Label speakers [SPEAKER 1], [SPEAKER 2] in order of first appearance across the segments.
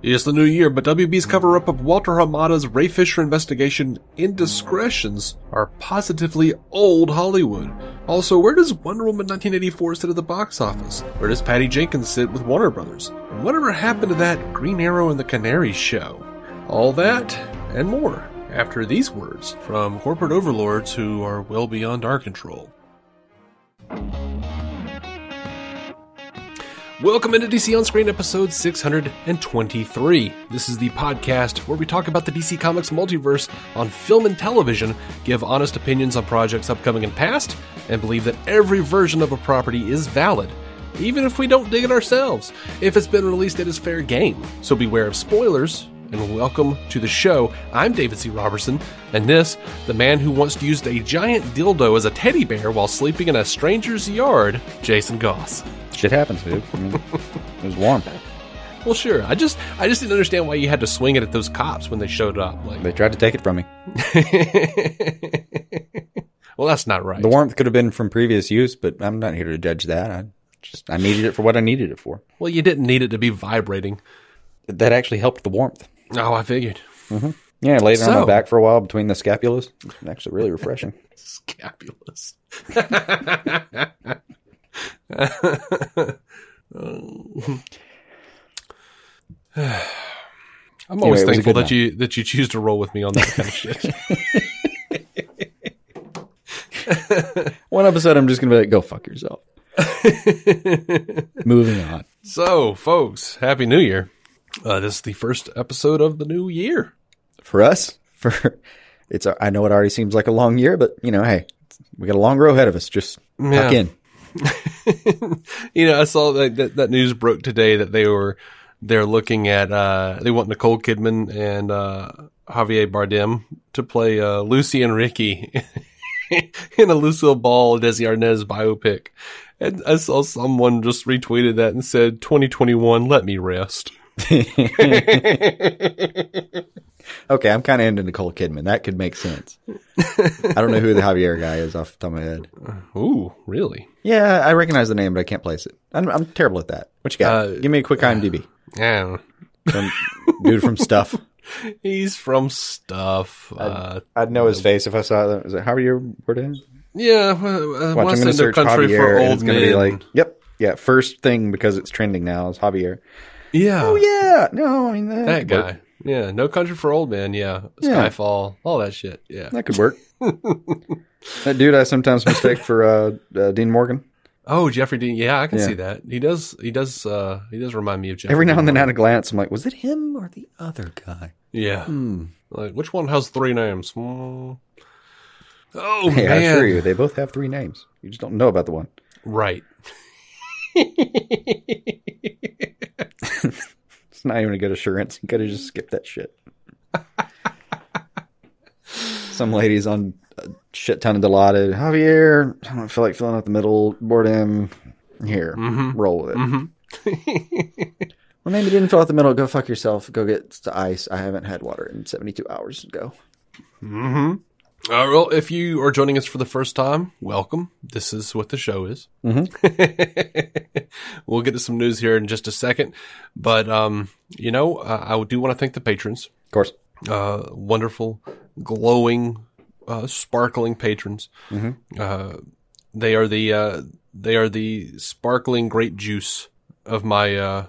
[SPEAKER 1] It's the new year, but WB's cover-up of Walter Hamada's Ray Fisher investigation indiscretions are positively old Hollywood. Also, where does Wonder Woman 1984 sit at the box office? Where does Patty Jenkins sit with Warner Brothers? And whatever happened to that Green Arrow and the Canaries show? All that and more after these words from corporate overlords who are well beyond our control. Welcome into DC On Screen episode 623. This is the podcast where we talk about the DC Comics multiverse on film and television, give honest opinions on projects upcoming and past, and believe that every version of a property is valid, even if we don't dig it ourselves. If it's been released, it is fair game. So beware of spoilers, and welcome to the show. I'm David C. Robertson, and this, the man who once used a giant dildo as a teddy bear while sleeping in a stranger's yard, Jason Goss.
[SPEAKER 2] Shit happens, dude. I mean, it was warm.
[SPEAKER 1] Well, sure. I just didn't understand why you had to swing it at those cops when they showed up. Like,
[SPEAKER 2] they tried to take it from me.
[SPEAKER 1] Well, that's not right.
[SPEAKER 2] The warmth could have been from previous use, but I'm not here to judge that. I needed it for what I needed it for.
[SPEAKER 1] Well, you didn't need it to be vibrating.
[SPEAKER 2] That actually helped the warmth.
[SPEAKER 1] Oh, I figured.
[SPEAKER 2] Mm-hmm. Yeah, I laid it on my back for a while between the scapulas. It's actually really refreshing.
[SPEAKER 1] Scapulas. I'm always thankful that you choose to roll with me on that kind of shit.
[SPEAKER 2] One episode, I'm just gonna be like, "Go fuck yourself." Moving on.
[SPEAKER 1] So, folks, Happy New Year! This is the first episode of the new year
[SPEAKER 2] for us. I know it already seems like a long year, but hey, we got a long road ahead of us. Just tuck in.
[SPEAKER 1] I saw that news broke today that they're looking at they want Nicole Kidman and Javier Bardem to play Lucy and Ricky in a Lucille Ball Desi Arnaz biopic. And I saw someone just retweeted that and said, 2021, let me rest.
[SPEAKER 2] Okay, I'm kind of into Nicole Kidman. That could make sense. I don't know who the Javier guy is off the top of my head.
[SPEAKER 1] Ooh, really?
[SPEAKER 2] Yeah, I recognize the name, but I can't place it. I'm terrible at that. What you got? Give me a quick IMDb.
[SPEAKER 1] Yeah.
[SPEAKER 2] Dude from Stuff.
[SPEAKER 1] He's from Stuff.
[SPEAKER 2] I'd know his face if I saw that. Is it Javier Bardem?
[SPEAKER 1] Yeah.
[SPEAKER 2] Watch, I'm going to search
[SPEAKER 1] Country
[SPEAKER 2] Javier,
[SPEAKER 1] for
[SPEAKER 2] and
[SPEAKER 1] Old
[SPEAKER 2] it's going to be like, yep. Yeah, first thing, because it's trending now, is Javier.
[SPEAKER 1] Yeah.
[SPEAKER 2] Oh, yeah. No, I mean,
[SPEAKER 1] that guy. Work. Yeah, No Country for Old Men, yeah. Skyfall, all that shit, yeah.
[SPEAKER 2] That could work. That dude I sometimes mistake for Dean Morgan.
[SPEAKER 1] Oh, Jeffrey Dean, yeah, I can see that. He does remind me of Jeffrey
[SPEAKER 2] Every now
[SPEAKER 1] Dean
[SPEAKER 2] and then
[SPEAKER 1] Morgan.
[SPEAKER 2] at a glance, I'm like, was it him or the other guy?
[SPEAKER 1] Yeah. Like, which one has 3 names? Oh,
[SPEAKER 2] hey,
[SPEAKER 1] man.
[SPEAKER 2] I assure you, they both have 3 names. You just don't know about the one.
[SPEAKER 1] Right.
[SPEAKER 2] It's not even a good assurance. You could have just skipped that shit. Some ladies on a shit ton of Dilaudid. Javier, I don't feel like filling out the middle. Boredom. Here, roll with it. Well, maybe you didn't fill out the middle. Go fuck yourself. Go get the ice. I haven't had water in 72 hours. Go.
[SPEAKER 1] Well, if you are joining us for the first time, welcome. This is what the show is. We'll get to some news here in just a second. But, I do want to thank the patrons.
[SPEAKER 2] Of course.
[SPEAKER 1] Wonderful, glowing, sparkling patrons. They are the sparkling grape juice of my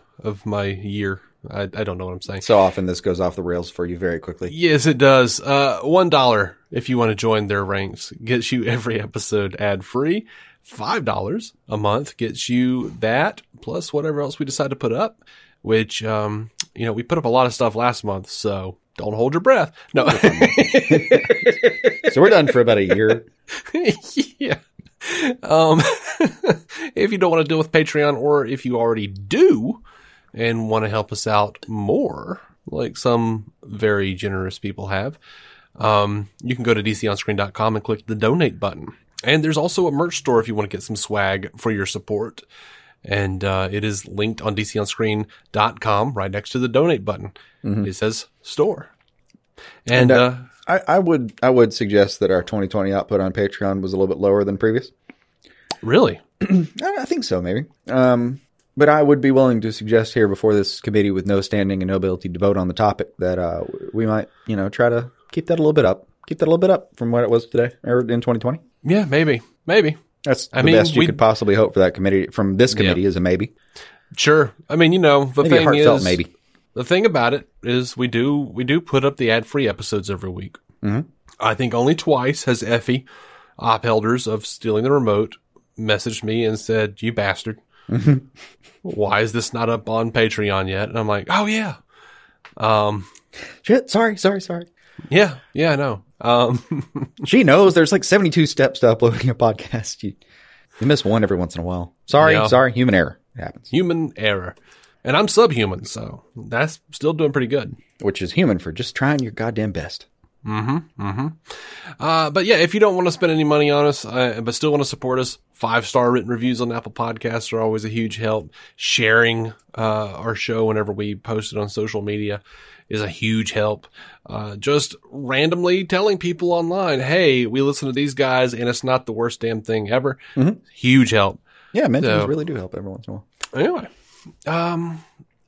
[SPEAKER 1] year. I don't know what I'm saying.
[SPEAKER 2] So often this goes off the rails for you very quickly.
[SPEAKER 1] Yes, it does. $1 if you want to join their ranks gets you every episode ad free. $5 a month gets you that plus whatever else we decide to put up, which, we put up a lot of stuff last month, so don't hold your breath. No.
[SPEAKER 2] So we're done for about a year.
[SPEAKER 1] Yeah. If you don't want to deal with Patreon, or if you already do and want to help us out more, like some very generous people have, you can go to dconscreen.com and click the donate button. And there's also a merch store if you want to get some swag for your support. And it is linked on dconscreen.com right next to the donate button. It says store. And
[SPEAKER 2] I would suggest that our 2020 output on Patreon was a little bit lower than previous.
[SPEAKER 1] Really?
[SPEAKER 2] I think so, maybe. But I would be willing to suggest here before this committee with no standing and no ability to vote on the topic that we might, try to keep that a little bit up. Keep that a little bit up from what it was today or in 2020.
[SPEAKER 1] Yeah, maybe.
[SPEAKER 2] That's the best you could possibly hope for that committee. From this committee is a maybe.
[SPEAKER 1] Sure. I mean, the
[SPEAKER 2] maybe
[SPEAKER 1] thing
[SPEAKER 2] a heartfelt
[SPEAKER 1] is,
[SPEAKER 2] maybe.
[SPEAKER 1] The thing about it is we do put up the ad-free episodes every week.
[SPEAKER 2] Mm-hmm.
[SPEAKER 1] I think only twice has Effie, opholders of stealing the remote, messaged me and said, "You bastard.
[SPEAKER 2] Mm-hmm.
[SPEAKER 1] Why is this not up on Patreon yet?" And I'm like, "Oh yeah,
[SPEAKER 2] shit. Sorry.
[SPEAKER 1] yeah, I know."
[SPEAKER 2] She knows there's like 72 steps to uploading a podcast. You miss one every once in a while. Sorry, human error. It happens.
[SPEAKER 1] Human error, and I'm subhuman, so that's still doing pretty good.
[SPEAKER 2] Which is human for just trying your goddamn best.
[SPEAKER 1] But yeah, if you don't want to spend any money on us, but still want to support us, 5-star written reviews on Apple Podcasts are always a huge help. Sharing our show whenever we post it on social media is a huge help. Just randomly telling people online, hey, we listen to these guys and it's not the worst damn thing ever. Mm-hmm. Huge help.
[SPEAKER 2] Yeah, mentions really do help every once in a while.
[SPEAKER 1] Anyway.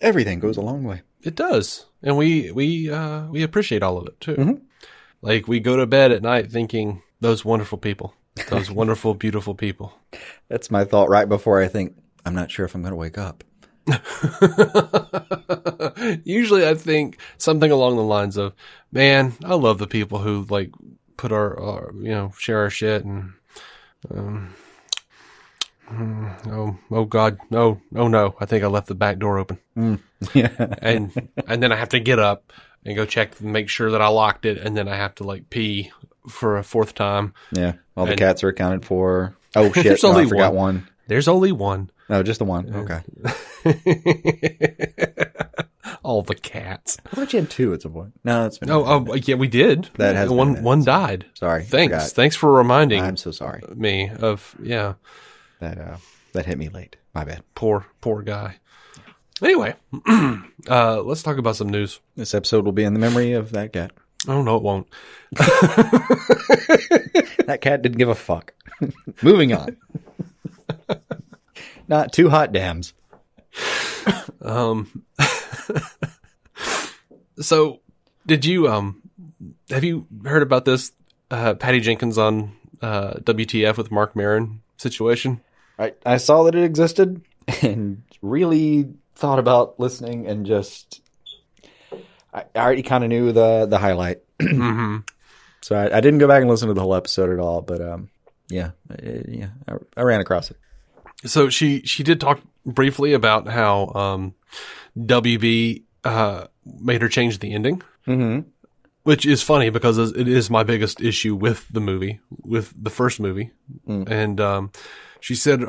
[SPEAKER 2] Everything goes a long way.
[SPEAKER 1] It does. And we appreciate all of it too.
[SPEAKER 2] Mm-hmm.
[SPEAKER 1] Like, we go to bed at night thinking, those wonderful people, those wonderful, beautiful people.
[SPEAKER 2] That's my thought right before I think, I'm not sure if I'm going to wake up.
[SPEAKER 1] Usually I think something along the lines of, man, I love the people who like put our share our shit and, oh God, no, I think I left the back door open.
[SPEAKER 2] Yeah.
[SPEAKER 1] and then I have to get up and go check and make sure that I locked it, and then I have to like pee for a fourth time.
[SPEAKER 2] Yeah, all the cats are accounted for. Oh shit! I forgot one.
[SPEAKER 1] There's only one.
[SPEAKER 2] No, just the one. Okay.
[SPEAKER 1] All the cats.
[SPEAKER 2] I thought you had two at some point. No, that's
[SPEAKER 1] yeah, we did.
[SPEAKER 2] That has
[SPEAKER 1] one died.
[SPEAKER 2] Sorry.
[SPEAKER 1] Thanks for reminding.
[SPEAKER 2] I'm so sorry.
[SPEAKER 1] Me of
[SPEAKER 2] that hit me late. My bad.
[SPEAKER 1] Poor guy. Anyway, let's talk about some news.
[SPEAKER 2] This episode will be in the memory of that cat.
[SPEAKER 1] Oh, no, it won't.
[SPEAKER 2] That cat didn't give a fuck. Moving on. Not two hot dams.
[SPEAKER 1] So, did you, have you heard about this, Patty Jenkins on, WTF with Mark Maron situation?
[SPEAKER 2] I saw that it existed and really thought about listening and just I already kind of knew the highlight.
[SPEAKER 1] Mm-hmm.
[SPEAKER 2] So I didn't go back and listen to the whole episode at all, but I ran across it.
[SPEAKER 1] So she did talk briefly about how WB made her change the ending,
[SPEAKER 2] mm-hmm.
[SPEAKER 1] which is funny because it is my biggest issue with the movie, with the first movie. And she said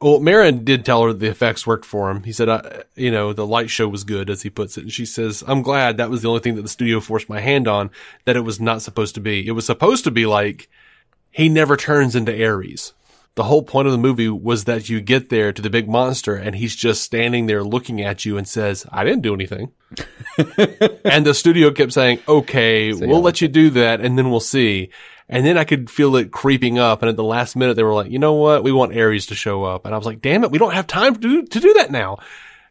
[SPEAKER 1] well, Marin did tell her the effects worked for him. He said, the light show was good, as he puts it. And she says, I'm glad that was the only thing that the studio forced my hand on, that it was not supposed to be. It was supposed to be like, he never turns into Ares. The whole point of the movie was that you get there to the big monster and he's just standing there looking at you and says, I didn't do anything. And the studio kept saying, okay, we'll let you do that and then we'll see. And then I could feel it creeping up. And at the last minute, they were like, you know what? We want Ares to show up. And I was like, damn it, we don't have time to do that now.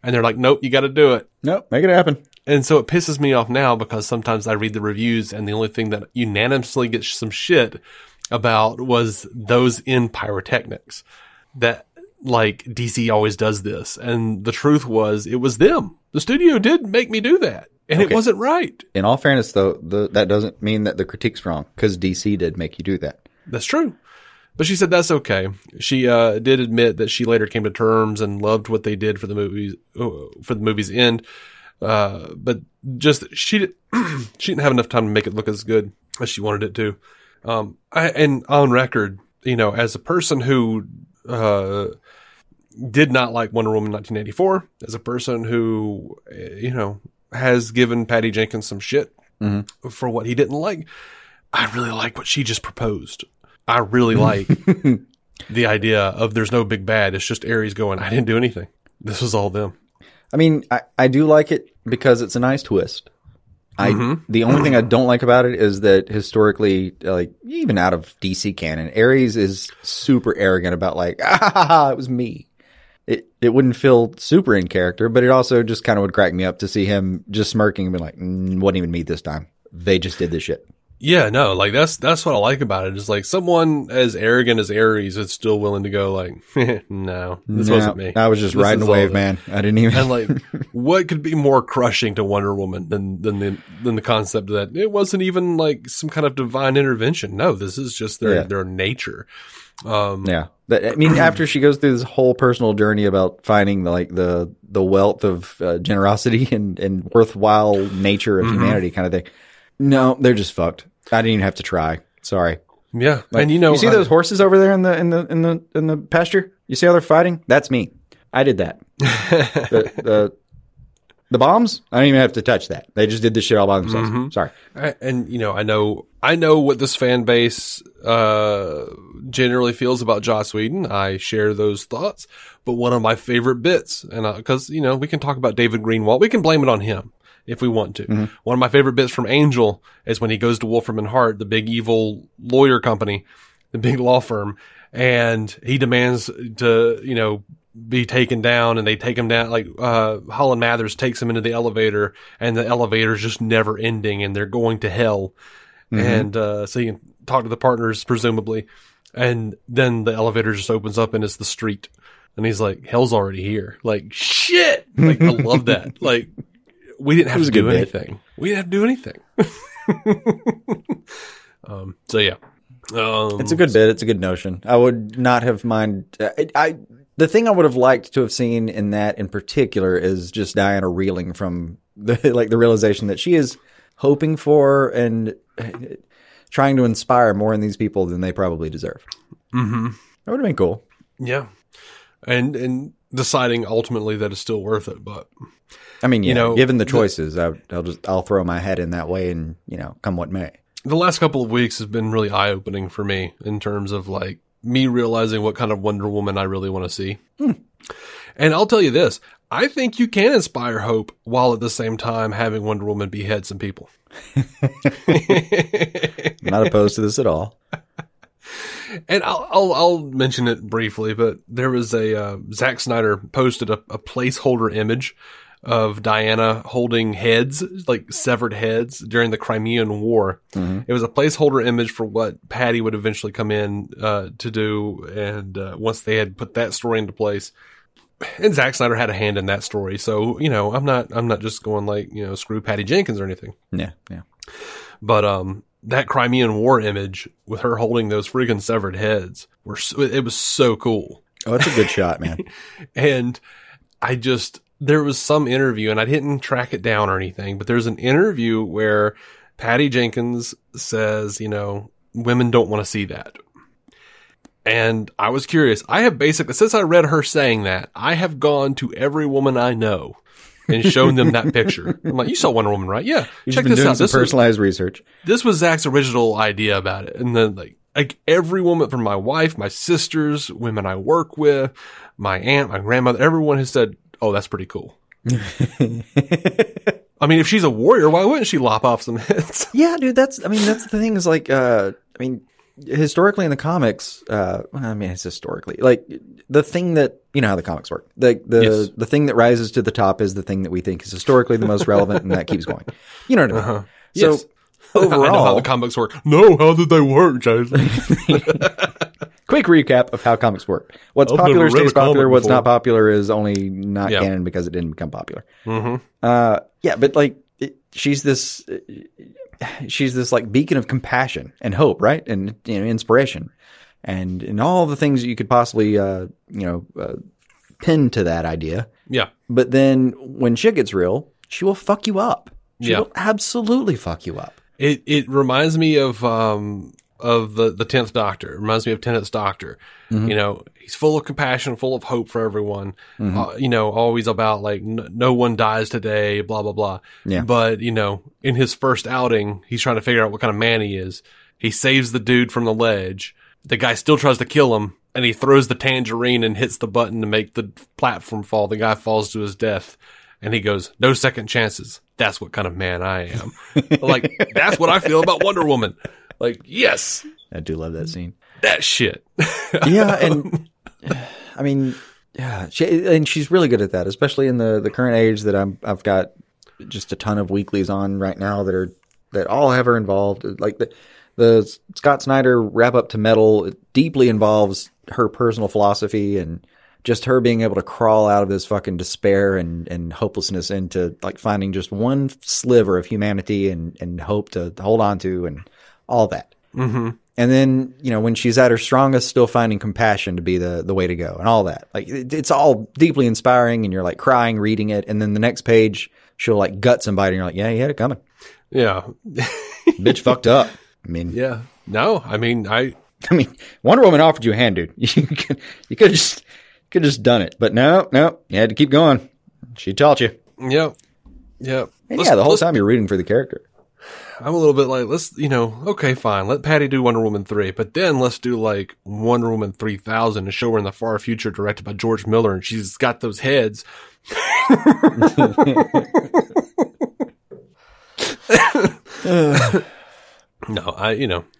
[SPEAKER 1] And they're like, nope, you got to do it.
[SPEAKER 2] Nope, make it happen.
[SPEAKER 1] And so it pisses me off now because sometimes I read the reviews and the only thing that unanimously gets some shit about was those in pyrotechnics. That, like, DC always does this. And the truth was, it was them. The studio did make me do that. And it wasn't right.
[SPEAKER 2] In all fairness, though, that doesn't mean that the critique's wrong, because DC did make you do that.
[SPEAKER 1] That's true. But she said that's okay. She did admit that she later came to terms and loved what they did for the movie's end. But just she didn't have enough time to make it look as good as she wanted it to. And on record, as a person who did not like Wonder Woman 1984, as a person who has given Patty Jenkins some shit for what he didn't like, I really like what she just proposed. I really like the idea of there's no big bad. It's just Ares going, I didn't do anything. This was all them.
[SPEAKER 2] I mean, I do like it because it's a nice twist. The only thing I don't like about it is that historically, like, even out of DC canon, Ares is super arrogant about like, it was me. it wouldn't feel super in character, but it also just kind of would crack me up to see him just smirking and be like, wasn't even me this time. They just did this shit.
[SPEAKER 1] Yeah, no, like that's what I like about it. Is like someone as arrogant as Ares is still willing to go like, no, this wasn't me.
[SPEAKER 2] I was just riding a wave, man. I didn't even.
[SPEAKER 1] And like, what could be more crushing to Wonder Woman than the concept that it wasn't even like some kind of divine intervention? No, this is just their nature.
[SPEAKER 2] I mean, after she goes through this whole personal journey about finding the wealth of generosity and worthwhile nature of humanity, kind of thing. No, they're just fucked. I didn't even have to try. Sorry.
[SPEAKER 1] Yeah,
[SPEAKER 2] like,
[SPEAKER 1] and you
[SPEAKER 2] see those horses over there in the pasture? You see how they're fighting? That's me. I did that. the bombs? I don't even have to touch that. They just did this shit all by themselves. Sorry.
[SPEAKER 1] And I know what this fan base generally feels about Joss Whedon. I share those thoughts. But one of my favorite bits, and because we can talk about David Greenwald, we can blame it on him if we want to. One of my favorite bits from Angel is when he goes to Wolfram and Hart, the big evil lawyer company, the big law firm, and he demands to, be taken down, and they take him down. Like, Holland Mathers takes him into the elevator, and the elevator is just never ending, and they're going to hell. And, so he can talk to the partners, presumably. And then the elevator just opens up and it's the street. And he's like, hell's already here. Like, shit! Like, I love that. Like, we didn't have to do anything. We didn't have to do anything. So yeah.
[SPEAKER 2] It's a good bit. It's a good notion. I would not have the thing I would have liked to have seen in that in particular is just Diana reeling from the realization that she is hoping for and trying to inspire more in these people than they probably deserve. That would have been cool.
[SPEAKER 1] Yeah. And deciding ultimately that it's still worth it, but
[SPEAKER 2] I mean, given the choices, I'll throw my head in that way and, come what may.
[SPEAKER 1] The last couple of weeks has been really eye-opening for me in terms of like me realizing what kind of Wonder Woman I really want to see. And I'll tell you this, I think you can inspire hope while at the same time having Wonder Woman behead some people.
[SPEAKER 2] Not opposed to this at all.
[SPEAKER 1] And I'll mention it briefly, but there was Zack Snyder posted a placeholder image of Diana holding heads, like severed heads during the Crimean War. It was a placeholder image for what Patty would eventually come in to do. And once they had put that story into place, and Zack Snyder had a hand in that story. So, I'm not just going like, screw Patty Jenkins or anything.
[SPEAKER 2] Yeah.
[SPEAKER 1] But that Crimean War image with her holding those freaking severed heads it was so cool.
[SPEAKER 2] Oh, that's a good shot, man.
[SPEAKER 1] And there was some interview, and I didn't track it down or anything, but there's an interview where Patty Jenkins says, women don't want to see that. And I was curious. I have basically, since I read her saying that, I have gone to every woman I know and shown them that picture. I'm like, you saw Wonder Woman, right? Yeah.
[SPEAKER 2] You've check this out. This personalized research.
[SPEAKER 1] This was Zach's original idea about it. And then like every woman, from my wife, my sisters, women I work with, my aunt, my grandmother, everyone has said, oh, that's pretty cool. I mean, if she's a warrior, why wouldn't she lop off some heads?
[SPEAKER 2] Yeah, dude, that's the thing is like, historically in the comics, it's historically, like the thing that, how the comics work, the thing that rises to the top is the thing that we think is historically the most relevant, and that keeps going. You know what I mean?
[SPEAKER 1] Yes.
[SPEAKER 2] So overall,
[SPEAKER 1] I know how the comics work. No, how did they work, Jason?
[SPEAKER 2] Quick recap of how comics work. What's popular stays popular. What's not popular is only not canon because it didn't become popular. But like she's this like beacon of compassion and hope, right? And inspiration, and all the things that you could possibly pin to that idea. Yeah. But then when shit gets real, she will fuck you up. She will absolutely fuck you up.
[SPEAKER 1] It reminds me of the 10th Doctor. It reminds me of Tennant's Doctor. He's full of compassion, full of hope for everyone. Always about like, no one dies today, blah, blah, blah. Yeah. But, in his first outing, he's trying to figure out what kind of man he is. He saves the dude from the ledge. The guy still tries to kill him, and he throws the tangerine and hits the button to make the platform fall. The guy falls to his death. And he goes, no second chances. That's what kind of man I am. Like, that's what I feel about Wonder Woman. Like, yes.
[SPEAKER 2] I do love that scene.
[SPEAKER 1] That shit.
[SPEAKER 2] Yeah, and I mean, Yeah, and she's really good at that, especially in the current age that I've got just a ton of weeklies on right now that all have her involved. Like the Scott Snyder wrap up to Metal, it deeply involves her personal philosophy and just her being able to crawl out of this fucking despair and hopelessness into like finding just one sliver of humanity and hope to hold on to and all that.
[SPEAKER 1] Mm-hmm.
[SPEAKER 2] And then, you know, when she's at her strongest, still finding compassion to be the way to go and all that. Like, it's all deeply inspiring and you're like crying reading it. And then the next page, she'll like gut somebody and you're like, yeah, you had it coming.
[SPEAKER 1] Yeah.
[SPEAKER 2] Bitch fucked up. I mean,
[SPEAKER 1] yeah. No, I mean,
[SPEAKER 2] Wonder Woman offered you a hand, dude. You could just done it. But no, you had to keep going. She taught you.
[SPEAKER 1] Yep. Yep.
[SPEAKER 2] And the whole time you're rooting for the character.
[SPEAKER 1] I'm a little bit like, okay, fine. Let Patty do Wonder Woman 3, but then let's do like Wonder Woman 3000 and show her in the far future directed by George Miller and she's got those heads. No,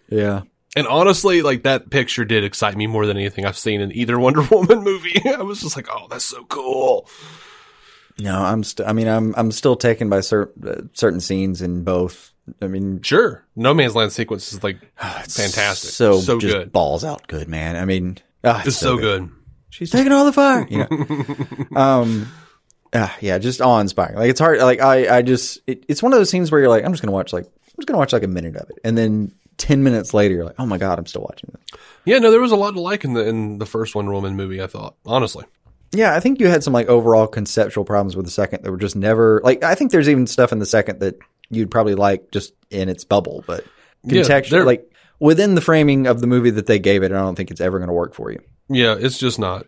[SPEAKER 2] Yeah.
[SPEAKER 1] And honestly, like that picture did excite me more than anything I've seen in either Wonder Woman movie. I was just like, oh, that's so cool.
[SPEAKER 2] No, I'm still taken by certain scenes in both. I mean,
[SPEAKER 1] sure. No Man's Land sequence is like fantastic.
[SPEAKER 2] So just
[SPEAKER 1] good.
[SPEAKER 2] Balls out good, man. I mean,
[SPEAKER 1] it's so good.
[SPEAKER 2] She's taking all the fire. You know? Yeah, just awe inspiring. Like it's hard. Like it's one of those scenes where you're like, I'm just gonna watch like a minute of it, and then 10 minutes later, you're like, oh my God, I'm still watching this.
[SPEAKER 1] Yeah, no, there was a lot to like in the first Wonder Woman movie, I thought, honestly.
[SPEAKER 2] Yeah, I think you had some like overall conceptual problems with the second that were just never like, I think there's even stuff in the second that you'd probably like just in its bubble, but contextually, like within the framing of the movie that they gave it, I don't think it's ever going to work for you.
[SPEAKER 1] Yeah, it's just not.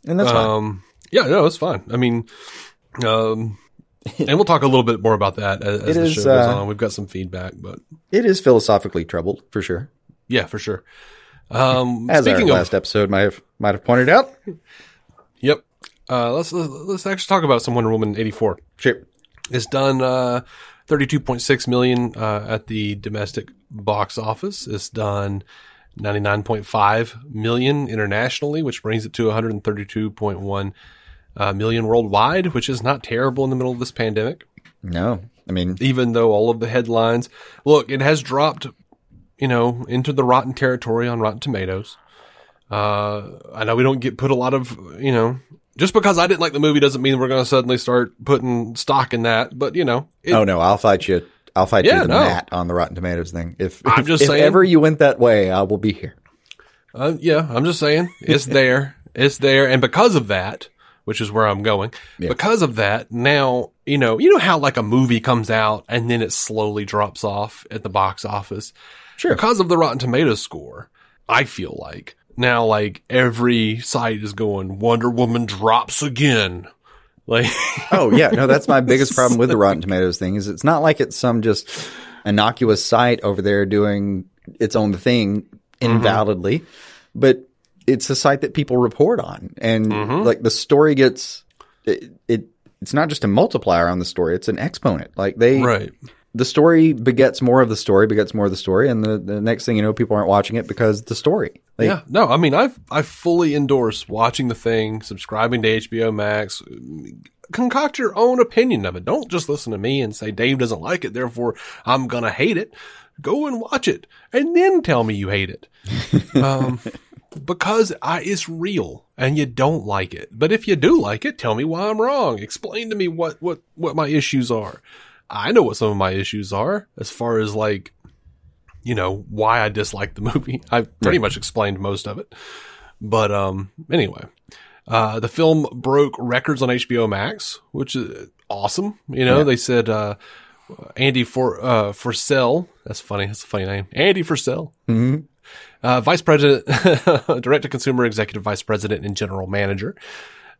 [SPEAKER 2] And that's fine.
[SPEAKER 1] Yeah, no, it's fine. I mean, and we'll talk a little bit more about that as the show goes on. We've got some feedback, but
[SPEAKER 2] it is philosophically troubled for sure.
[SPEAKER 1] Yeah, for sure.
[SPEAKER 2] As our last episode might have pointed out.
[SPEAKER 1] Yep. Let's actually talk about some Wonder Woman 84.
[SPEAKER 2] Sure.
[SPEAKER 1] It's done 32.6 million at the domestic box office. It's done 99.5 million internationally, which brings it to 132.1 million worldwide, which is not terrible in the middle of this pandemic.
[SPEAKER 2] No, I mean,
[SPEAKER 1] even though all of the headlines, look, it has dropped, into the rotten territory on Rotten Tomatoes. I know we don't put a lot of, just because I didn't like the movie doesn't mean we're going to suddenly start putting stock in that. But,
[SPEAKER 2] oh no, I'll fight you. I'll fight you to the mat on the Rotten Tomatoes thing. If
[SPEAKER 1] saying,
[SPEAKER 2] ever you went that way, I will be here.
[SPEAKER 1] Yeah, I'm just saying it's there. It's there. And because of that, which is where I'm going, because of that, now, you know how like a movie comes out and then it slowly drops off at the box office.
[SPEAKER 2] Sure.
[SPEAKER 1] Because of the Rotten Tomatoes score, I feel like now like every site is going, Wonder Woman drops again. Like,
[SPEAKER 2] oh yeah, no, that's my biggest problem with the Rotten Tomatoes thing is it's not like it's some just innocuous site over there doing its own thing invalidly, but it's a site that people report on, and like the story gets it's not just a multiplier on the story; it's an exponent. Like the story begets more of the story, and the next thing you know, people aren't watching it because the story. Like,
[SPEAKER 1] yeah, no, I mean, I fully endorse watching the thing, subscribing to HBO Max, concoct your own opinion of it. Don't just listen to me and say Dave doesn't like it, therefore I'm gonna hate it. Go and watch it, and then tell me you hate it, because it's real, and you don't like it. But if you do like it, tell me why I'm wrong. Explain to me what my issues are. I know what some of my issues are as far as like, why I dislike the movie. I've pretty much explained most of it. But anyway, the film broke records on HBO Max, which is awesome. They said Andy Forsell. That's funny. That's a funny name. Andy Forsell. Mm-hmm. Vice President, Direct-to-Consumer Executive Vice President and General Manager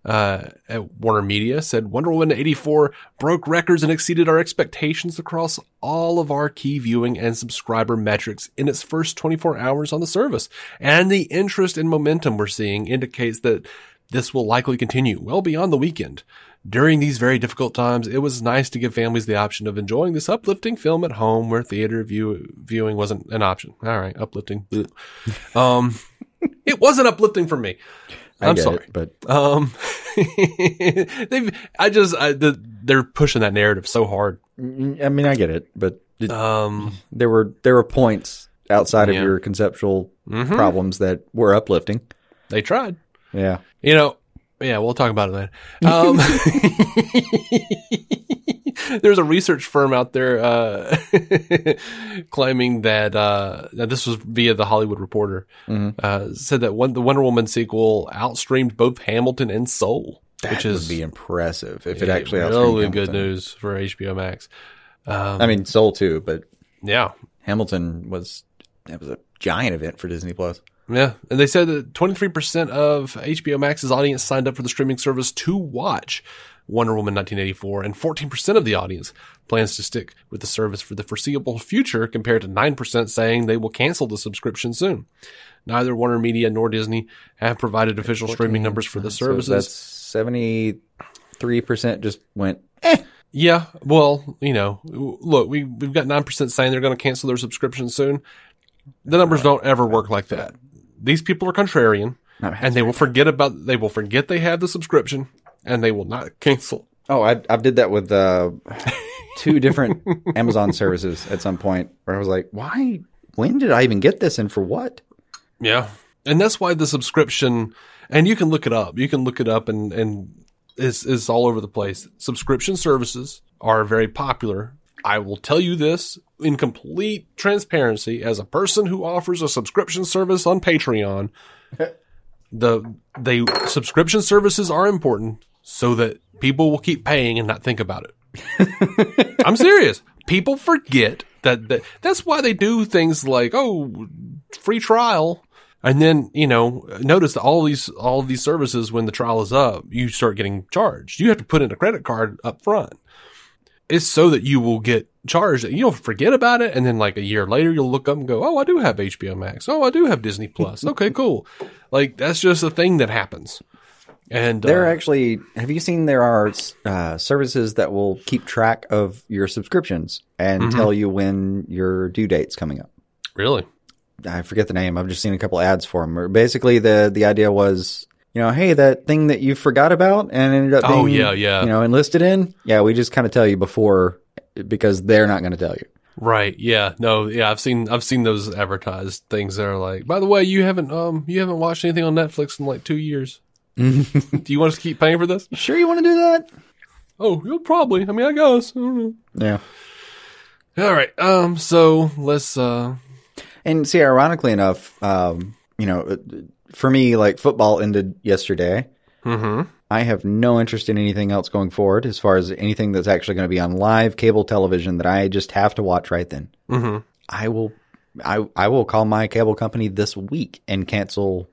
[SPEAKER 1] at Warner Media, said Wonder Woman 84 broke records and exceeded our expectations across all of our key viewing and subscriber metrics in its first 24 hours on the service. And the interest and momentum we're seeing indicates that this will likely continue well beyond the weekend. During these very difficult times, it was nice to give families the option of enjoying this uplifting film at home where theater viewing wasn't an option. All right, uplifting. It wasn't uplifting for me. I'm sorry,
[SPEAKER 2] but
[SPEAKER 1] they're pushing that narrative so hard.
[SPEAKER 2] I mean, I get it, but there were points outside of your conceptual problems that were uplifting.
[SPEAKER 1] They tried.
[SPEAKER 2] Yeah.
[SPEAKER 1] We'll talk about it later. There's a research firm out there claiming that this was via the Hollywood Reporter, said that the Wonder Woman sequel outstreamed both Hamilton and Soul, which would
[SPEAKER 2] be impressive if it actually outstreamed
[SPEAKER 1] really
[SPEAKER 2] Hamilton.
[SPEAKER 1] good news for HBO Max.
[SPEAKER 2] I mean, Soul too, but
[SPEAKER 1] yeah,
[SPEAKER 2] Hamilton was a giant event for Disney Plus.
[SPEAKER 1] Yeah, and they said that 23% of HBO Max's audience signed up for the streaming service to watch Wonder Woman 1984, and 14% of the audience plans to stick with the service for the foreseeable future, compared to 9% saying they will cancel the subscription soon. Neither Warner Media nor Disney have provided official streaming numbers for the services.
[SPEAKER 2] So that's 73% just went,
[SPEAKER 1] Yeah, well, look, we've got 9% saying they're going to cancel their subscription soon. The numbers don't ever work like that. These people are contrarian, and they will forget they have the subscription, and they will not cancel.
[SPEAKER 2] Oh, I did that with 2 different Amazon services at some point, where I was like, when did I even get this, and for what?
[SPEAKER 1] Yeah, and that's why the subscription, and you can look it up. And it's all over the place. Subscription services are very popular. I will tell you this in complete transparency, as a person who offers a subscription service on Patreon, the subscription services are important so that people will keep paying and not think about it. I'm serious. People forget that's why they do things like, free trial. And then, notice that all of these services, when the trial is up, you start getting charged. You have to put in a credit card up front. It's so that you will get charged. You don't forget about it. And then like a year later, you'll look up and go, oh, I do have HBO Max. Oh, I do have Disney Plus. Okay, cool. Like, that's just a thing that happens. And
[SPEAKER 2] there actually, have you seen there are services that will keep track of your subscriptions and tell you when your due date's coming up?
[SPEAKER 1] Really?
[SPEAKER 2] I forget the name. I've just seen a couple ads for them. Basically, the idea was, hey, that thing that you forgot about and ended up being, enlisted in. Yeah, we just kind of tell you before, because they're not going to tell you. Right.
[SPEAKER 1] Yeah. No. Yeah. I've seen those advertised things that are like, by the way, you haven't watched anything on Netflix in like 2 years. Do you want us to keep paying for this?
[SPEAKER 2] Sure, you want to do that?
[SPEAKER 1] Oh, you'll probably. I mean, I guess. I don't know.
[SPEAKER 2] Yeah.
[SPEAKER 1] All right. So let's.
[SPEAKER 2] And see, ironically enough, for me, like, football ended yesterday.
[SPEAKER 1] Mm-hmm.
[SPEAKER 2] I have no interest in anything else going forward, as far as anything that's actually going to be on live cable television that I just have to watch right then.
[SPEAKER 1] Mm-hmm.
[SPEAKER 2] I will call my cable company this week and cancel.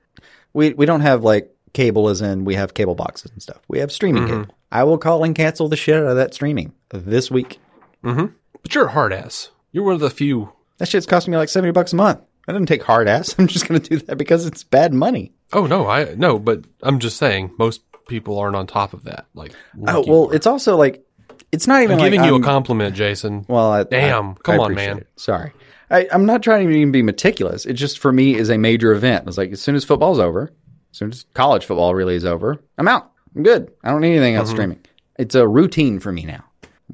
[SPEAKER 2] We don't have like cable as in we have cable boxes and stuff. We have streaming cable. I will call and cancel the shit out of that streaming this week.
[SPEAKER 1] Mm-hmm. But you're a hard ass. You're one of the few.
[SPEAKER 2] That shit's costing me like $70 a month. I didn't take hard ass. I'm just going to do that because it's bad money.
[SPEAKER 1] Oh, no, but I'm just saying most people aren't on top of that. Like,
[SPEAKER 2] it's also like, it's not even
[SPEAKER 1] giving you a compliment, Jason.
[SPEAKER 2] Well,
[SPEAKER 1] come on, man.
[SPEAKER 2] It. Sorry. I'm not trying to even be meticulous. It just, for me, is a major event. It's like, as soon as football's over, as soon as college football really is over, I'm out. I'm good. I don't need anything else streaming. It's a routine for me now.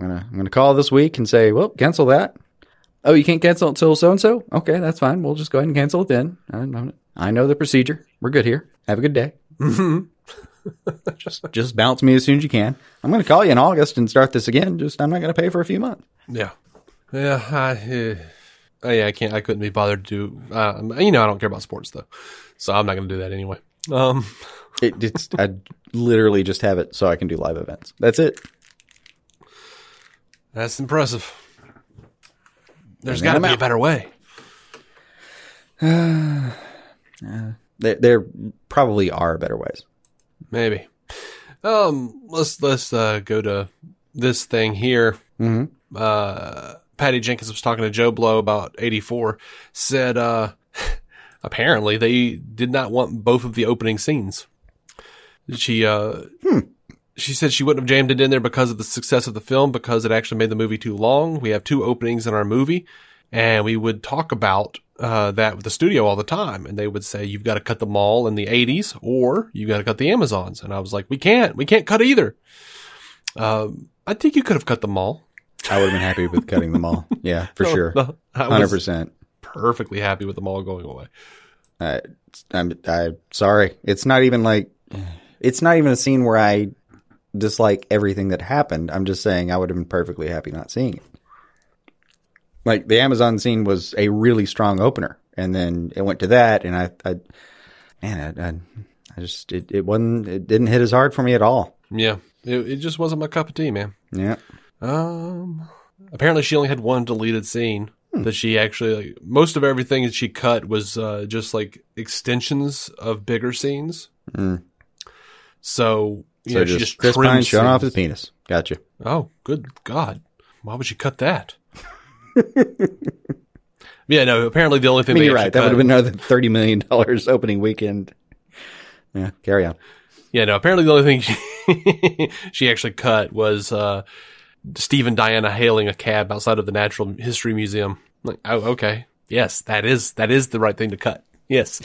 [SPEAKER 2] I'm gonna call this week and say, well, cancel that. Oh, you can't cancel until so-and-so? Okay, that's fine. We'll just go ahead and cancel it then. I know the procedure. We're good here. Have a good day. Just bounce me as soon as you can. I'm going to call you in August and start this again. I'm not going to pay for a few months.
[SPEAKER 1] Yeah. I can't. I couldn't be bothered to do. I don't care about sports though, so I'm not going to do that anyway.
[SPEAKER 2] I literally just have it so I can do live events. That's it.
[SPEAKER 1] That's impressive. There's got to be a better way.
[SPEAKER 2] There probably are better ways.
[SPEAKER 1] Maybe. Let's go to this thing here.
[SPEAKER 2] Mm-hmm.
[SPEAKER 1] Patty Jenkins was talking to Joe Blow about 84. Said apparently they did not want both of the opening scenes. She said she wouldn't have jammed it in there because of the success of the film, because it actually made the movie too long. We have 2 openings in our movie, and we would talk about that with the studio all the time, and they would say, you've got to cut them all in the 80s, or you got to cut the Amazons. And I was like, we can't cut either. I think you could have cut them all.
[SPEAKER 2] I would have been happy with cutting them all. Yeah, for sure. 100%.
[SPEAKER 1] Perfectly happy with them all going away.
[SPEAKER 2] I'm sorry. It's not even a scene where I dislike everything that happened. I'm just saying I would have been perfectly happy not seeing it. Like, the Amazon scene was a really strong opener, and then it went to that, and it didn't hit as hard for me at all.
[SPEAKER 1] Yeah, it just wasn't my cup of tea, man.
[SPEAKER 2] Yeah.
[SPEAKER 1] Apparently she only had one deleted scene that she actually, like, most of everything that she cut was just like extensions of bigger scenes. So, you know, she just
[SPEAKER 2] Chris
[SPEAKER 1] trimmed
[SPEAKER 2] Pine showing off his
[SPEAKER 1] scenes.
[SPEAKER 2] penis. Gotcha.
[SPEAKER 1] Oh, good God. Why would you cut that? Yeah, no, apparently the only thing
[SPEAKER 2] you're right. That would have been another $30 million opening weekend. Yeah, carry on.
[SPEAKER 1] Yeah, no, apparently the only thing she actually cut was Steve and Diana hailing a cab outside of the Natural History Museum. Like, oh, okay. Yes, that is the right thing to cut. Yes.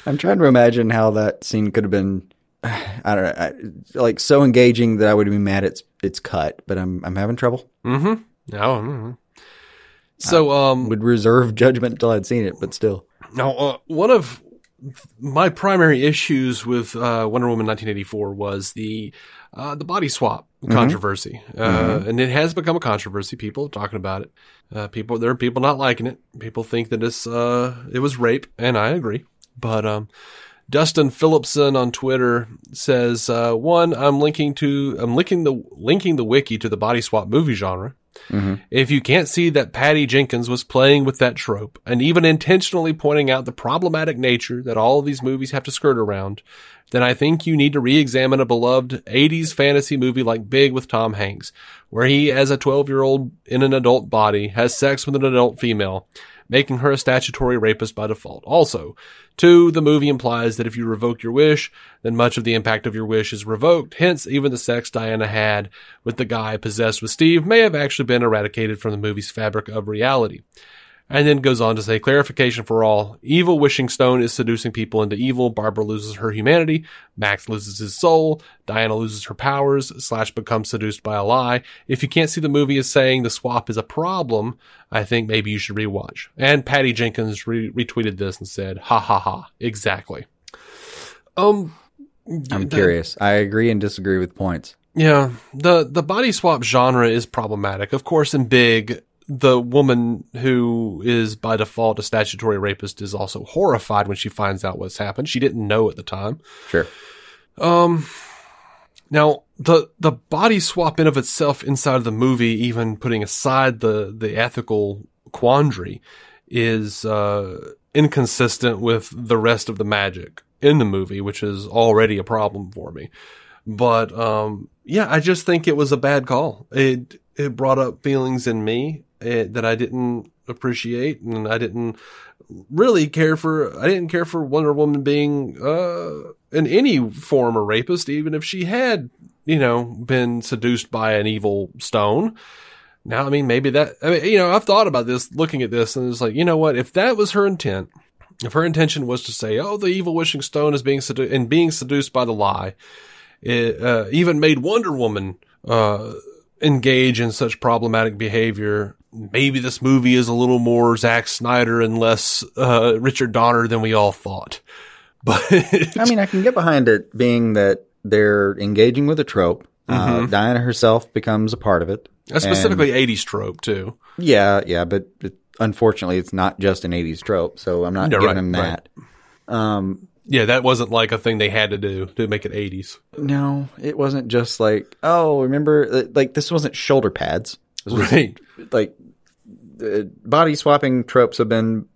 [SPEAKER 2] I'm trying to imagine how that scene could have been, I don't know, like so engaging that I would be mad it's cut, but I'm having trouble.
[SPEAKER 1] Mm-hmm. No. So,
[SPEAKER 2] would reserve judgment until I'd seen it, but still.
[SPEAKER 1] Now, one of my primary issues with Wonder Woman 1984 was the body swap controversy. And it has become a controversy. People are talking about it. There are people not liking it. People think that it was rape, and I agree. But Dustin Phillipson on Twitter says, one, I'm linking the wiki to the body swap movie genre. If you can't see that Patty Jenkins was playing with that trope and even intentionally pointing out the problematic nature that all of these movies have to skirt around, then I think you need to re-examine a beloved 80s fantasy movie like Big with Tom Hanks, where he, as a 12-year-old in an adult body, has sex with an adult female, making her a statutory rapist by default. Also, 2, the movie implies that if you revoke your wish, then much of the impact of your wish is revoked. Hence, even the sex Diana had with the guy possessed with Steve may have actually been eradicated from the movie's fabric of reality. And then goes on to say, clarification for all, evil wishing stone is seducing people into evil. Barbara loses her humanity. Max loses his soul. Diana loses her powers / becomes seduced by a lie. If you can't see the movie as saying the swap is a problem, I think maybe you should rewatch. And Patty Jenkins retweeted this and said, ha ha ha, exactly.
[SPEAKER 2] I'm curious. I agree and disagree with points.
[SPEAKER 1] Yeah, the body swap genre is problematic. Of course, in Big, the woman who is by default a statutory rapist is also horrified when she finds out what's happened. She didn't know at the time.
[SPEAKER 2] Sure.
[SPEAKER 1] Now the body swap in of itself inside of the movie, even putting aside the ethical quandary, is inconsistent with the rest of the magic in the movie, which is already a problem for me. But yeah, I just think it was a bad call. It brought up feelings in me that I didn't appreciate, and I didn't care for Wonder Woman being in any form a rapist, even if she had, been seduced by an evil stone. Now, I mean, I've thought about this, looking at this, and it's like, you know what? If that was her intent, if her intention was to say, oh, the evil wishing stone is being seduced by the lie, it even made Wonder Woman engage in such problematic behavior. Maybe this movie is a little more Zack Snyder and less Richard Donner than we all thought. But
[SPEAKER 2] I mean, I can get behind it being that they're engaging with a trope. Diana herself becomes a part of it.
[SPEAKER 1] A specifically 80s trope, too.
[SPEAKER 2] Yeah, but unfortunately, it's not just an 80s trope, so I'm not giving them that.
[SPEAKER 1] Right. Yeah, that wasn't like a thing they had to do to make it 80s.
[SPEAKER 2] No, it wasn't just like, oh, remember, like, this wasn't shoulder pads. This was,
[SPEAKER 1] right.
[SPEAKER 2] Like, body swapping tropes have been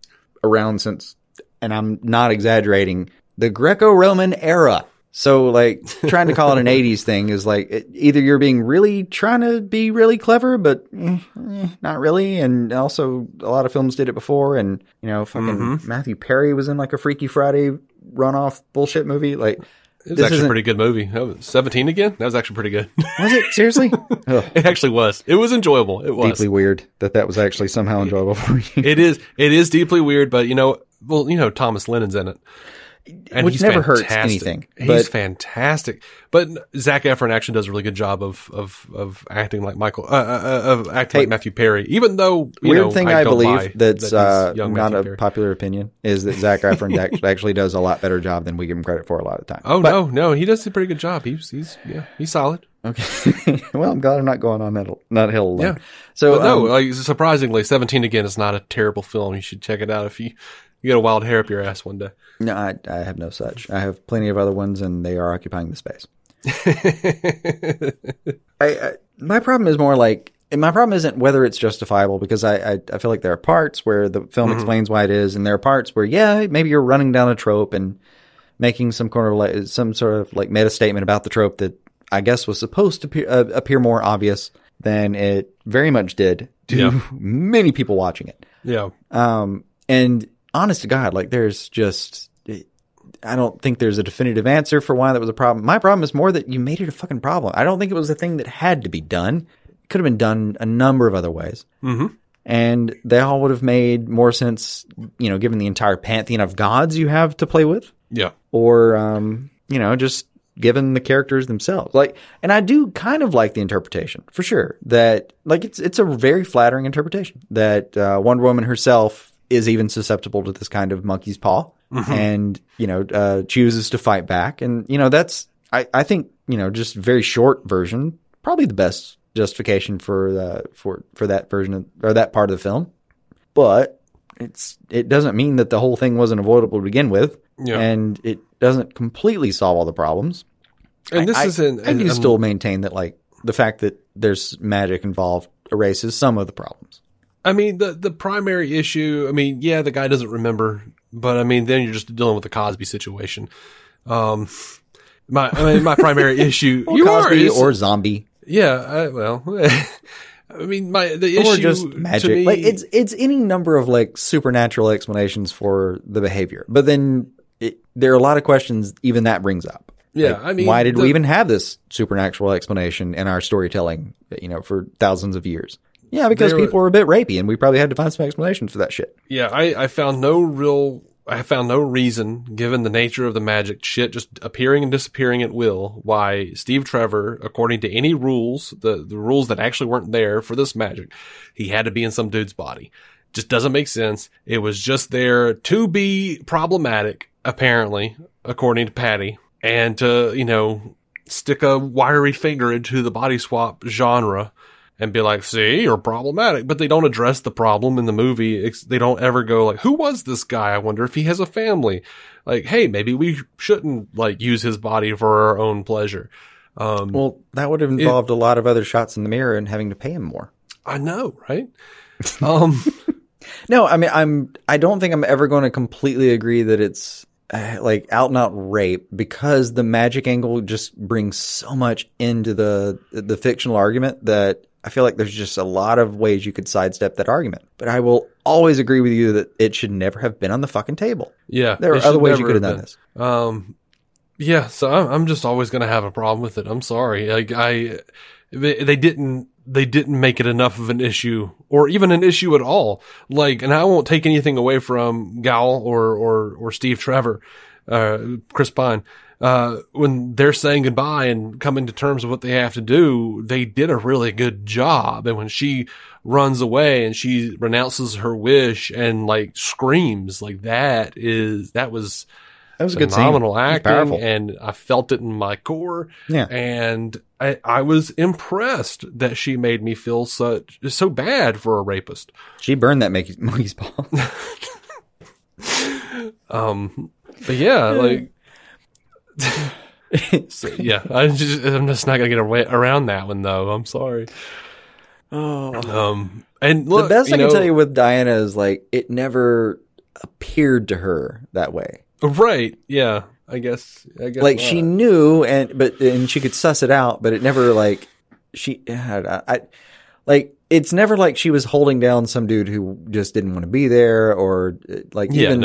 [SPEAKER 2] around since, and I'm not exaggerating, the Greco-Roman era. So, like, trying to call it an 80s thing is like, either you're being really trying to be really clever, but not really. And also, a lot of films did it before. And, fucking Matthew Perry was in like a Freaky Friday runoff bullshit movie. Like,
[SPEAKER 1] It was actually a pretty good movie. That was 17 again? That was actually pretty good.
[SPEAKER 2] Was it? Seriously?
[SPEAKER 1] It actually was. It was enjoyable. It was.
[SPEAKER 2] Deeply weird that was actually somehow enjoyable for you.
[SPEAKER 1] It is deeply weird, but Thomas Lennon's in it. And
[SPEAKER 2] which never hurts anything.
[SPEAKER 1] He's fantastic. But Zac Efron actually does a really good job of acting like like Matthew Perry. Even though
[SPEAKER 2] weird thing I believe that's
[SPEAKER 1] that
[SPEAKER 2] not a popular opinion is that Zac Efron actually does a lot better job than we give him credit for a lot of the time.
[SPEAKER 1] Oh, no, he does a pretty good job. He's solid.
[SPEAKER 2] Okay. Well, I'm glad I'm not going on that hill alone.
[SPEAKER 1] Yeah.
[SPEAKER 2] So
[SPEAKER 1] surprisingly, 17 again is not a terrible film. You should check it out if you get a wild hair up your ass one day.
[SPEAKER 2] No, I have no such. I have plenty of other ones, and they are occupying the space. My problem is more like, and my problem isn't whether it's justifiable, because I feel like there are parts where the film explains why it is, and there are parts where, maybe you're running down a trope and making some sort of meta statement about the trope that I guess was supposed to appear more obvious than it very much did to many people watching it.
[SPEAKER 1] Yeah.
[SPEAKER 2] And honest to God, there's just, I don't think there's a definitive answer for why that was a problem. My problem is more that you made it a fucking problem. I don't think it was a thing that had to be done. It could have been done a number of other ways. Mm-hmm. And they all would have made more sense, given the entire pantheon of gods you have to play with.
[SPEAKER 1] Yeah.
[SPEAKER 2] Or, just given the characters themselves. And I do kind of like the interpretation, for sure, that, it's a very flattering interpretation that Wonder Woman herself is even susceptible to this kind of monkey's paw, and, chooses to fight back. And, that's, I think, just very short version, probably the best justification for that version or that part of the film. But it doesn't mean that the whole thing wasn't avoidable to begin with. Yeah. And it doesn't completely solve all the problems. And I do still maintain that, the fact that there's magic involved erases some of the problems.
[SPEAKER 1] I mean, the primary issue, the guy doesn't remember, but then you're just dealing with the Cosby situation. My primary issue,
[SPEAKER 2] Cosby or zombie.
[SPEAKER 1] Yeah, the issue
[SPEAKER 2] or just magic. To me, it's any number of supernatural explanations for the behavior, but then there are a lot of questions even that brings up.
[SPEAKER 1] Yeah,
[SPEAKER 2] why did we even have this supernatural explanation in our storytelling, for thousands of years? Yeah, because people were a bit rapey, and we probably had to find some explanations for that shit.
[SPEAKER 1] Yeah, I found no reason, given the nature of the magic shit just appearing and disappearing at will, why Steve Trevor, according to any rules, the rules that actually weren't there for this magic, he had to be in some dude's body. Just doesn't make sense. It was just there to be problematic, apparently, according to Patty, and to, stick a wiry finger into the body swap genre and be like, see, you're problematic. But they don't address the problem in the movie. They don't ever go who was this guy? I wonder if he has a family. Hey, maybe we shouldn't use his body for our own pleasure.
[SPEAKER 2] Well, that would have involved a lot of other shots in the mirror and having to pay him more.
[SPEAKER 1] I know, right?
[SPEAKER 2] No, I don't think I'm ever going to completely agree that it's out and out rape, because the magic angle just brings so much into the fictional argument that I feel like there's just a lot of ways you could sidestep that argument. But I will always agree with you that it should never have been on the fucking table.
[SPEAKER 1] Yeah.
[SPEAKER 2] There are other ways you could have done this.
[SPEAKER 1] Yeah, so I'm just always going to have a problem with it. I'm sorry. They didn't make it enough of an issue, or even an issue at all. And I won't take anything away from Gal or Steve Trevor, Chris Pine. When they're saying goodbye and coming to terms with what they have to do, they did a really good job. And when she runs away and she renounces her wish and screams, that was a phenomenal
[SPEAKER 2] good scene.
[SPEAKER 1] Acting, and I felt it in my core.
[SPEAKER 2] Yeah.
[SPEAKER 1] And I was impressed that she made me feel so bad for a rapist.
[SPEAKER 2] She burned that monkey's paw.
[SPEAKER 1] But yeah, so, yeah, I'm just not gonna get around that one though. I'm sorry. And look,
[SPEAKER 2] the best I can tell you with Diana is it never appeared to her that way.
[SPEAKER 1] Right. Yeah. I guess
[SPEAKER 2] she knew and she could suss it out, but it never it's never she was holding down some dude who just didn't want to be there, or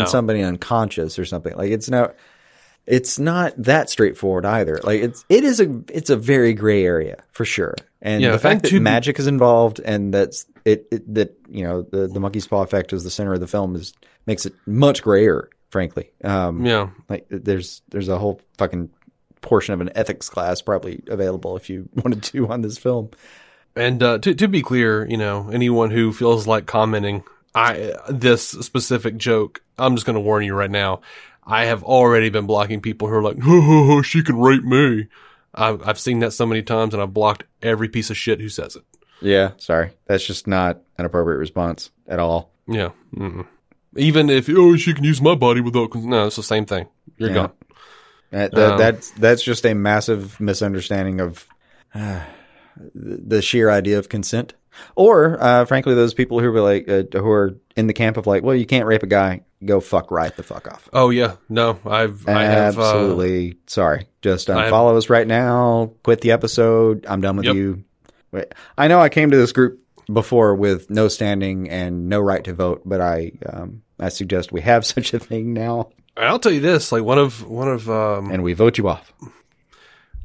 [SPEAKER 2] somebody unconscious or something. It's no, it's not that straightforward either. Like it's a very gray area for sure. And the fact that magic is involved and that the monkey's paw effect is the center of the film makes it much grayer, frankly. Like there's a whole fucking portion of an ethics class probably available if you wanted to on this film.
[SPEAKER 1] And to be clear, anyone who feels like commenting this specific joke, I'm just going to warn you right now. I have already been blocking people who are like, oh, she can rape me. I've seen that so many times, and I've blocked every piece of shit who says it.
[SPEAKER 2] Yeah, sorry. That's just not an appropriate response at all.
[SPEAKER 1] Yeah. Mm-mm. Even if, she can use my body without... No, it's the same thing. You're gone.
[SPEAKER 2] That's just a massive misunderstanding of the sheer idea of consent. Or, frankly, those people who are like, who are in the camp of like, well, you can't rape a guy. Go fuck right the fuck off.
[SPEAKER 1] Oh yeah, no, I have
[SPEAKER 2] absolutely sorry. Just unfollow us right now. Quit the episode. I'm done with you. Wait, I know I came to this group before with no standing and no right to vote, but I suggest we have such a thing now.
[SPEAKER 1] I'll tell you this: like one of,
[SPEAKER 2] and we vote you off.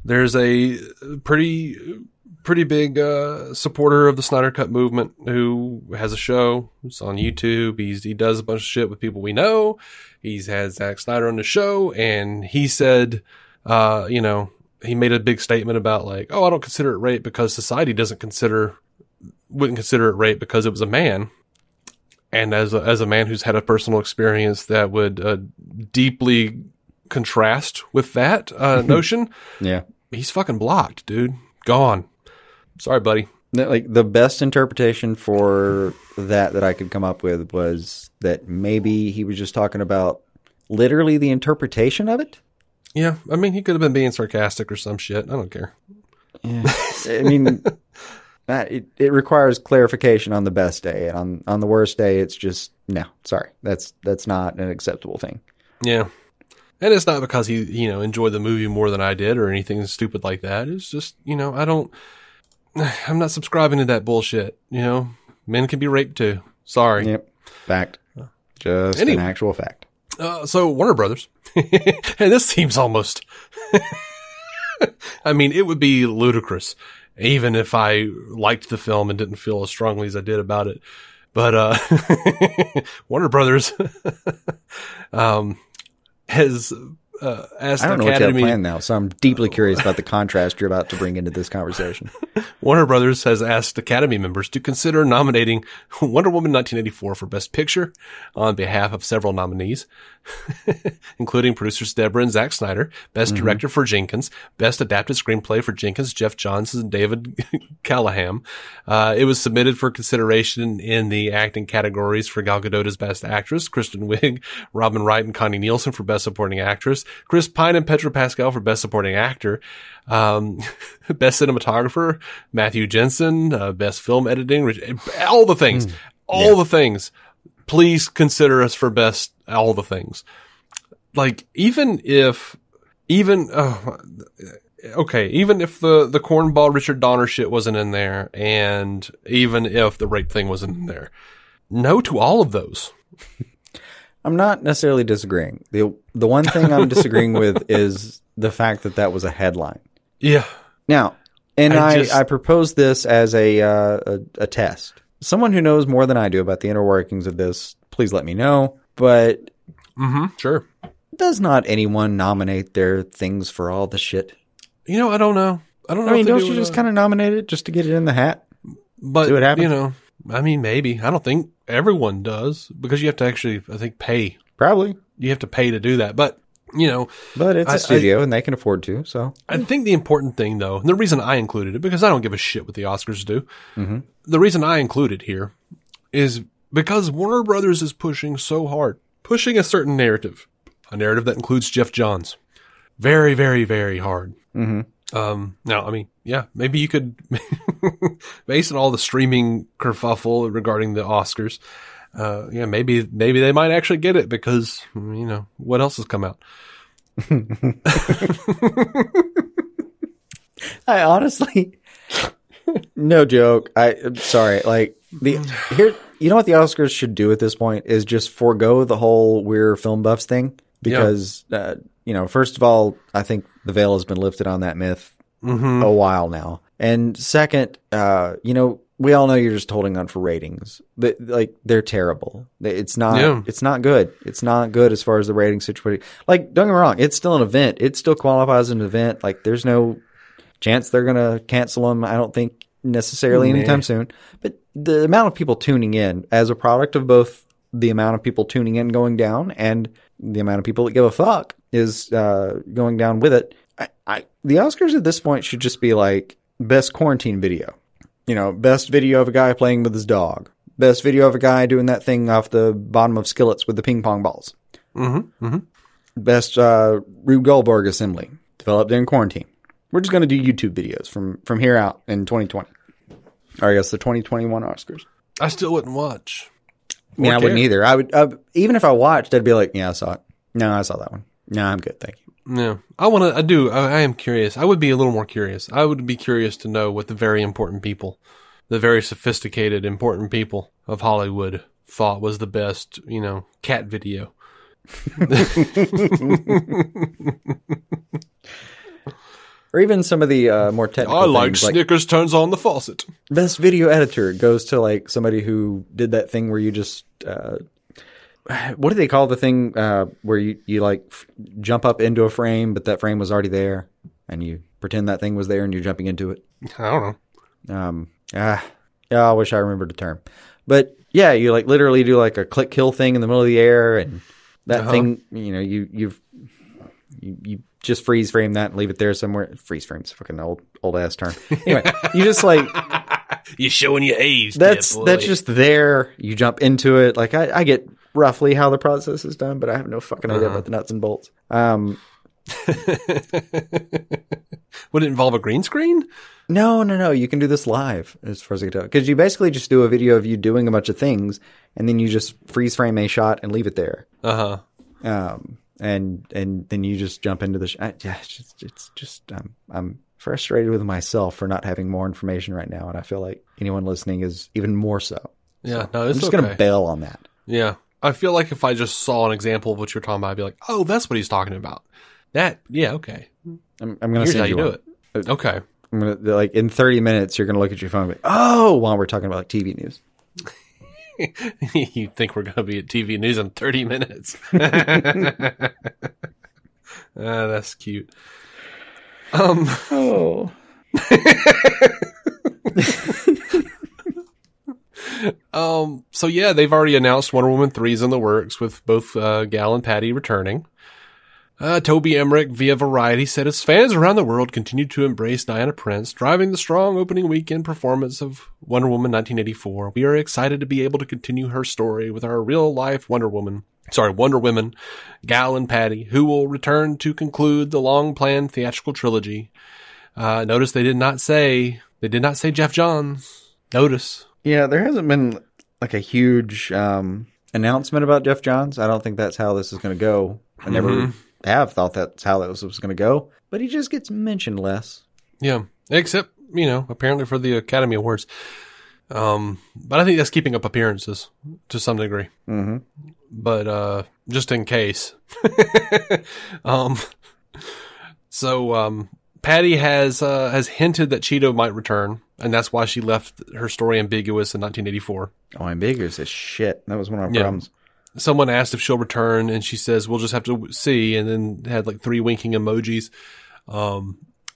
[SPEAKER 1] There's a pretty big supporter of the Snyder Cut movement who has a show. It's on YouTube. He does a bunch of shit with people we know. He's had Zack Snyder on the show, and he said, he made a big statement about like, I don't consider it rape because society wouldn't consider it rape because it was a man. And as a man who's had a personal experience that would deeply contrast with that notion,
[SPEAKER 2] yeah,
[SPEAKER 1] he's fucking blocked, dude. Gone. Sorry, buddy.
[SPEAKER 2] Like the best interpretation for that I could come up with was that maybe he was just talking about literally the interpretation of it.
[SPEAKER 1] Yeah, I mean, he could have been being sarcastic or some shit. I don't care.
[SPEAKER 2] Yeah. I mean, it requires clarification on the best day, and on the worst day, it's just no. Sorry, that's not an acceptable thing.
[SPEAKER 1] Yeah, and it's not because he enjoyed the movie more than I did or anything stupid like that. It's just I'm not subscribing to that bullshit. Men can be raped too. Sorry.
[SPEAKER 2] Yep. Fact. Just an actual fact.
[SPEAKER 1] So Warner Brothers, and this seems almost, I mean, it would be ludicrous even if I liked the film and didn't feel as strongly as I did about it. But, Warner Brothers, has, asked
[SPEAKER 2] I don't know
[SPEAKER 1] Academy,
[SPEAKER 2] what you have planned now, so I'm deeply curious about the contrast you're about to bring into this conversation.
[SPEAKER 1] Warner Brothers has asked Academy members to consider nominating Wonder Woman 1984 for Best Picture on behalf of several nominees, including producers Deborah and Zack Snyder, Best Director for Jenkins, Best Adapted Screenplay for Jenkins, Jeff Johns, and David Callahan. It was submitted for consideration in the acting categories for Gal Gadot as Best Actress, Kristen Wiig, Robin Wright, and Connie Nielsen for Best Supporting Actress, Chris Pine and Pedro Pascal for Best Supporting Actor, Best Cinematographer, Matthew Jensen, Best Film Editing, all the things, the things. Please consider us for best, all the things. Like, even if the cornball Richard Donner shit wasn't in there, and even if the rape thing wasn't in there, no to all of those.
[SPEAKER 2] I'm not necessarily disagreeing. The one thing I'm disagreeing with is the fact that was a headline.
[SPEAKER 1] Yeah.
[SPEAKER 2] Now, and I propose this as a test. Someone who knows more than I do about the inner workings of this, please let me know. But
[SPEAKER 1] sure.
[SPEAKER 2] Does not anyone nominate their things for all the shit?
[SPEAKER 1] I don't know. I don't know.
[SPEAKER 2] I mean, don't you just kind of nominate it just to get it in the hat?
[SPEAKER 1] But,
[SPEAKER 2] see what happens?
[SPEAKER 1] I mean, maybe. I don't think everyone does, because you have to actually, I think, pay.
[SPEAKER 2] Probably.
[SPEAKER 1] You have to pay to do that. But,
[SPEAKER 2] But it's a studio and they can afford to, so.
[SPEAKER 1] I think the important thing, though, and the reason I included it, because I don't give a shit what the Oscars do. The reason I included here is because Warner Brothers is pushing so hard, pushing a certain narrative, a narrative that includes Jeff Johns. Very, very, very hard. Now, I mean, yeah, maybe you could, based on all the streaming kerfuffle regarding the Oscars, maybe they might actually get it because, what else has come out?
[SPEAKER 2] I honestly, no joke. I'm sorry. Like you know what the Oscars should do at this point is just forego the whole we're film buffs thing, because first of all, I think the veil has been lifted on that myth a while now. And second, we all know you're just holding on for ratings. They're terrible. It's not good. It's not good as far as the rating situation. Like, don't get me wrong. It's still an event. It still qualifies as an event. Like, there's no chance they're going to cancel them. I don't think necessarily anytime soon. But the amount of people tuning in as a product of both the amount of people tuning in going down and the amount of people that give a fuck is going down with it. The Oscars at this point should just be like best quarantine video. Best video of a guy playing with his dog. Best video of a guy doing that thing off the bottom of skillets with the ping pong balls. Best Rube Goldberg assembly developed during quarantine. We're just going to do YouTube videos from here out in 2020. Or I guess the 2021 Oscars.
[SPEAKER 1] I still wouldn't watch.
[SPEAKER 2] I mean, I wouldn't either. I would, even if I watched, I'd be like, yeah, I saw it. No, I saw that one. No, I'm good. Thank you.
[SPEAKER 1] No, I am curious. I would be a little more curious. I would be curious to know what the very important people, the very sophisticated, important people of Hollywood thought was the best, cat video.
[SPEAKER 2] Or even some of the more technical
[SPEAKER 1] things. I like
[SPEAKER 2] things,
[SPEAKER 1] Snickers turns on the faucet.
[SPEAKER 2] Best video editor goes to like somebody who did that thing where you just... what do they call the thing where you like jump up into a frame, but that frame was already there, and you pretend that thing was there, and you're jumping into it?
[SPEAKER 1] I don't know.
[SPEAKER 2] I wish I remembered the term, but yeah, you like literally do like a click kill thing in the middle of the air, and that thing, you just freeze frame that and leave it there somewhere. Freeze frame's a fucking old ass term. Anyway, you just like
[SPEAKER 1] you're showing your age.
[SPEAKER 2] That's just there. You jump into it. Like I get roughly how the process is done, but I have no fucking idea about the nuts and bolts. Would
[SPEAKER 1] it involve a green screen?
[SPEAKER 2] No. You can do this live, as far as I can tell. Because you basically just do a video of you doing a bunch of things, and then you just freeze frame a shot and leave it there. And then you just jump into the shot. Yeah, it's just I'm frustrated with myself for not having more information right now, and I feel like anyone listening is even more so.
[SPEAKER 1] Yeah,
[SPEAKER 2] so
[SPEAKER 1] no, it's
[SPEAKER 2] I'm just gonna bail on that.
[SPEAKER 1] Yeah. I feel like if I just saw an example of what you're talking about, I'd be like, oh, that's what he's talking about. Okay.
[SPEAKER 2] I'm going to send you
[SPEAKER 1] do it. Okay.
[SPEAKER 2] I'm going to, like, in 30 minutes, you're going to look at your phone and be like, oh, while we're talking about like TV news.
[SPEAKER 1] You think we're going to be at TV news in 30 minutes. That's cute.
[SPEAKER 2] Oh.
[SPEAKER 1] So yeah, they've already announced Wonder Woman 3's in the works, with both Gal and Patty returning. Toby Emmerich via Variety said his fans around the world continue to embrace Diana Prince, driving the strong opening weekend performance of Wonder Woman 1984. We are excited to be able to continue her story with our real-life Wonder Women, Gal and Patty, who will return to conclude the long-planned theatrical trilogy. Notice they did not say Jeff Johns. Notice.
[SPEAKER 2] Yeah, there hasn't been like a huge announcement about Jeff Johns. I don't think that's how this is going to go. I never have thought that's how this was going to go, but he just gets mentioned less.
[SPEAKER 1] Yeah, except, apparently for the Academy Awards. But I think that's keeping up appearances to some degree.
[SPEAKER 2] Mm-hmm.
[SPEAKER 1] But just in case. So Patty has hinted that Cheetah might return, and that's why she left her story ambiguous in 1984.
[SPEAKER 2] Oh, ambiguous as shit. That was one of our problems.
[SPEAKER 1] Someone asked if she'll return, and she says, we'll just have to see, and then had like 3 winking emojis.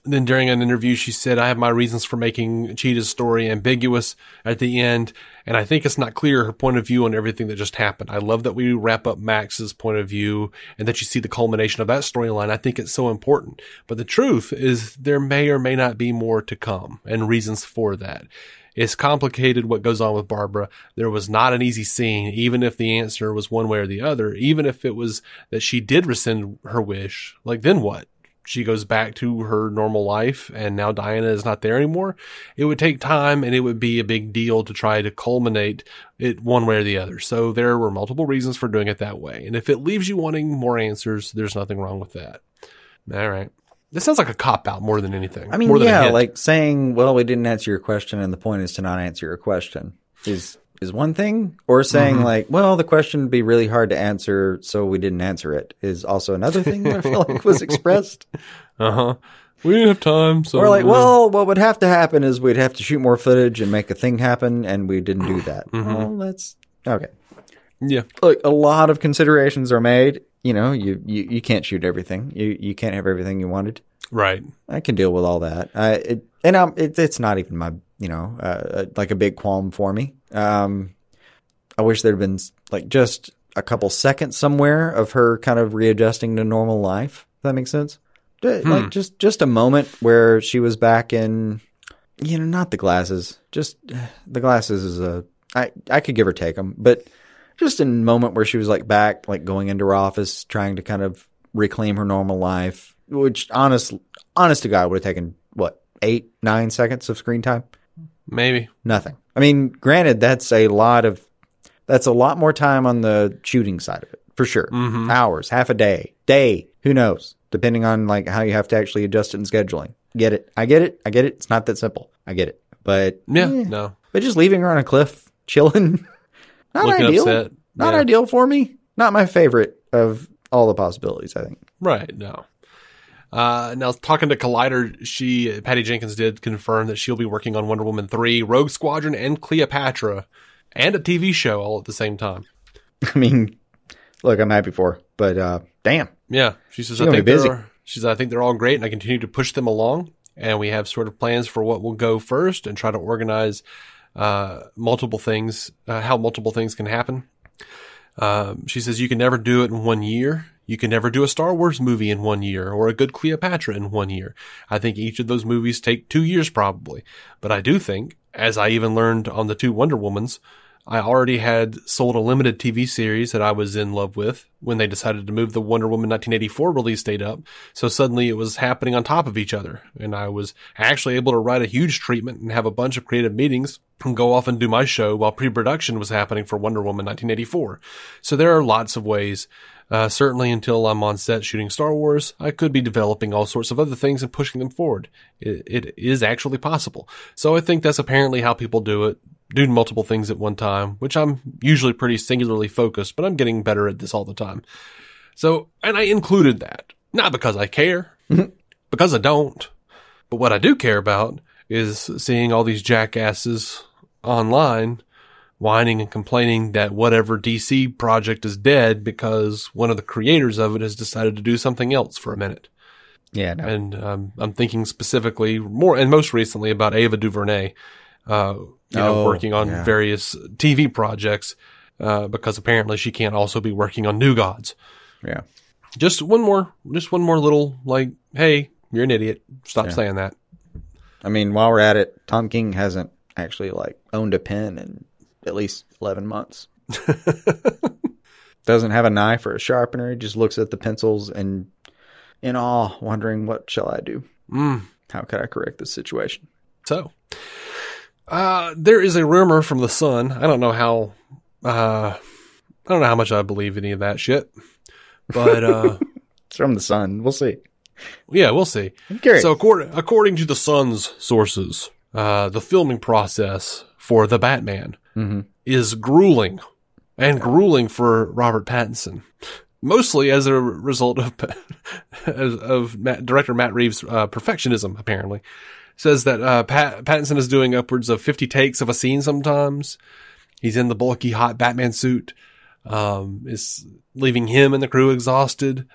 [SPEAKER 1] Then during an interview, she said, I have my reasons for making Cheetah's story ambiguous at the end, and I think it's not clear her point of view on everything that just happened. I love that we wrap up Max's point of view and that you see the culmination of that storyline. I think it's so important. But the truth is there may or may not be more to come, and reasons for that. It's complicated what goes on with Barbara. There was not an easy scene, even if the answer was one way or the other, even if it was that she did rescind her wish. Like, then what? She goes back to her normal life, and now Diana is not there anymore. It would take time, and it would be a big deal to try to culminate it one way or the other. So there were multiple reasons for doing it that way. And if it leaves you wanting more answers, there's nothing wrong with that. All right. This sounds like a cop-out more than anything.
[SPEAKER 2] I mean, yeah, like saying, well, we didn't answer your question, and the point is to not answer your question is is one thing, or saying like, well, the question would be really hard to answer, so we didn't answer it, is also another thing that I feel like was expressed.
[SPEAKER 1] We didn't have time. So
[SPEAKER 2] or like, well, what would have to happen is we'd have to shoot more footage and make a thing happen, and we didn't do that. Well, that's okay.
[SPEAKER 1] Yeah.
[SPEAKER 2] Look, a lot of considerations are made. You know, you can't shoot everything. You can't have everything you wanted.
[SPEAKER 1] Right.
[SPEAKER 2] I can deal with all that. It's not even my, like a big qualm for me. I wish there'd been like just a couple seconds somewhere of her kind of readjusting to normal life. If that makes sense. Like just a moment where she was back in, not the glasses. Just the glasses is I could give or take them, but just a moment where she was like back, like going into her office, trying to kind of reclaim her normal life, which honest to God would have taken what, 8-9 seconds of screen time?
[SPEAKER 1] Maybe.
[SPEAKER 2] Nothing. I mean, granted, that's a lot more time on the shooting side of it, for sure. Hours, half a day, who knows? Depending on like how you have to actually adjust it in scheduling. Get it. I get it. It's not that simple. I get it. But
[SPEAKER 1] no.
[SPEAKER 2] But just leaving her on a cliff, chilling, not
[SPEAKER 1] Looking
[SPEAKER 2] ideal.
[SPEAKER 1] upset.
[SPEAKER 2] Not ideal for me. Not my favorite of all the possibilities, I think.
[SPEAKER 1] Right. No. Now, talking to Collider, Patty Jenkins did confirm that she'll be working on Wonder Woman 3, Rogue Squadron, and Cleopatra, and a TV show all at the same time.
[SPEAKER 2] I mean, look, I'm happy for her, but damn.
[SPEAKER 1] Yeah. She says, I think they're all great, and I continue to push them along, and we have sort of plans for what will go first and try to organize multiple things, how multiple things can happen. She says you can never do it in 1 year. You can never do a Star Wars movie in 1 year or a good Cleopatra in 1 year. I think each of those movies take 2 years probably. But I do think, as I even learned on the 2 Wonder Womans, I already had sold a limited TV series that I was in love with when they decided to move the Wonder Woman 1984 release date up. So suddenly it was happening on top of each other. And I was actually able to write a huge treatment and have a bunch of creative meetings and go off and do my show while pre-production was happening for Wonder Woman 1984. So there are lots of ways. Certainly until I'm on set shooting Star Wars, I could be developing all sorts of other things and pushing them forward. It is actually possible. So I think that's apparently how people do it. Doing multiple things at one time, which I'm usually pretty singularly focused, but I'm getting better at this all the time. So, and I included that. Not because I care, because I don't. But what I do care about is seeing all these jackasses online whining and complaining that whatever DC project is dead because one of the creators of it has decided to do something else for a minute.
[SPEAKER 2] Yeah. No.
[SPEAKER 1] And I'm thinking specifically more and most recently about Ava DuVernay, working on various TV projects, because apparently she can't also be working on New Gods.
[SPEAKER 2] Yeah.
[SPEAKER 1] Just one more little, like, hey, you're an idiot. Stop saying that.
[SPEAKER 2] I mean, while we're at it, Tom King hasn't actually like owned a pen in at least 11 months. Doesn't have a knife or a sharpener. He just looks at the pencils and in awe, wondering, what shall I do? How could I correct this situation?
[SPEAKER 1] So, there is a rumor from The Sun. I don't know how much I believe any of that shit, but,
[SPEAKER 2] it's from The Sun. We'll see.
[SPEAKER 1] Yeah, we'll see.
[SPEAKER 2] I'm curious.
[SPEAKER 1] So according to The Sun's sources, the filming process for The Batman is grueling for Robert Pattinson. Mostly as a result of director Matt Reeves' perfectionism, apparently. Says that Pattinson is doing upwards of 50 takes of a scene sometimes. He's in the bulky, hot Batman suit. Is leaving him and the crew exhausted.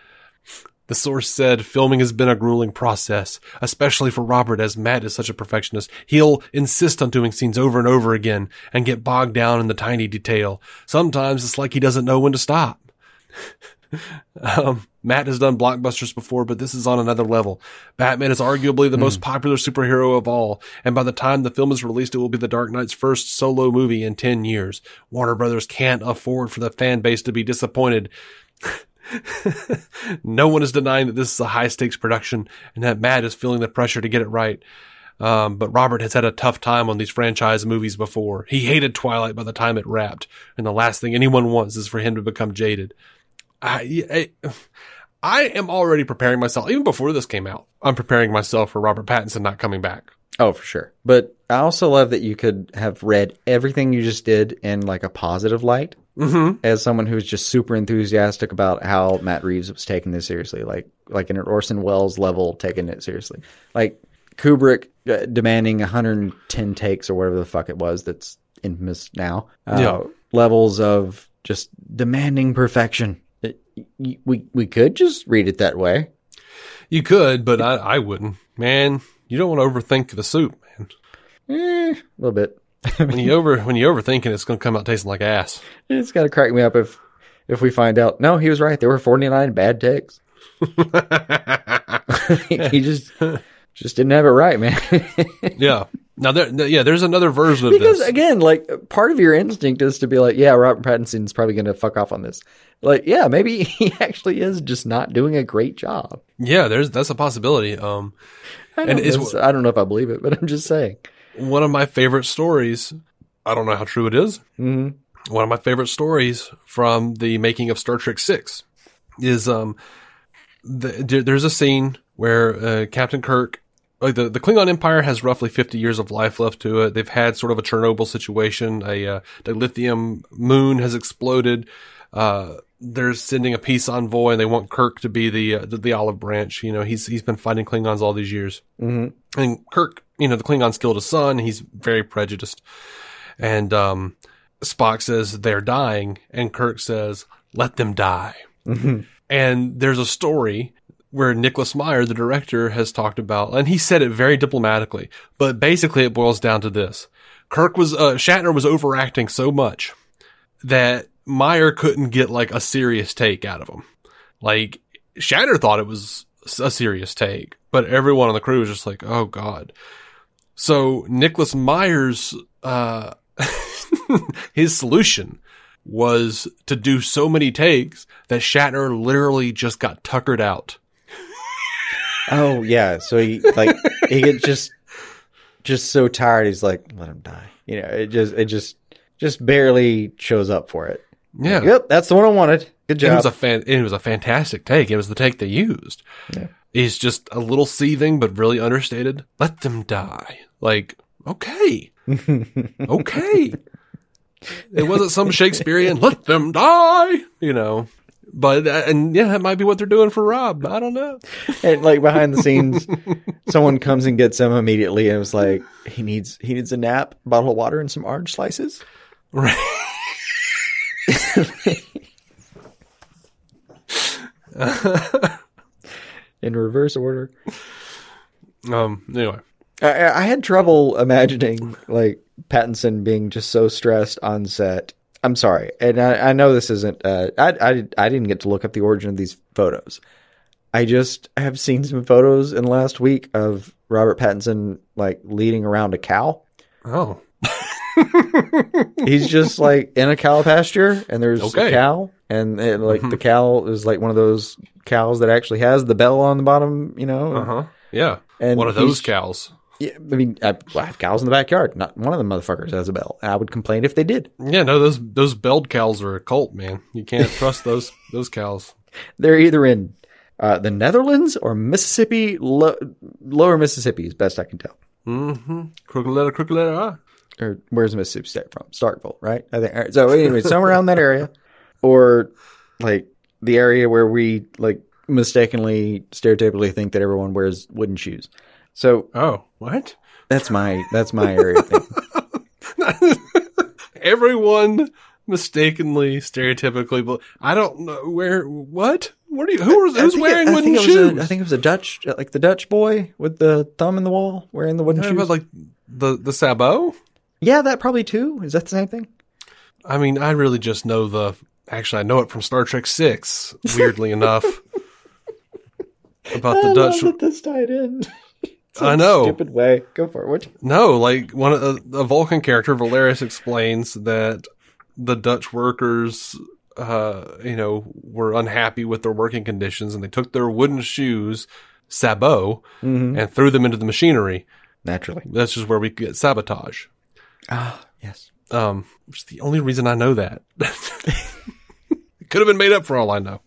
[SPEAKER 1] The source said filming has been a grueling process, especially for Robert, as Matt is such a perfectionist. He'll insist on doing scenes over and over again and get bogged down in the tiny detail. Sometimes it's like he doesn't know when to stop. Matt has done blockbusters before, but this is on another level. Batman is arguably the most popular superhero of all, and by the time the film is released, it will be the Dark Knight's first solo movie in 10 years. Warner Brothers can't afford for the fan base to be disappointed. No one is denying that this is a high-stakes production and that Matt is feeling the pressure to get it right. But Robert has had a tough time on these franchise movies before. He hated Twilight by the time it wrapped, and the last thing anyone wants is for him to become jaded. I am already preparing myself, even before this came out, I'm preparing myself for Robert Pattinson not coming back.
[SPEAKER 2] Oh, for sure. But I also love that you could have read everything you just did in like a positive light.
[SPEAKER 1] Mm-hmm.
[SPEAKER 2] As someone who's just super enthusiastic about how Matt Reeves was taking this seriously, like an Orson Welles level taking it seriously. Like Kubrick demanding 110 takes or whatever the fuck it was that's infamous now. Levels of just demanding perfection. We could just read it that way.
[SPEAKER 1] You could, but I wouldn't. Man, you don't want to overthink the soup, man.
[SPEAKER 2] A little bit.
[SPEAKER 1] when you overthink it, it's going to come out tasting like ass.
[SPEAKER 2] It's got to crack me up if we find out, no, he was right. There were 49 bad takes. He just didn't have it right, man.
[SPEAKER 1] Yeah. Now, there's another version of this.
[SPEAKER 2] Because, again, like, part of your instinct is to be like, yeah, Robert Pattinson's probably going to fuck off on this. Like, yeah, maybe he actually is just not doing a great job.
[SPEAKER 1] Yeah, that's a possibility.
[SPEAKER 2] I don't know if I believe it, but I'm just saying.
[SPEAKER 1] One of my favorite stories, I don't know how true it is.
[SPEAKER 2] Mm-hmm.
[SPEAKER 1] One of my favorite stories from the making of Star Trek VI is there's a scene where Captain Kirk, like the Klingon Empire has roughly 50 years of life left to it. They've had sort of a Chernobyl situation. A lithium moon has exploded. They're sending a peace envoy, and they want Kirk to be the olive branch. You know, he's been fighting Klingons all these years.
[SPEAKER 2] Mm-hmm.
[SPEAKER 1] And Kirk, you know, the Klingons killed his son. He's very prejudiced. And Spock says they're dying, and Kirk says, "Let them die."
[SPEAKER 2] Mm-hmm.
[SPEAKER 1] And there's a story where Nicholas Meyer, the director, has talked about, and he said it very diplomatically, but basically it boils down to this: Shatner was overacting so much that Meyer couldn't get like a serious take out of him. Like, Shatner thought it was a serious take, but everyone on the crew was just like, "Oh God." So Nicholas Meyer's his solution was to do so many takes that Shatner literally just got tuckered out.
[SPEAKER 2] Oh yeah, so he gets just so tired. He's like, "Let him die." You know, it just barely shows up for it.
[SPEAKER 1] Yeah.
[SPEAKER 2] Yep, that's the one I wanted. Good job.
[SPEAKER 1] It was a fantastic take. It was the take they used.
[SPEAKER 2] Yeah.
[SPEAKER 1] He's just a little seething, but really understated. Let them die. Like, okay. Okay. It wasn't some Shakespearean, let them die, you know. But, and yeah, that might be what they're doing for Rob. I don't know.
[SPEAKER 2] And like behind the scenes, someone comes and gets him immediately, and it was like, he needs a nap, a bottle of water, and some orange slices.
[SPEAKER 1] Right.
[SPEAKER 2] In reverse order.
[SPEAKER 1] Anyway.
[SPEAKER 2] I had trouble imagining like Pattinson being just so stressed on set. I'm sorry. And I know this isn't, I didn't get to look up the origin of these photos. I just have seen some photos in the last week of Robert Pattinson like leading around a cow.
[SPEAKER 1] Oh.
[SPEAKER 2] He's just like in a cow pasture, and there's a cow, and the cow is like one of those cows that actually has the bell on the bottom, you know?
[SPEAKER 1] Yeah. And one of those cows.
[SPEAKER 2] Yeah, I mean, I have cows in the backyard. Not one of them motherfuckers has a bell. I would complain if they did.
[SPEAKER 1] Yeah, no, those belled cows are a cult, man. You can't trust those cows.
[SPEAKER 2] They're either in the Netherlands or Mississippi, lower Mississippi, as best I can tell.
[SPEAKER 1] Mm-hmm. Crooked letter.
[SPEAKER 2] Or where's Mississippi State from? Starkville, right? I think. All right, so anyway, somewhere around that area, or like the area where we like mistakenly, stereotypically think that everyone wears wooden shoes. So,
[SPEAKER 1] oh, what?
[SPEAKER 2] That's my area thing.
[SPEAKER 1] Everyone mistakenly, stereotypically, but I don't know what? Who's wearing wooden shoes?
[SPEAKER 2] I think it was a Dutch, like the Dutch boy with the thumb in the wall wearing the wooden shoes.
[SPEAKER 1] About like the sabot?
[SPEAKER 2] Yeah, that probably too. Is that the same thing?
[SPEAKER 1] I mean, I really just know I know it from Star Trek VI, weirdly enough. About the Dutch.
[SPEAKER 2] Love that this tied in.
[SPEAKER 1] I know.
[SPEAKER 2] Stupid way. Go for it.
[SPEAKER 1] No, like one of the Vulcan character, Valerius, explains that the Dutch workers, were unhappy with their working conditions, and they took their wooden shoes, sabot, and threw them into the machinery.
[SPEAKER 2] Naturally.
[SPEAKER 1] That's just where we get sabotage.
[SPEAKER 2] Ah, yes.
[SPEAKER 1] Which is the only reason I know that. It could have been made up for all I know.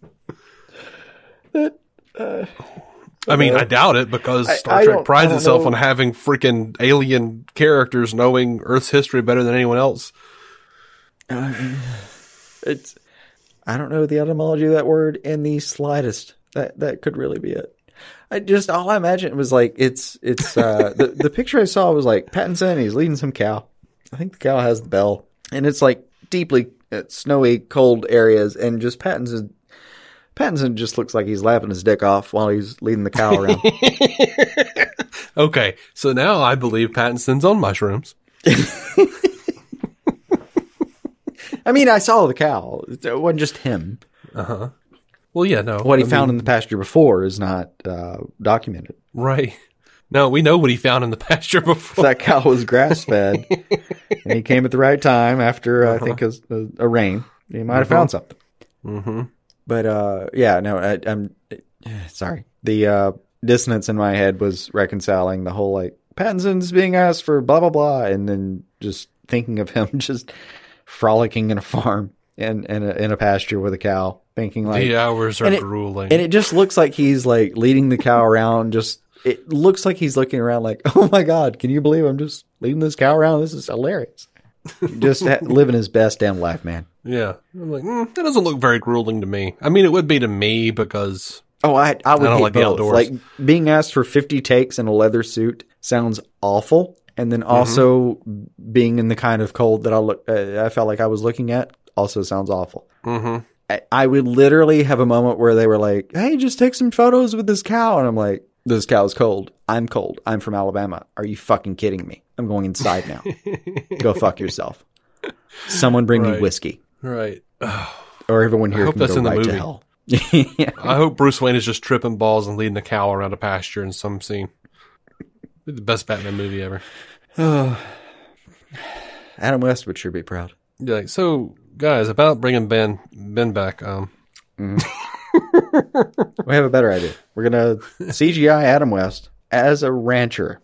[SPEAKER 1] I mean, I doubt it because Star Trek prides itself on having freaking alien characters knowing Earth's history better than anyone else.
[SPEAKER 2] I don't know the etymology of that word in the slightest. That could really be it. All I imagined was like, the picture I saw was like Pattinson, he's leading some cow. I think the cow has the bell, and it's like deeply snowy, cold areas, and just Pattinson just looks like he's laughing his dick off while he's leading the cow around.
[SPEAKER 1] Okay, so now I believe Pattinson's on mushrooms.
[SPEAKER 2] I mean, I saw the cow. It wasn't just him.
[SPEAKER 1] Uh-huh. Well, yeah, no.
[SPEAKER 2] What he found in the pasture before is not documented.
[SPEAKER 1] Right. No, we know what he found in the pasture before.
[SPEAKER 2] That cow was grass-fed, and he came at the right time after, I think, a rain. He might have found something.
[SPEAKER 1] Mm-hmm.
[SPEAKER 2] But, yeah, no, I'm sorry. The dissonance in my head was reconciling the whole, like, Pattinson's being asked for blah, blah, blah, and then just thinking of him just frolicking in a farm in a pasture with a cow, thinking like...
[SPEAKER 1] The hours are grueling.
[SPEAKER 2] And it just looks like he's, like, leading the cow around just... It looks like he's looking around like, oh my God, can you believe I'm just leading this cow around? This is hilarious. Just living his best damn life, man.
[SPEAKER 1] Yeah. I'm like, that doesn't look very grueling to me. I mean, it would be to me because...
[SPEAKER 2] Oh, I would hate
[SPEAKER 1] like the
[SPEAKER 2] both.
[SPEAKER 1] outdoors.
[SPEAKER 2] Like, being asked for 50 takes in a leather suit sounds awful. And then also being in the kind of cold that I felt like I was looking at also sounds awful.
[SPEAKER 1] Mm-hmm.
[SPEAKER 2] I would literally have a moment where they were like, hey, just take some photos with this cow. And I'm like, this cow's cold. I'm cold. I'm from Alabama. Are you fucking kidding me? I'm going inside now. Go fuck yourself. Someone bring me whiskey.
[SPEAKER 1] Right.
[SPEAKER 2] Or everyone here
[SPEAKER 1] I hope
[SPEAKER 2] can
[SPEAKER 1] that's
[SPEAKER 2] go
[SPEAKER 1] in the
[SPEAKER 2] right
[SPEAKER 1] movie.
[SPEAKER 2] to hell.
[SPEAKER 1] Yeah. I hope Bruce Wayne is just tripping balls and leading a cow around a pasture in some scene. It'd be the best Batman movie ever.
[SPEAKER 2] Adam West would sure be proud.
[SPEAKER 1] Yeah, like, so, guys, about bringing Ben back.
[SPEAKER 2] We have a better idea. We're going to CGI Adam West as a rancher.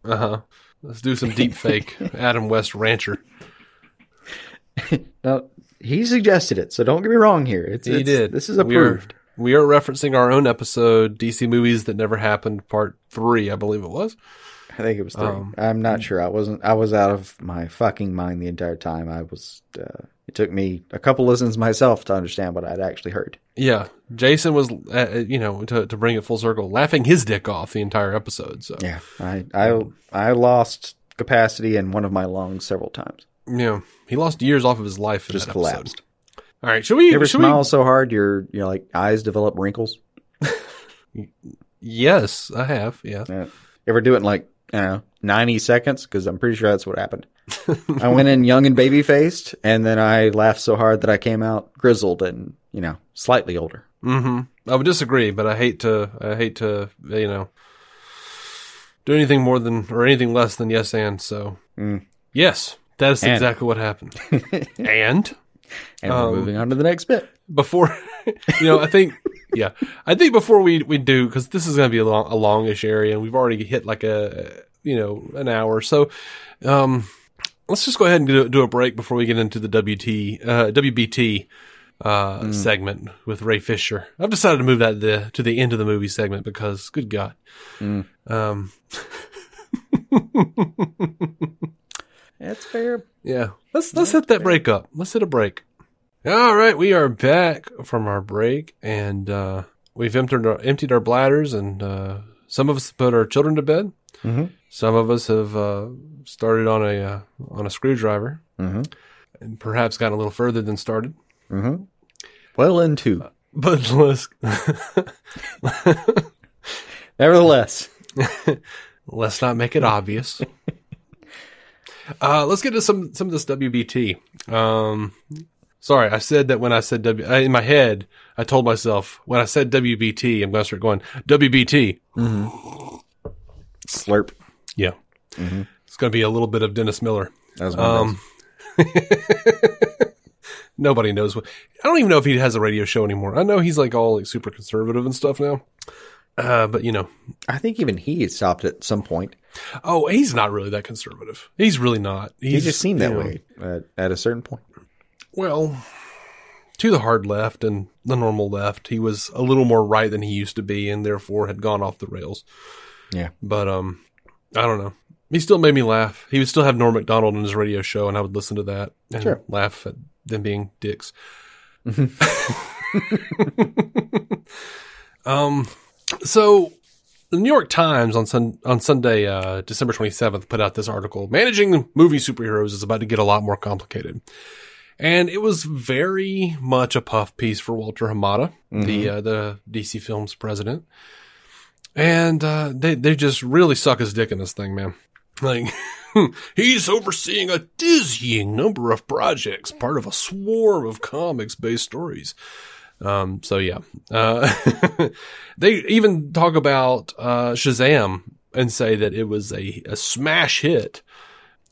[SPEAKER 1] Uh-huh. Let's do some deep fake Adam West rancher.
[SPEAKER 2] Now, he suggested it, so don't get me wrong here.
[SPEAKER 1] He did.
[SPEAKER 2] This is approved.
[SPEAKER 1] We are referencing our own episode, DC Movies That Never Happened, Part 3, I believe it was.
[SPEAKER 2] I think it was 3. I'm not sure. I was out of my fucking mind the entire time. It took me a couple listens myself to understand what I'd actually heard.
[SPEAKER 1] Yeah. Jason was, to bring it full circle, laughing his dick off the entire episode. So
[SPEAKER 2] yeah, I lost capacity in one of my lungs several times.
[SPEAKER 1] Yeah. He lost years off of his life.
[SPEAKER 2] Just collapsed.
[SPEAKER 1] All right. Should we?
[SPEAKER 2] You ever smile so hard your like eyes develop wrinkles?
[SPEAKER 1] Yes, I have. Yeah.
[SPEAKER 2] Ever do it in like, 90 seconds? Because I'm pretty sure that's what happened. I went in young and baby faced, and then I laughed so hard that I came out grizzled and, slightly older.
[SPEAKER 1] Mm-hmm. I would disagree, but I hate to, do anything more than, or anything less than yes and. So, yes, that is exactly what happened. And
[SPEAKER 2] we're moving on to the next bit.
[SPEAKER 1] Before, I think before we do, because this is going to be a longish area, and we've already hit like an hour. So, let's just go ahead and do a break before we get into the WBT segment with Ray Fisher. I've decided to move that to the end of the movie segment because, good God.
[SPEAKER 2] That's fair.
[SPEAKER 1] Yeah. Let's hit that break up. Let's hit a break. All right, we are back from our break, and we've emptied our bladders, and some of us put our children to bed.
[SPEAKER 2] Mm-hmm.
[SPEAKER 1] Some of us have started on a screwdriver,
[SPEAKER 2] and
[SPEAKER 1] perhaps gotten a little further than started.
[SPEAKER 2] Mm-hmm. Well into.
[SPEAKER 1] But
[SPEAKER 2] nevertheless,
[SPEAKER 1] let's not make it obvious. Let's get to some of this WBT. Sorry, I said that when I said in my head, I told myself when I said WBT, I'm going to start going WBT.
[SPEAKER 2] Mm-hmm. Slurp.
[SPEAKER 1] Yeah.
[SPEAKER 2] Mm-hmm.
[SPEAKER 1] It's going to be a little bit of Dennis Miller.
[SPEAKER 2] That was
[SPEAKER 1] Nobody knows what. I don't even know if he has a radio show anymore. I know he's like all like super conservative and stuff now. But
[SPEAKER 2] I think even he stopped at some point.
[SPEAKER 1] Oh, he's not really that conservative. He's really not.
[SPEAKER 2] He just seemed that way at a certain point.
[SPEAKER 1] Well, to the hard left and the normal left. He was a little more right than he used to be, and therefore had gone off the rails.
[SPEAKER 2] Yeah.
[SPEAKER 1] But I don't know. He still made me laugh. He would still have Norm Macdonald on his radio show, and I would listen to that and laugh at them being dicks. So the New York Times on Sunday, December 27th, put out this article. Managing movie superheroes is about to get a lot more complicated. And it was very much a puff piece for Walter Hamada, the DC Films president. And they just really suck his dick in this thing, man. Like, he's overseeing a dizzying number of projects, part of a swarm of comics-based stories. So yeah. They even talk about Shazam and say that it was a smash hit.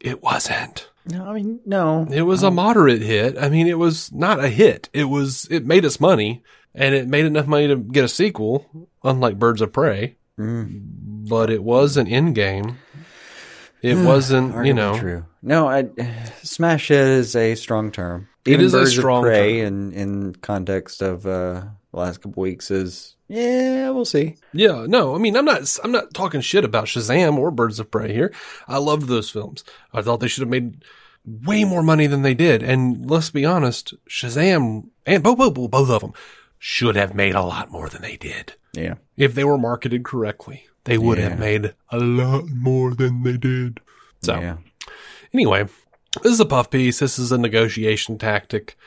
[SPEAKER 1] It wasn't.
[SPEAKER 2] No, I mean, no.
[SPEAKER 1] It was a moderate hit. I mean, it was not a hit. It made us money, and it made enough money to get a sequel, unlike Birds of Prey. But it was an Endgame. It wasn't,
[SPEAKER 2] True. No, smash hit is a strong term. Even
[SPEAKER 1] it is
[SPEAKER 2] Birds
[SPEAKER 1] a strong
[SPEAKER 2] of Prey
[SPEAKER 1] term.
[SPEAKER 2] In context of the last couple weeks is, we'll see.
[SPEAKER 1] Yeah, no, I mean, I'm not talking shit about Shazam or Birds of Prey here. I loved those films. I thought they should have made way more money than they did. And let's be honest, Shazam and both of them should have made a lot more than they did.
[SPEAKER 2] Yeah.
[SPEAKER 1] If they were marketed correctly, they would have made a lot more than they did. So, anyway, this is a puff piece. This is a negotiation tactic.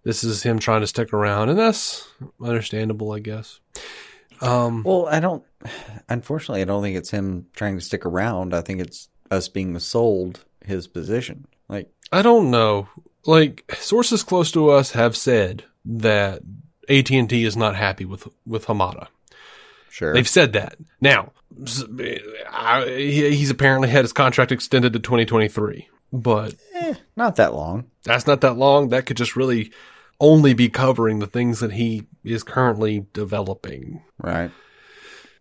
[SPEAKER 1] This is him trying to stick around, and that's understandable, I guess.
[SPEAKER 2] Well, unfortunately, I don't think it's him trying to stick around. I think it's us being sold his position. Like,
[SPEAKER 1] I don't know. Like, sources close to us have said that AT&T is not happy with Hamada.
[SPEAKER 2] Sure.
[SPEAKER 1] They've said that. Now, he's apparently had his contract extended to 2023, but
[SPEAKER 2] not that long.
[SPEAKER 1] That's not that long. That could just really only be covering the things that he is currently developing.
[SPEAKER 2] Right.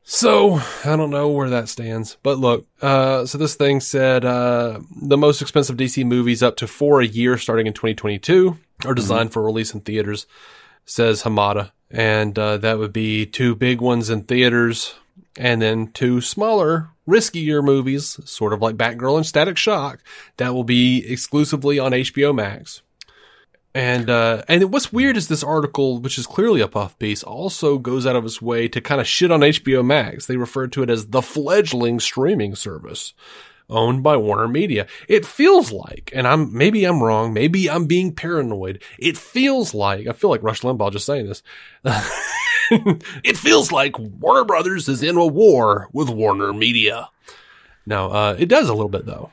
[SPEAKER 1] So, I don't know where that stands. But look, so this thing said the most expensive DC movies up to 4 a year starting in 2022 are designed for release in theaters, says Hamada. And that would be 2 big ones in theaters and then 2 smaller, riskier movies, sort of like Batgirl and Static Shock, that will be exclusively on HBO Max. And what's weird is this article, which is clearly a puff piece, also goes out of its way to kind of shit on HBO Max. They refer to it as the fledgling streaming service owned by Warner Media. It feels like, and maybe I'm wrong, maybe I'm being paranoid. It feels like, I feel like Rush Limbaugh just saying this. It feels like Warner Brothers is in a war with Warner Media. No, it does a little bit though.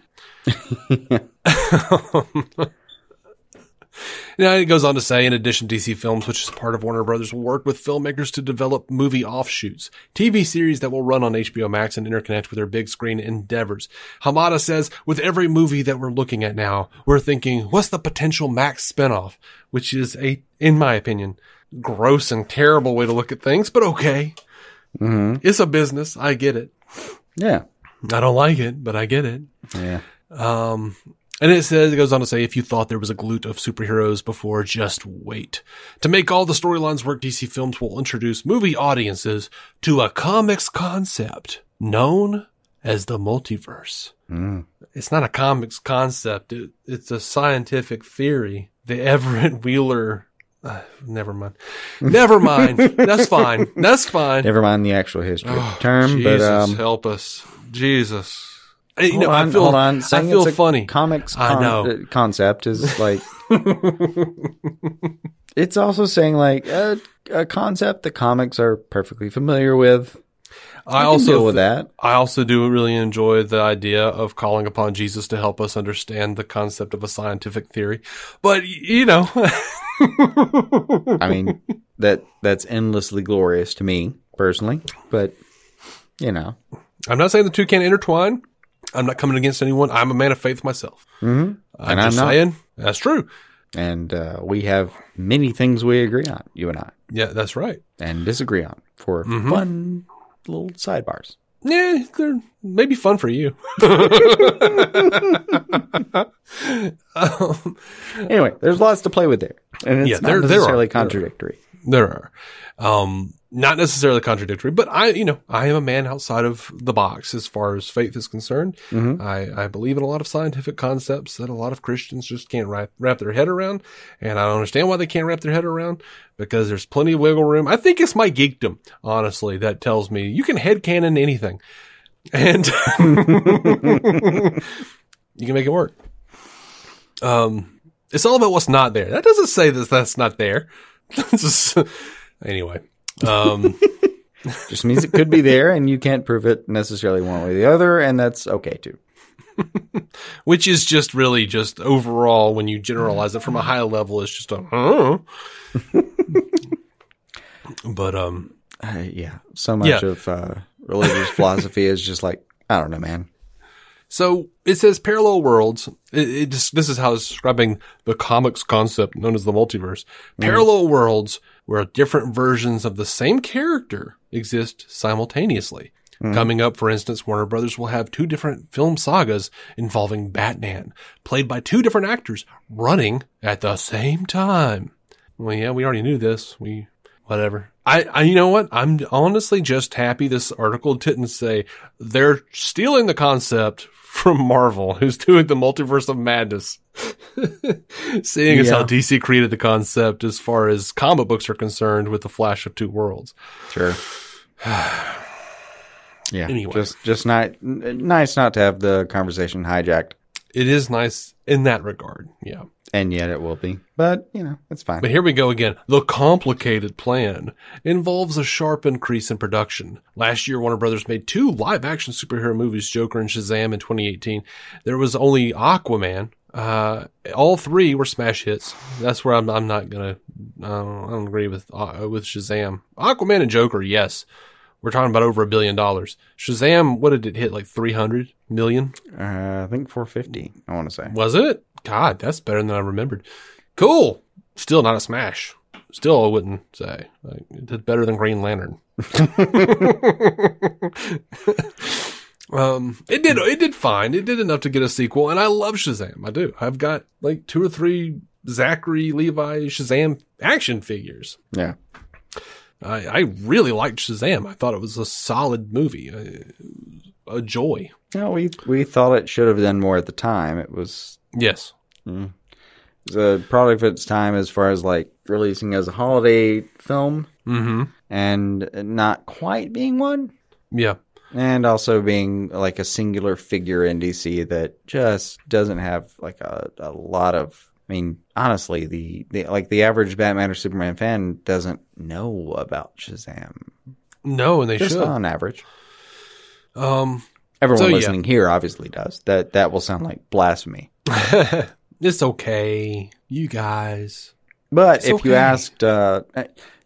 [SPEAKER 1] Now, it goes on to say, in addition, DC Films, which is part of Warner Brothers, will work with filmmakers to develop movie offshoots, TV series that will run on HBO Max and interconnect with their big screen endeavors. Hamada says, with every movie that we're looking at now, we're thinking, what's the potential Max spinoff? Which is in my opinion, gross and terrible way to look at things, but okay. Mm-hmm. It's a business. I get it.
[SPEAKER 2] Yeah.
[SPEAKER 1] I don't like it, but I get it.
[SPEAKER 2] Yeah.
[SPEAKER 1] And it goes on to say, if you thought there was a glut of superheroes before, just wait. To make all the storylines work, DC Films will introduce movie audiences to a comics concept known as the multiverse. It's not a comics concept. It's a scientific theory. The Everett Wheeler... never mind. That's fine.
[SPEAKER 2] Never mind the actual history of the term.
[SPEAKER 1] Jesus,
[SPEAKER 2] but
[SPEAKER 1] help us. Jesus.
[SPEAKER 2] Hold on.
[SPEAKER 1] I feel funny.
[SPEAKER 2] Comics
[SPEAKER 1] I know.
[SPEAKER 2] Concept is like... It's also saying like a concept the comics are perfectly familiar with. I also deal with that.
[SPEAKER 1] I also do really enjoy the idea of calling upon Jesus to help us understand the concept of a scientific theory. But,
[SPEAKER 2] I mean, that's endlessly glorious to me, personally. But,
[SPEAKER 1] I'm not saying the two can't intertwine. I'm not coming against anyone. I'm a man of faith myself.
[SPEAKER 2] Mm-hmm.
[SPEAKER 1] I'm just saying that's true.
[SPEAKER 2] And we have many things we agree on, you and I.
[SPEAKER 1] Yeah, that's right.
[SPEAKER 2] And disagree on for fun little sidebars.
[SPEAKER 1] Yeah, they're maybe fun for you.
[SPEAKER 2] Anyway, there's lots to play with there. And it's not necessarily contradictory.
[SPEAKER 1] There are. Not necessarily contradictory, but I am a man outside of the box as far as faith is concerned.
[SPEAKER 2] Mm-hmm.
[SPEAKER 1] I believe in a lot of scientific concepts that a lot of Christians just can't wrap their head around. And I don't understand why they can't wrap their head around, because there's plenty of wiggle room. I think it's my geekdom, honestly, that tells me you can headcanon anything. And you can make it work. It's all about what's not there. That doesn't say that that's not there. Anyway.
[SPEAKER 2] Just means it could be there and you can't prove it necessarily one way or the other, and that's okay too.
[SPEAKER 1] Which is just really just overall, when you generalize it from a high level, it's just but
[SPEAKER 2] yeah, so much of religious philosophy is just like, I don't know, man.
[SPEAKER 1] So it says parallel worlds. This is how it's describing the comics concept known as the multiverse. Parallel worlds where different versions of the same character exist simultaneously. Coming up, for instance, Warner Brothers will have 2 different film sagas involving Batman, played by 2 different actors, running at the same time. Well, yeah, we already knew this. Whatever. I you know what? I'm honestly just happy this article didn't say they're stealing the concept from Marvel, who's doing the multiverse of madness. Seeing as how DC created the concept as far as comic books are concerned with the Flash of 2 worlds.
[SPEAKER 2] Sure. Yeah.
[SPEAKER 1] Anyway.
[SPEAKER 2] Just nice not to have the conversation hijacked.
[SPEAKER 1] It is nice in that regard. Yeah.
[SPEAKER 2] And yet it will be. But, it's fine.
[SPEAKER 1] But here we go again. The complicated plan involves a sharp increase in production. Last year, Warner Brothers made 2 live-action superhero movies, Joker and Shazam, in 2018. There was only Aquaman. All 3 were smash hits. That's where I'm not gonna. I don't agree with Shazam. Aquaman and Joker, yes. We're talking about over $1 billion. Shazam, what did it hit? Like 300 million?
[SPEAKER 2] I think 450. I want to say.
[SPEAKER 1] Was it? God, that's better than I remembered. Cool. Still not a smash. Still, I wouldn't say. Like, it did better than Green Lantern. It did fine. It did enough to get a sequel, and I love Shazam. I do. I've got like 2 or 3 Zachary Levi Shazam action figures.
[SPEAKER 2] Yeah.
[SPEAKER 1] I really liked Shazam. I thought it was a solid movie. A joy.
[SPEAKER 2] We thought it should have done more at the time. It was...
[SPEAKER 1] Yes.
[SPEAKER 2] It was a product of its time as far as like releasing as a holiday film.
[SPEAKER 1] Mm-hmm.
[SPEAKER 2] And not quite being one.
[SPEAKER 1] Yeah.
[SPEAKER 2] And also being like a singular figure in DC that just doesn't have like a lot of... I mean, honestly, the average Batman or Superman fan doesn't know about Shazam.
[SPEAKER 1] No, and they
[SPEAKER 2] just
[SPEAKER 1] should.
[SPEAKER 2] On average. Everyone listening here obviously does. That will sound like blasphemy.
[SPEAKER 1] It's okay, you guys.
[SPEAKER 2] But if you asked,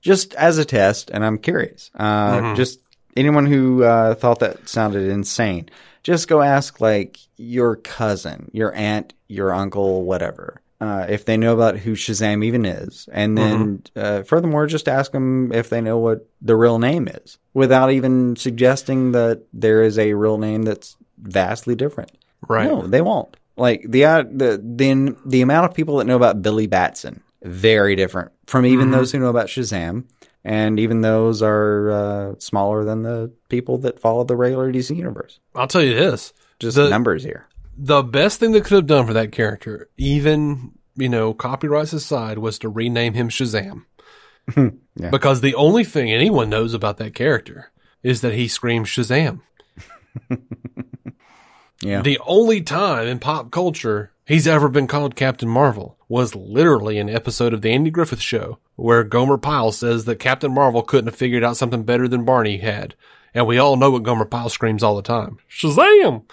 [SPEAKER 2] just as a test, and I'm curious, just anyone who thought that sounded insane, just go ask like your cousin, your aunt, your uncle, whatever. If they know about who Shazam even is. And then, furthermore, just ask them if they know what the real name is without even suggesting that there is a real name that's vastly different.
[SPEAKER 1] Right.
[SPEAKER 2] No, they won't. Like, the amount of people that know about Billy Batson, very different from even those who know about Shazam. And even those are smaller than the people that follow the regular DC universe.
[SPEAKER 1] I'll tell you this.
[SPEAKER 2] Just numbers here.
[SPEAKER 1] The best thing they could have done for that character, even, copyrights aside, was to rename him Shazam.
[SPEAKER 2] Yeah.
[SPEAKER 1] Because the only thing anyone knows about that character is that he screams Shazam.
[SPEAKER 2] Yeah.
[SPEAKER 1] The only time in pop culture he's ever been called Captain Marvel was literally an episode of the Andy Griffith Show where Gomer Pyle says that Captain Marvel couldn't have figured out something better than Barney had. And we all know what Gomer Pyle screams all the time. Shazam!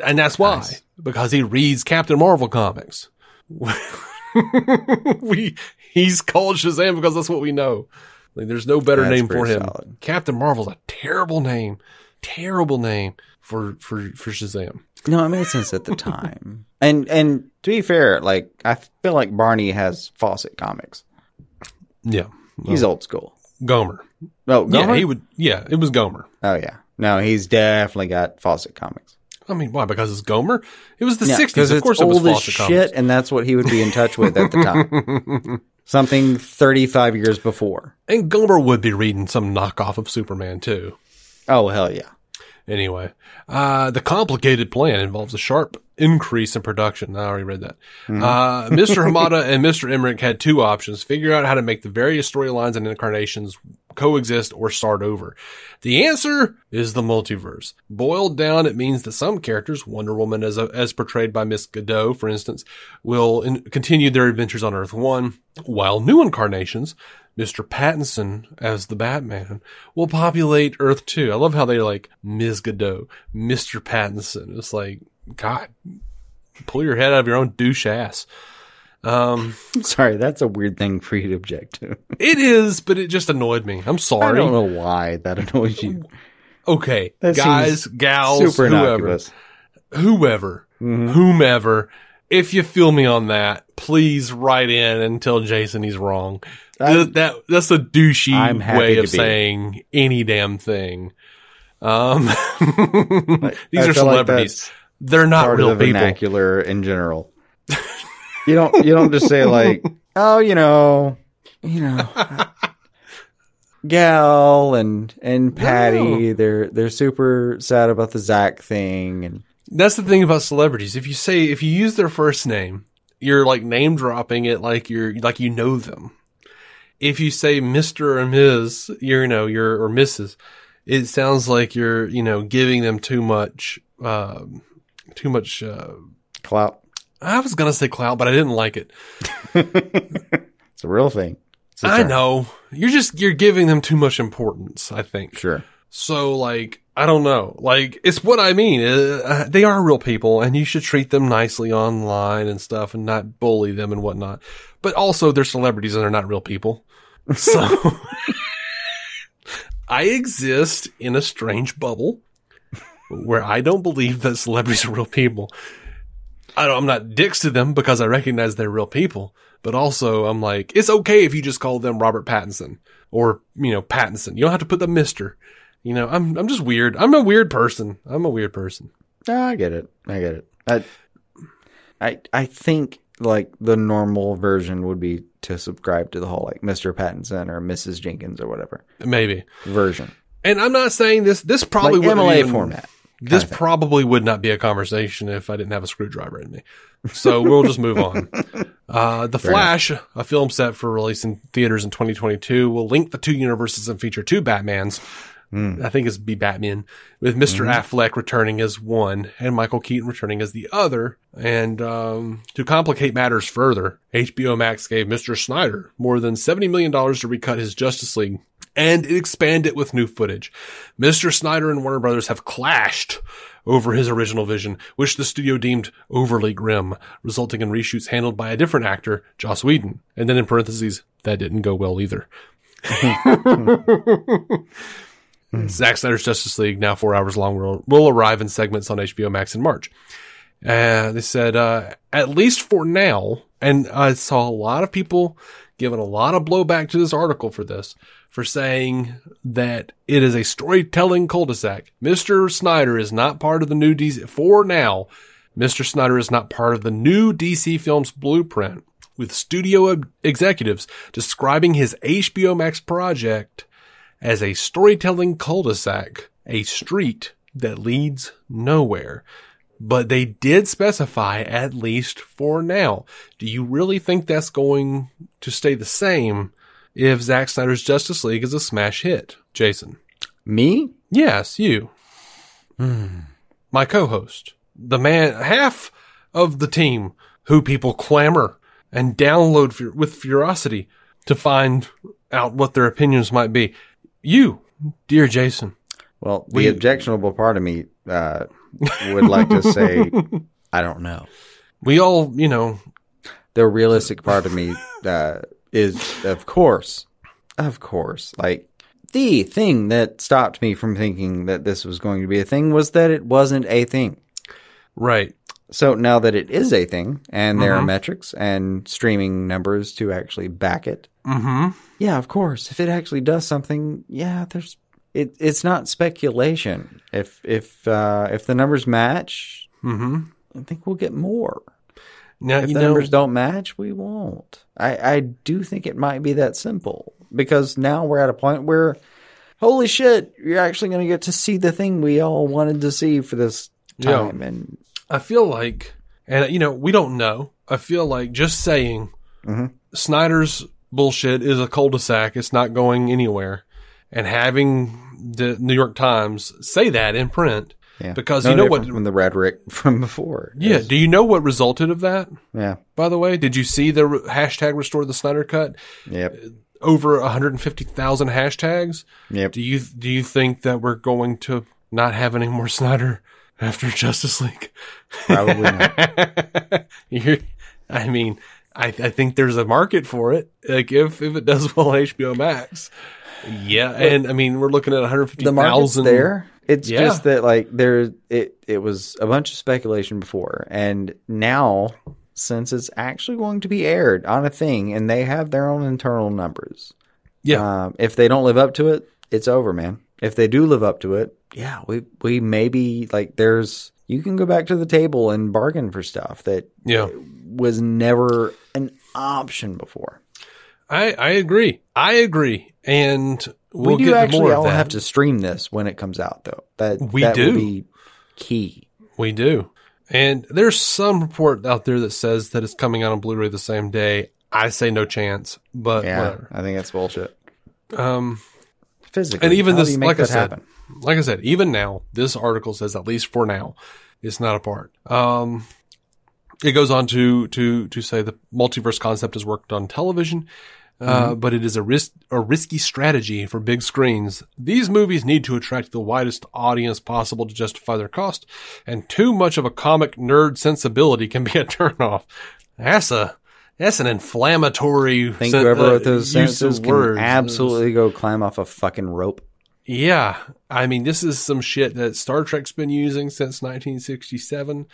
[SPEAKER 1] And that's why. Nice. Because he reads Captain Marvel comics. He's called Shazam because that's what we know. Like, there's no better name for him. Solid. Captain Marvel's a terrible name. Terrible name for Shazam.
[SPEAKER 2] No, it made sense at the time. And to be fair, like, I feel like Barney has Fawcett comics.
[SPEAKER 1] Yeah.
[SPEAKER 2] He's old school.
[SPEAKER 1] Gomer.
[SPEAKER 2] Oh, Gomer?
[SPEAKER 1] Yeah, it was Gomer.
[SPEAKER 2] Oh, yeah. No, he's definitely got Fawcett comics.
[SPEAKER 1] I mean, why? Because it's Gomer? It was the 60s.
[SPEAKER 2] Because
[SPEAKER 1] Of course it was
[SPEAKER 2] old as
[SPEAKER 1] Fawcett
[SPEAKER 2] shit,
[SPEAKER 1] comics.
[SPEAKER 2] and that's what he would be in touch with at the time. Something 35 years before.
[SPEAKER 1] And Gomer would be reading some knockoff of Superman, too.
[SPEAKER 2] Oh, hell yeah.
[SPEAKER 1] Anyway, the complicated plan involves a sharp increase in production. I already read that. Mr. Hamada and Mr. Emmerich had two options: figure out how to make the various storylines and incarnations coexist or start over. The answer is the multiverse. Boiled down, it means that some characters, Wonder Woman as portrayed by Miss Gadot, for instance, will continue their adventures on Earth 1, while new incarnations, Mr. Pattinson as the Batman, will populate Earth 2. I love how they're like, Ms. Gadot, Mr. Pattinson. It's like, God, pull your head out of your own douche ass.
[SPEAKER 2] Sorry, that's a weird thing for you to object to.
[SPEAKER 1] It is, but it just annoyed me. I'm sorry.
[SPEAKER 2] I don't know why that annoys you.
[SPEAKER 1] Okay,
[SPEAKER 2] That
[SPEAKER 1] guys, gals,
[SPEAKER 2] super
[SPEAKER 1] whoever,
[SPEAKER 2] innocuous.
[SPEAKER 1] whomever, if you feel me on that, please write in and tell Jason he's wrong. That's a douchey way of saying any damn thing. These are celebrities. They're not
[SPEAKER 2] part
[SPEAKER 1] real
[SPEAKER 2] of the
[SPEAKER 1] people.
[SPEAKER 2] vernacular in general. You don't just say like, oh, you know, Gal and Patty, they're super sad about the Zack thing, and
[SPEAKER 1] That's the thing about celebrities. If you use their first name, you're like name dropping it like you know them. If you say Mr. or Ms., or Mrs., it sounds like you're, giving them too much
[SPEAKER 2] clout.
[SPEAKER 1] I was going to say clout, but I didn't like it.
[SPEAKER 2] It's a real thing.
[SPEAKER 1] I know. You're giving them too much importance, I think.
[SPEAKER 2] Sure.
[SPEAKER 1] So, like, I don't know. Like, it's what I mean. They are real people, and you should treat them nicely online and stuff and not bully them and whatnot. But also, they're celebrities and they're not real people. So, I exist in a strange bubble where I don't believe that celebrities are real people. I'm not dicks to them because I recognize they're real people. But also, I'm like, it's okay if you just call them Robert Pattinson or, Pattinson. You don't have to put the Mr. I'm just weird. I'm a weird person.
[SPEAKER 2] I get it. I think like the normal version would be to subscribe to the whole like Mr. Pattinson or Mrs. Jenkins or whatever.
[SPEAKER 1] Maybe.
[SPEAKER 2] Version.
[SPEAKER 1] And I'm not saying this probably
[SPEAKER 2] like
[SPEAKER 1] wouldn't
[SPEAKER 2] MLA
[SPEAKER 1] even,
[SPEAKER 2] format.
[SPEAKER 1] This probably would not be a conversation if I didn't have a screwdriver in me. So we'll just move on. The Flash, a film set for release in theaters in 2022, will link the two universes and feature two Batmans. I think it's be Batman, with Mr. Affleck returning as one and Michael Keaton returning as the other. And to complicate matters further, HBO Max gave Mr. Snyder more than $70 million to recut his Justice League and expand it with new footage. Mr. Snyder and Warner Brothers have clashed over his original vision, which the studio deemed overly grim, resulting in reshoots handled by a different actor, Joss Whedon. And then in parentheses, that didn't go well either. Zack Snyder's Justice League, now 4 hours long, will arrive in segments on HBO Max in March. They said, at least for now, and I saw a lot of people giving a lot of blowback to this article for saying that it is a storytelling cul-de-sac. Mr. Snyder is not part of the new DC. For now, Mr. Snyder is not part of the new DC Films blueprint, with studio executives describing his HBO Max project as a storytelling cul-de-sac, a street that leads nowhere. But they did specify at least for now. Do you really think that's going to stay the same if Zack Snyder's Justice League is a smash hit? Jason.
[SPEAKER 2] Me?
[SPEAKER 1] Yes, you. My co-host. The man, half of the team who people clamor and download with ferocity to find out what their opinions might be. You, dear Jason.
[SPEAKER 2] Well, the objectionable part of me would like to say, I don't know.
[SPEAKER 1] We all,
[SPEAKER 2] The realistic part of me is, of course, like, the thing that stopped me from thinking that this was going to be a thing was that it wasn't a thing.
[SPEAKER 1] Right.
[SPEAKER 2] So now that it is a thing, and there are metrics and streaming numbers to actually back it, yeah, of course. If it actually does something, yeah, there's it's not speculation. If the numbers match,
[SPEAKER 1] Mm-hmm.
[SPEAKER 2] I think we'll get more.
[SPEAKER 1] Now,
[SPEAKER 2] If the numbers don't match, we won't. I do think it might be that simple, because now we're at a point where, holy shit, you're actually going to get to see the thing we all wanted to see for this time.
[SPEAKER 1] Yeah.
[SPEAKER 2] And
[SPEAKER 1] I feel like, and we don't know. I feel like just saying Snyder's bullshit is a cul-de-sac. It's not going anywhere. And having the New York Times say that in print, because
[SPEAKER 2] no
[SPEAKER 1] you know what,
[SPEAKER 2] from the rhetoric from before.
[SPEAKER 1] Yeah. Do you know what resulted of that?
[SPEAKER 2] Yeah.
[SPEAKER 1] By the way, did you see the hashtag restore the Snyder cut?
[SPEAKER 2] Yep.
[SPEAKER 1] Over 150,000 hashtags.
[SPEAKER 2] Yep.
[SPEAKER 1] Do you think that we're going to not have any more Snyder after Justice League?
[SPEAKER 2] Probably not.
[SPEAKER 1] I think there's a market for it. Like if it does well on HBO Max. Yeah. And I mean, we're looking at 150,000.
[SPEAKER 2] The market's there. It's just that like it was a bunch of speculation before, and now, since it's actually going to be aired on a thing and they have their own internal numbers. Yeah. If they don't live up to it, it's over, man. If they do live up to it, yeah, we maybe like you can go back to the table and bargain for stuff that was never an option before.
[SPEAKER 1] I agree. And we'll
[SPEAKER 2] we do
[SPEAKER 1] get
[SPEAKER 2] actually
[SPEAKER 1] more of
[SPEAKER 2] all
[SPEAKER 1] that.
[SPEAKER 2] have to stream this when it comes out, though. That
[SPEAKER 1] do.
[SPEAKER 2] Will be key.
[SPEAKER 1] We do. And there's some report out there that says that it's coming out on Blu-ray the same day. I say no chance, but whatever.
[SPEAKER 2] I think that's bullshit.
[SPEAKER 1] Physically, and even this, like I said, even now, this article says at least for now, it's not a part. It goes on to say the multiverse concept is worked on television, but it is a risky strategy for big screens. These movies need to attract the widest audience possible to justify their cost, and too much of a comic nerd sensibility can be a turnoff. That's an inflammatory.
[SPEAKER 2] Think whoever wrote those sentences can absolutely go climb off a fucking rope.
[SPEAKER 1] Yeah, I mean, this is some shit that Star Trek's been using since 1967.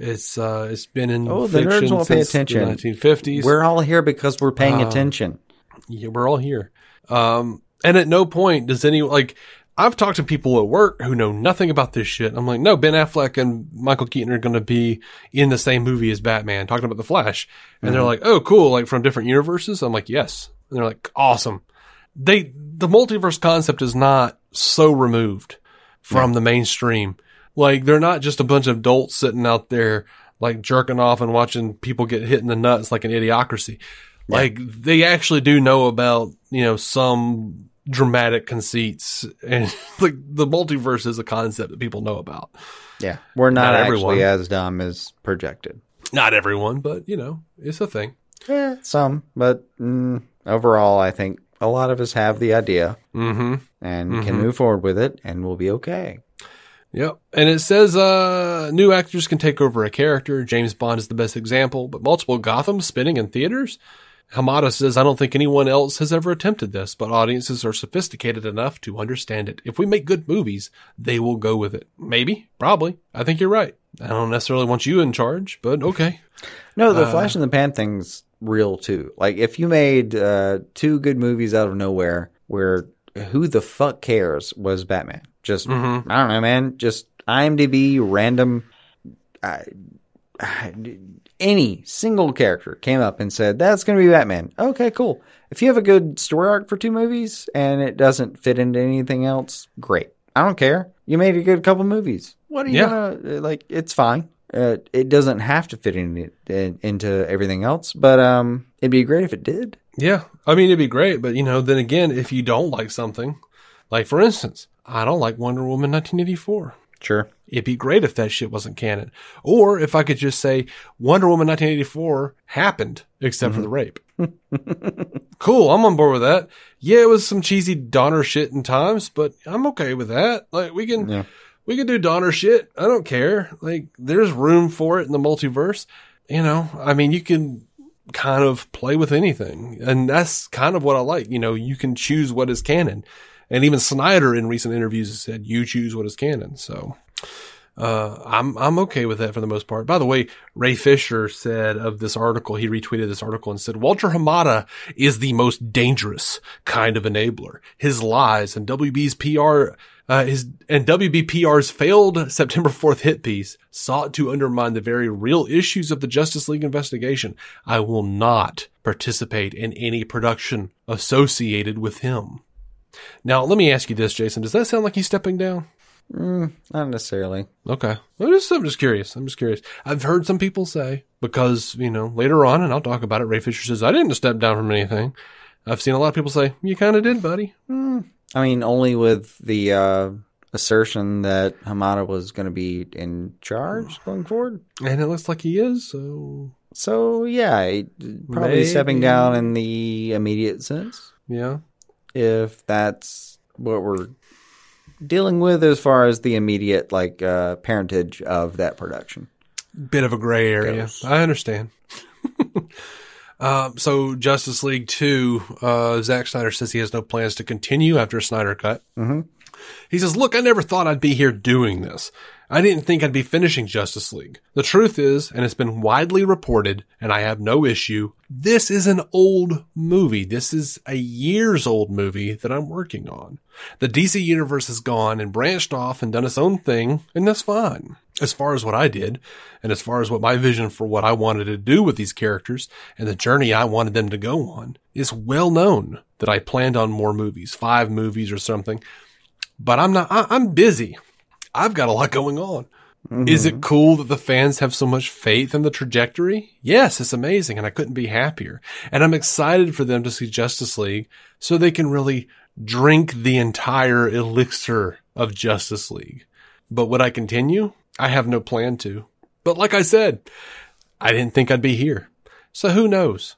[SPEAKER 1] It's been in
[SPEAKER 2] the nerds won't pay attention.
[SPEAKER 1] The 1950s.
[SPEAKER 2] We're all here because we're paying attention.
[SPEAKER 1] Yeah, we're all here. And at no point does I've talked to people at work who know nothing about this shit. I'm like, no, Ben Affleck and Michael Keaton are going to be in the same movie as Batman, talking about The Flash. And they're like, oh, cool, like from different universes? I'm like, yes. And they're like, awesome. The multiverse concept is not so removed from the mainstream. Like, they're not just a bunch of adults sitting out there, like, jerking off and watching people get hit in the nuts like an Idiocracy. Yeah. Like, they actually do know about, some dramatic conceits. And, like, the multiverse is a concept that people know about.
[SPEAKER 2] Yeah. We're not actually as dumb as projected.
[SPEAKER 1] Not everyone, but, it's a thing.
[SPEAKER 2] Yeah, some. But overall, I think a lot of us have the idea and can move forward with it, and we'll be okay.
[SPEAKER 1] Yep. And it says new actors can take over a character. James Bond is the best example, but multiple Gotham spinning in theaters? Hamada says, I don't think anyone else has ever attempted this, but audiences are sophisticated enough to understand it. If we make good movies, they will go with it. Maybe. Probably. I think you're right. I don't necessarily want you in charge, but okay.
[SPEAKER 2] No, the Flash in the Pan thing's real too. Like, if you made two good movies out of nowhere where who the fuck cares was Batman? Just, I don't know, man. Just IMDb, random, any single character came up and said, that's going to be Batman. Okay, cool. If you have a good story arc for two movies and it doesn't fit into anything else, great. I don't care. You made a good couple movies. What are you going to, like, it's fine. It doesn't have to fit into everything else, but it'd be great if it did.
[SPEAKER 1] Yeah. I mean, it'd be great, but, then again, if you don't like something, like, for instance, I don't like Wonder Woman 1984.
[SPEAKER 2] Sure.
[SPEAKER 1] It'd be great if that shit wasn't canon. Or if I could just say Wonder Woman 1984 happened, except for the rape. Cool. I'm on board with that. Yeah, it was some cheesy Donner shit in times, but I'm okay with that. Like, we can do Donner shit. I don't care. Like, there's room for it in the multiverse. I mean, you can kind of play with anything. And that's kind of what I like. You can choose what is canon. And even Snyder in recent interviews has said, you choose what is canon. So, I'm okay with that for the most part. By the way, Ray Fisher said of this article, he retweeted this article and said, Walter Hamada is the most dangerous kind of enabler. His lies and WB's PR, WBPR's failed September 4th hit piece sought to undermine the very real issues of the Justice League investigation. I will not participate in any production associated with him. Now, let me ask you this, Jason. Does that sound like he's stepping down?
[SPEAKER 2] Not necessarily.
[SPEAKER 1] Okay. I'm just curious. I've heard some people say, because, later on, and I'll talk about it, Ray Fisher says, I didn't step down from anything. I've seen a lot of people say, you kind of did, buddy.
[SPEAKER 2] I mean, only with the assertion that Hamada was going to be in charge going forward.
[SPEAKER 1] And it looks like he is,
[SPEAKER 2] So, yeah, probably stepping down in the immediate sense.
[SPEAKER 1] Yeah.
[SPEAKER 2] If that's what we're dealing with as far as the immediate, parentage of that production.
[SPEAKER 1] Bit of a gray area.
[SPEAKER 2] Goes.
[SPEAKER 1] I understand. So Justice League 2, Zack Snyder says he has no plans to continue after Snyder Cut.
[SPEAKER 2] Mm-hmm.
[SPEAKER 1] He says, look, I never thought I'd be here doing this. I didn't think I'd be finishing Justice League. The truth is, and it's been widely reported, and I have no issue, this is an old movie. This is a years-old movie that I'm working on. The DC Universe has gone and branched off and done its own thing, and that's fine. As far as what I did, and as far as what my vision for what I wanted to do with these characters, and the journey I wanted them to go on, it's well known that I planned on more movies, 5 movies or something. But I'm busy. I've got a lot going on. Mm-hmm. Is it cool that the fans have so much faith in the trajectory? Yes, it's amazing, and I couldn't be happier. And I'm excited for them to see Justice League so they can really drink the entire elixir of Justice League. But would I continue? I have no plan to. But like I said, I didn't think I'd be here. So who knows?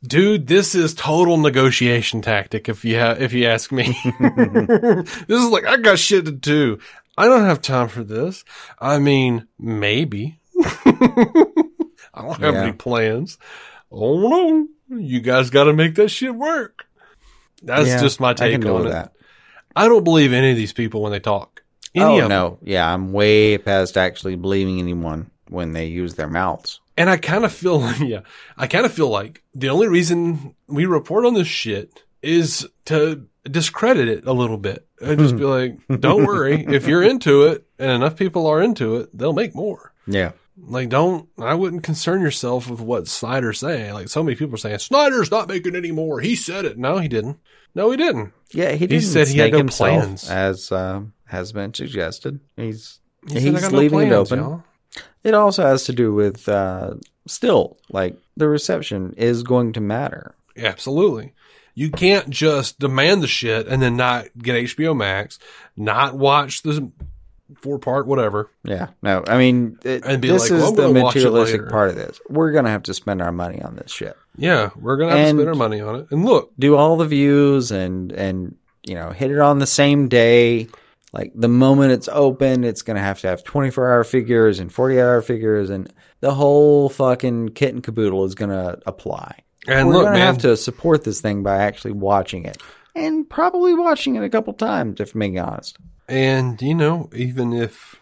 [SPEAKER 1] Dude, this is total negotiation tactic if you ask me. This is like, I got shit to do. I don't have time for this. I mean, maybe. I don't have any plans. Oh no. You guys got to make that shit work. That's just my take on it. That. I don't believe any of these people when they talk.
[SPEAKER 2] No. Yeah, I'm way past actually believing anyone when they use their mouths.
[SPEAKER 1] And I kind of feel, like the only reason we report on this shit is to discredit it a little bit. And just be like, don't worry. If you're into it and enough people are into it, they'll make more.
[SPEAKER 2] Yeah.
[SPEAKER 1] I wouldn't concern yourself with what Snyder's saying. Like, so many people are saying, Snyder's not making any more. He said it. No, he didn't.
[SPEAKER 2] Yeah, he didn't.
[SPEAKER 1] He said he had no plans.
[SPEAKER 2] As has been suggested. He's
[SPEAKER 1] leaving it open. Y'all.
[SPEAKER 2] It also has to do with, still, the reception is going to matter.
[SPEAKER 1] Absolutely. You can't just demand the shit and then not get HBO Max, not watch the 4-part whatever.
[SPEAKER 2] Yeah. No, I mean, this is the materialistic part of this. We're going to have to spend our money on this shit.
[SPEAKER 1] Yeah, we're going to have to spend our money on it. And look.
[SPEAKER 2] Do all the views and hit it on the same day. Like, the moment it's open, it's going to have 24-hour figures and 48-hour figures, and the whole fucking kit and caboodle is going to apply.
[SPEAKER 1] And
[SPEAKER 2] we're going to have to support this thing by actually watching it. And probably watching it a couple times, if I'm being honest.
[SPEAKER 1] And, even if...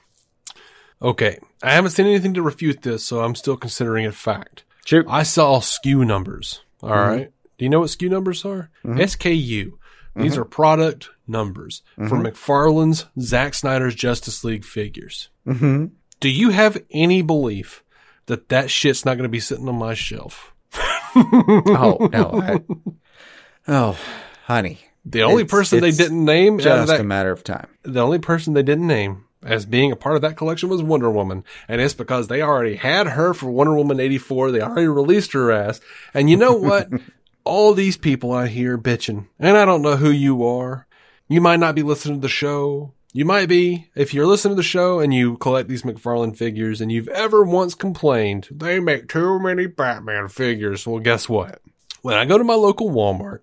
[SPEAKER 1] Okay, I haven't seen anything to refute this, so I'm still considering it fact.
[SPEAKER 2] Shoot.
[SPEAKER 1] I saw SKU numbers, all right? Do you know what SKU numbers are? Mm-hmm. SKU. These are product numbers for McFarlane's Zack Snyder's Justice League figures.
[SPEAKER 2] Mm-hmm.
[SPEAKER 1] Do you have any belief that shit's not going to be sitting on my shelf?
[SPEAKER 2] Oh, no. Honey.
[SPEAKER 1] The only person they didn't name...
[SPEAKER 2] Just a matter of time.
[SPEAKER 1] The only person they didn't name as being a part of that collection was Wonder Woman. And it's because they already had her for Wonder Woman 84. They already released her ass. And you know what? All these people out here bitching, and I don't know who you are. You might not be listening to the show. You might be. If you're listening to the show and you collect these McFarlane figures and you've ever once complained, they make too many Batman figures. Well, guess what? When I go to my local Walmart,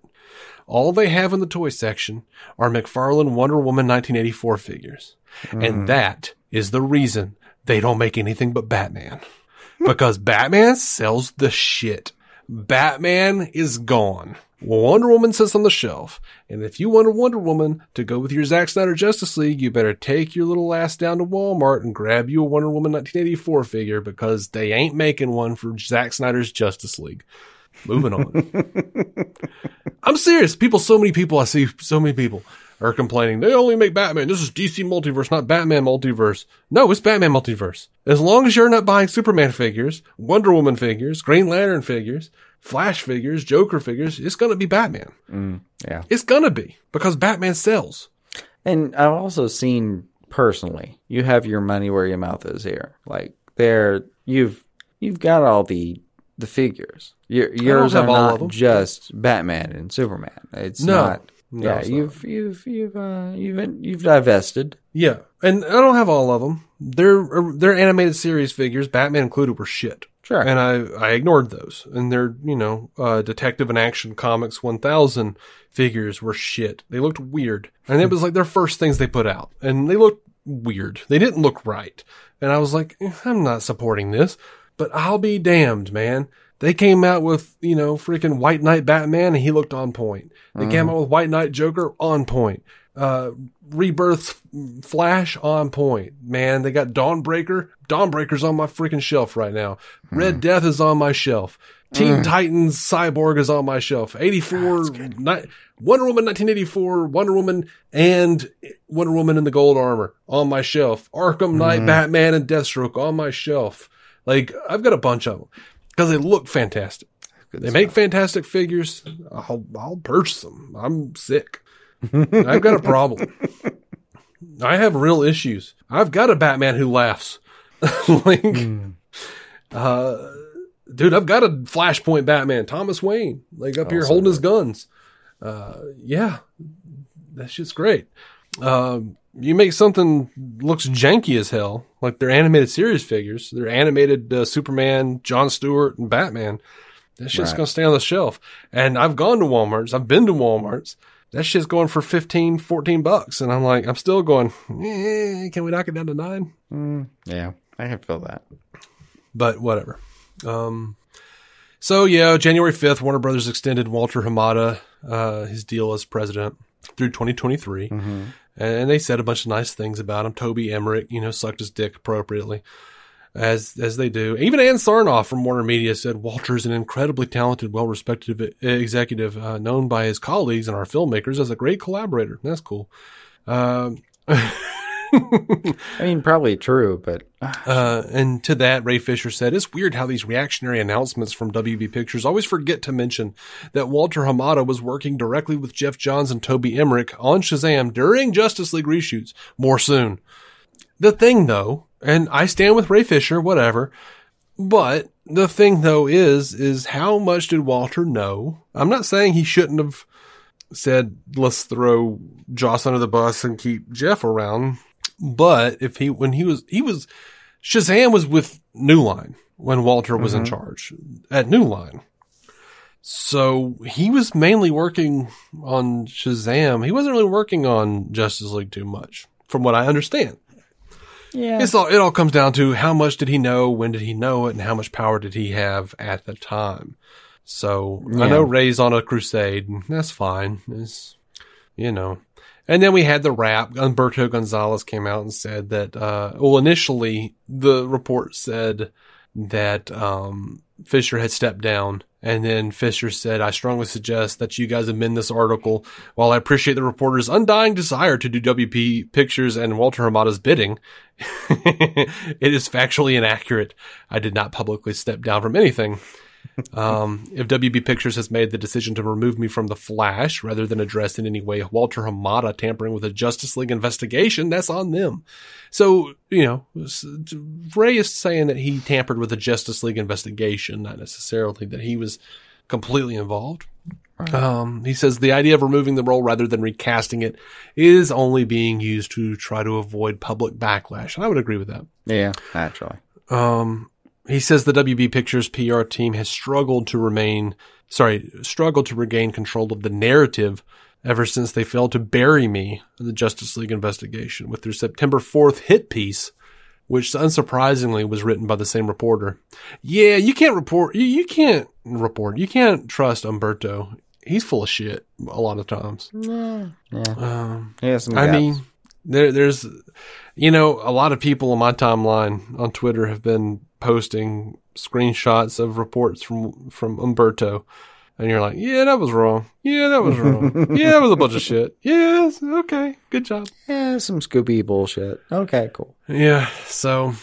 [SPEAKER 1] all they have in the toy section are McFarlane Wonder Woman 1984 figures. Mm-hmm. And that is the reason they don't make anything but Batman. Because Batman sells the shit. Batman is gone. Wonder Woman sits on the shelf. And if you want a Wonder Woman to go with your Zack Snyder Justice League, you better take your little ass down to Walmart and grab you a Wonder Woman 1984 figure, because they ain't making one for Zack Snyder's Justice League. Moving on. I'm serious. So many people are complaining. They only make Batman. This is DC Multiverse, not Batman Multiverse. No, it's Batman Multiverse. As long as you're not buying Superman figures, Wonder Woman figures, Green Lantern figures, Flash figures, Joker figures, it's going to be Batman.
[SPEAKER 2] Yeah.
[SPEAKER 1] It's going to be, because Batman sells.
[SPEAKER 2] And I've also seen personally, you have your money where your mouth is here. Like you've got all the figures. Yours are not just Batman and Superman. It's not. Yeah, you've divested.
[SPEAKER 1] Yeah, and I don't have all of them. Their animated series figures, Batman included, were shit.
[SPEAKER 2] Sure.
[SPEAKER 1] And I ignored those. And their, Detective and Action Comics 1000 figures were shit. They looked weird. And it was like their first things they put out. And they looked weird. They didn't look right. And I was like, I'm not supporting this. But I'll be damned, man. They came out with, freaking White Knight Batman, and he looked on point. They came out with White Knight Joker, on point. Rebirth Flash, on point. Man, they got Dawnbreaker. Dawnbreaker's on my freaking shelf right now. Red Death is on my shelf. Teen Titans Cyborg is on my shelf. 84, Wonder Woman 1984, Wonder Woman and Wonder Woman in the gold armor on my shelf. Arkham Knight, Batman, and Deathstroke on my shelf. Like, I've got a bunch of them. Because they look fantastic. They make fantastic figures. I'll purchase them. I'm sick. I've got a problem. I have real issues. I've got a Batman who laughs. Dude, I've got a Flashpoint Batman, Thomas Wayne, up here holding his guns. Yeah, that shit's great. You make something looks janky as hell, like their animated series figures, their animated Superman, Jon Stewart, and Batman. That shit's going to stay on the shelf. And I've gone to Walmart's. I've been to Walmart's. That shit's going for $15, $14. And I'm like, I'm still going, can we knock it down to $9?
[SPEAKER 2] Yeah, I can feel that.
[SPEAKER 1] But whatever. So, yeah, January 5th, Warner Brothers extended Walter Hamada, his deal as president, through 2023. And they said a bunch of nice things about him. Toby Emmerich, sucked his dick appropriately, as they do. Even Ann Sarnoff from Warner Media said Walter is an incredibly talented, well-respected executive, known by his colleagues and our filmmakers as a great collaborator. That's cool.
[SPEAKER 2] I mean, probably true, but...
[SPEAKER 1] and to that, Ray Fisher said, it's weird how these reactionary announcements from WB Pictures always forget to mention that Walter Hamada was working directly with Jeff Johns and Toby Emmerich on Shazam during Justice League reshoots. More soon. The thing, though, and I stand with Ray Fisher, whatever, but the thing, though, is how much did Walter know? I'm not saying he shouldn't have said, let's throw Joss under the bus and keep Jeff around. But Shazam was with New Line when Walter was in charge at New Line. So he was mainly working on Shazam. He wasn't really working on Justice League too much, from what I understand.
[SPEAKER 2] Yeah.
[SPEAKER 1] It all comes down to how much did he know, when did he know it, and how much power did he have at the time. So I know Ray's on a crusade, and that's fine. And then we had the rap. Humberto Gonzalez came out and said that, initially the report said that Fisher had stepped down. And then Fisher said, I strongly suggest that you guys amend this article. While I appreciate the reporter's undying desire to do WP Pictures and Walter Hamada's bidding, it is factually inaccurate. I did not publicly step down from anything. If WB Pictures has made the decision to remove me from The Flash rather than address in any way Walter Hamada tampering with a Justice League investigation, that's on them. So, Ray is saying that he tampered with a Justice League investigation, not necessarily that he was completely involved. He says the idea of removing the role rather than recasting it is only being used to try to avoid public backlash. And I would agree with that.
[SPEAKER 2] Yeah, naturally.
[SPEAKER 1] He says the WB Pictures PR team has struggled to regain control of the narrative ever since they failed to bury me in the Justice League investigation with their September 4th hit piece, which unsurprisingly was written by the same reporter. Yeah, you can't report. You can't report. You can't trust Umberto. He's full of shit a lot of times.
[SPEAKER 2] Yeah.
[SPEAKER 1] I mean, there's, a lot of people on my timeline on Twitter have been posting screenshots of reports from Umberto. And you're like, yeah, that was wrong. Yeah, that was wrong. Yeah, that was a bunch of shit. Yeah, okay, good job.
[SPEAKER 2] Yeah, some Scooby bullshit. Okay, cool.
[SPEAKER 1] Yeah, so,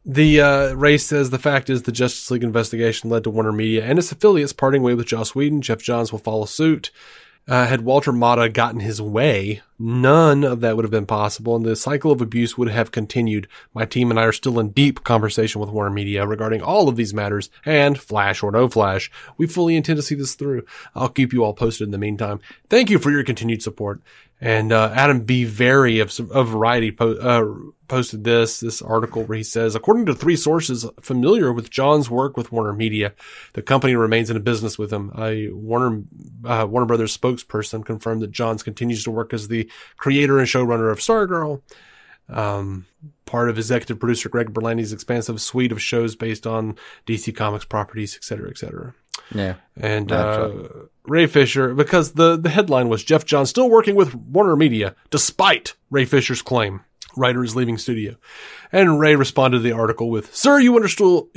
[SPEAKER 1] Ray says the fact is the Justice League investigation led to Warner Media and its affiliates parting way with Joss Whedon. Jeff Johns will follow suit. Had Walter Mata gotten his way, none of that would have been possible, and the cycle of abuse would have continued. My team and I are still in deep conversation with Warner Media regarding all of these matters, and Flash or no Flash, we fully intend to see this through. I'll keep you all posted in the meantime. Thank you for your continued support. And Adam B. Very of Variety posted this article where he says, according to 3 sources familiar with John's work with Warner Media, the company remains in a business with him. A Warner Brothers spokesperson confirmed that Johns continues to work as the creator and showrunner of Stargirl, part of executive producer Greg Berlanti's expansive suite of shows based on DC Comics properties, et cetera, et cetera.
[SPEAKER 2] Yeah.
[SPEAKER 1] And Ray Fisher, because the headline was Jeff Johns still working with Warner Media despite Ray Fisher's claim. Writer is leaving studio. And Ray responded to the article with, Sir, you understand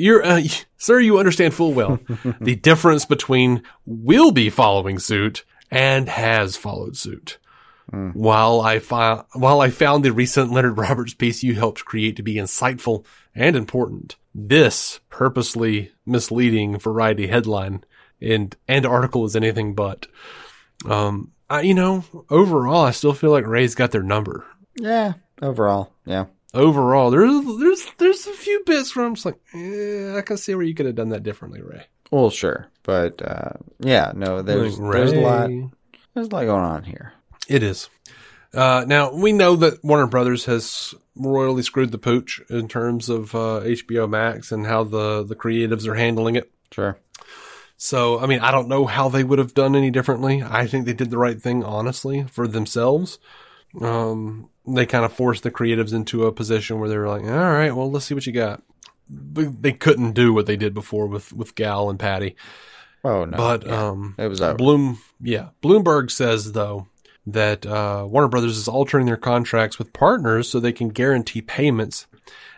[SPEAKER 1] full well the difference between will be following suit and has followed suit. While I found the recent Leonard Roberts piece you helped create to be insightful and important, this purposely misleading Variety headline and article is anything but. Overall, I still feel like Ray's got their number.
[SPEAKER 2] Yeah, overall, yeah.
[SPEAKER 1] Overall, there's a few bits where I'm just like, I can see where you could have done that differently, Ray.
[SPEAKER 2] Well, sure, but there's a lot. There's a lot going on here.
[SPEAKER 1] It is. Now, we know that Warner Brothers has royally screwed the pooch in terms of HBO Max and how the creatives are handling it.
[SPEAKER 2] Sure.
[SPEAKER 1] So, I mean, I don't know how they would have done any differently. I think they did the right thing, honestly, for themselves. They kind of forced the creatives into a position where they were like, all right, well, let's see what you got. They couldn't do what they did before with Gal and Patty.
[SPEAKER 2] Oh, no.
[SPEAKER 1] But
[SPEAKER 2] it was over.
[SPEAKER 1] Bloomberg says, though, that Warner Brothers is altering their contracts with partners so they can guarantee payments,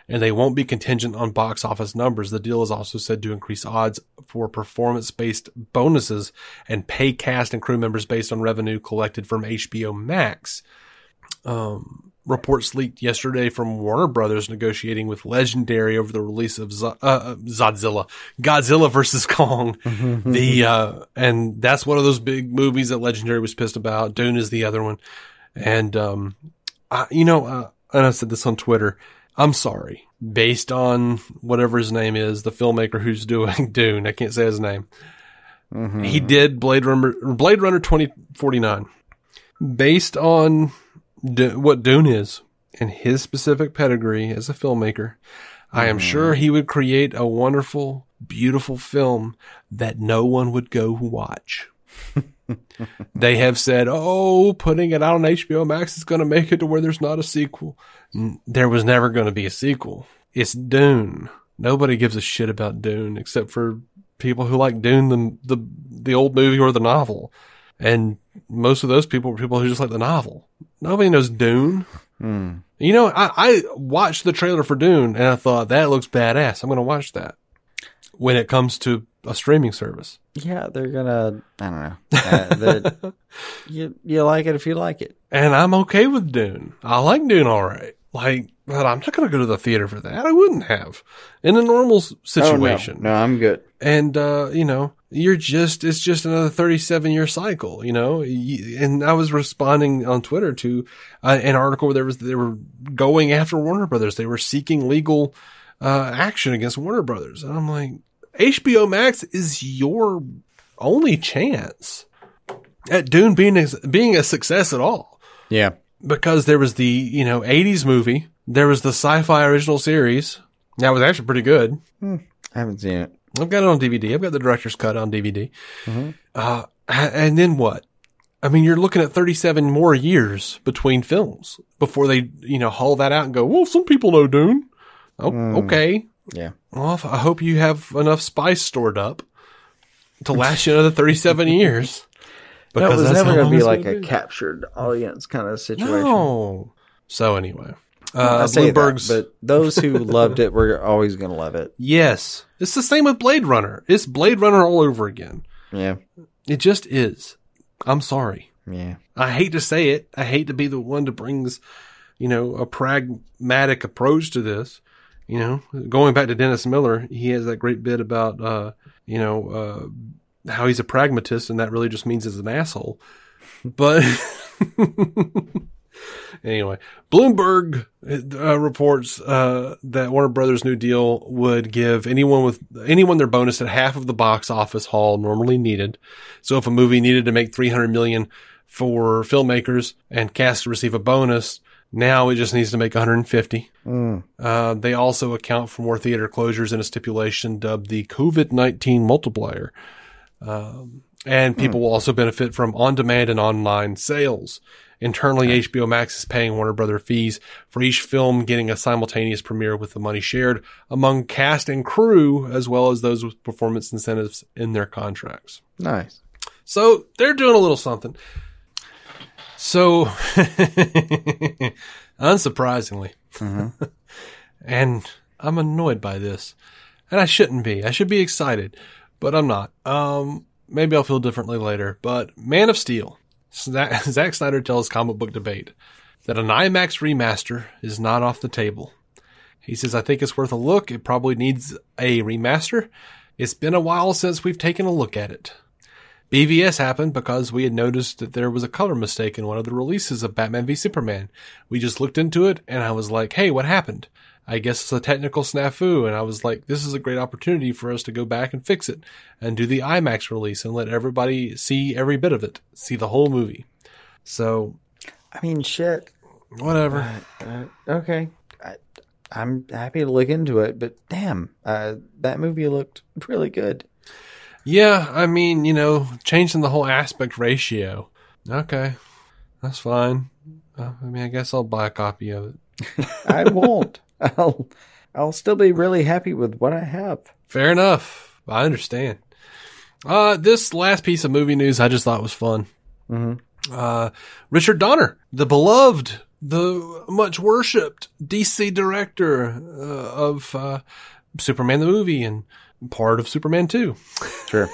[SPEAKER 1] and they won't be contingent on box office numbers. The deal is also said to increase odds for performance-based bonuses and pay cast and crew members based on revenue collected from HBO Max. Reports leaked yesterday from Warner Brothers negotiating with Legendary over the release of Godzilla vs. Kong. And that's one of those big movies that Legendary was pissed about. Dune is the other one. And, and I said this on Twitter, I'm sorry. Based on whatever his name is, the filmmaker who's doing Dune, I can't say his name. Mm-hmm. He did Blade Runner 2049. Based on what Dune is and his specific pedigree as a filmmaker, I am sure he would create a wonderful, beautiful film that no one would go watch. They have said, putting it out on HBO Max is going to make it to where there's not a sequel. There was never going to be a sequel. It's Dune. Nobody gives a shit about Dune except for people who like Dune, the old movie or the novel. And most of those people were people who just like the novel. Nobody knows Dune. I watched the trailer for Dune and I thought, that looks badass. I'm going to watch that when it comes to a streaming service.
[SPEAKER 2] Yeah, they're going to, I don't know. You like it if you like it.
[SPEAKER 1] And I'm okay with Dune. I like Dune all right. But I'm not going to go to the theater for that. I wouldn't have in a normal situation.
[SPEAKER 2] No, I'm good.
[SPEAKER 1] And, it's just another 37-year cycle, and I was responding on Twitter to an article where they were going after Warner Brothers. They were seeking legal action against Warner Brothers. And I'm like, HBO Max is your only chance at Dune being a success at all.
[SPEAKER 2] Yeah.
[SPEAKER 1] Because there was the, 80s movie. There was the sci-fi original series. That was actually pretty good.
[SPEAKER 2] I haven't seen it.
[SPEAKER 1] I've got it on DVD. I've got the director's cut on DVD. Mm-hmm. And then what? I mean, you're looking at 37 more years between films before they, haul that out and go, well, some people know Dune. Oh, okay.
[SPEAKER 2] Yeah.
[SPEAKER 1] Well, I hope you have enough spice stored up to last you another 37 years.
[SPEAKER 2] Because it was never going to be like a captured audience kind of situation.
[SPEAKER 1] No. So anyway.
[SPEAKER 2] I say that, but those who loved it were always going to love it.
[SPEAKER 1] Yes. It's the same with Blade Runner. It's Blade Runner all over again.
[SPEAKER 2] Yeah.
[SPEAKER 1] It just is. I'm sorry.
[SPEAKER 2] Yeah.
[SPEAKER 1] I hate to say it. I hate to be the one that brings, a pragmatic approach to this. Going back to Dennis Miller, he has that great bit about, how he's a pragmatist, and that really just means he's an asshole. But anyway, Bloomberg reports that Warner Brothers' new deal would give anyone their bonus at half of the box office haul normally needed. So if a movie needed to make $300 million for filmmakers and cast to receive a bonus, now it just needs to make 150. They also account for more theater closures in a stipulation dubbed the COVID-19 multiplier. And people will also benefit from on-demand and online sales. Internally, HBO Max is paying Warner Brother fees for each film getting a simultaneous premiere with the money shared among cast and crew, as well as those with performance incentives in their contracts.
[SPEAKER 2] Nice.
[SPEAKER 1] So they're doing a little something. So, unsurprisingly, and I'm annoyed by this, and I shouldn't be. I should be excited, but I'm not. Maybe I'll feel differently later, but Man of Steel. Zack Snyder tells Comic Book Debate that an IMAX remaster is not off the table. He says, I think it's worth a look. It probably needs a remaster. It's been a while since we've taken a look at it. BVS happened because we had noticed that there was a color mistake in one of the releases of Batman v Superman. We just looked into it, and I was like, hey, what happened? I guess it's a technical snafu, and I was like, this is a great opportunity for us to go back and fix it and do the IMAX release and let everybody see every bit of it, see the whole movie. So,
[SPEAKER 2] I mean, shit.
[SPEAKER 1] Whatever.
[SPEAKER 2] Okay. I'm happy to look into it, but damn, that movie looked really good.
[SPEAKER 1] Yeah, I mean, changing the whole aspect ratio. Okay, that's fine. I guess I'll buy a copy of it.
[SPEAKER 2] I won't. I'll still be really happy with what I have.
[SPEAKER 1] Fair enough. I understand. This last piece of movie news I just thought was fun. Richard Donner, the beloved, the much worshipped DC director of Superman the movie and part of Superman 2.
[SPEAKER 2] Sure.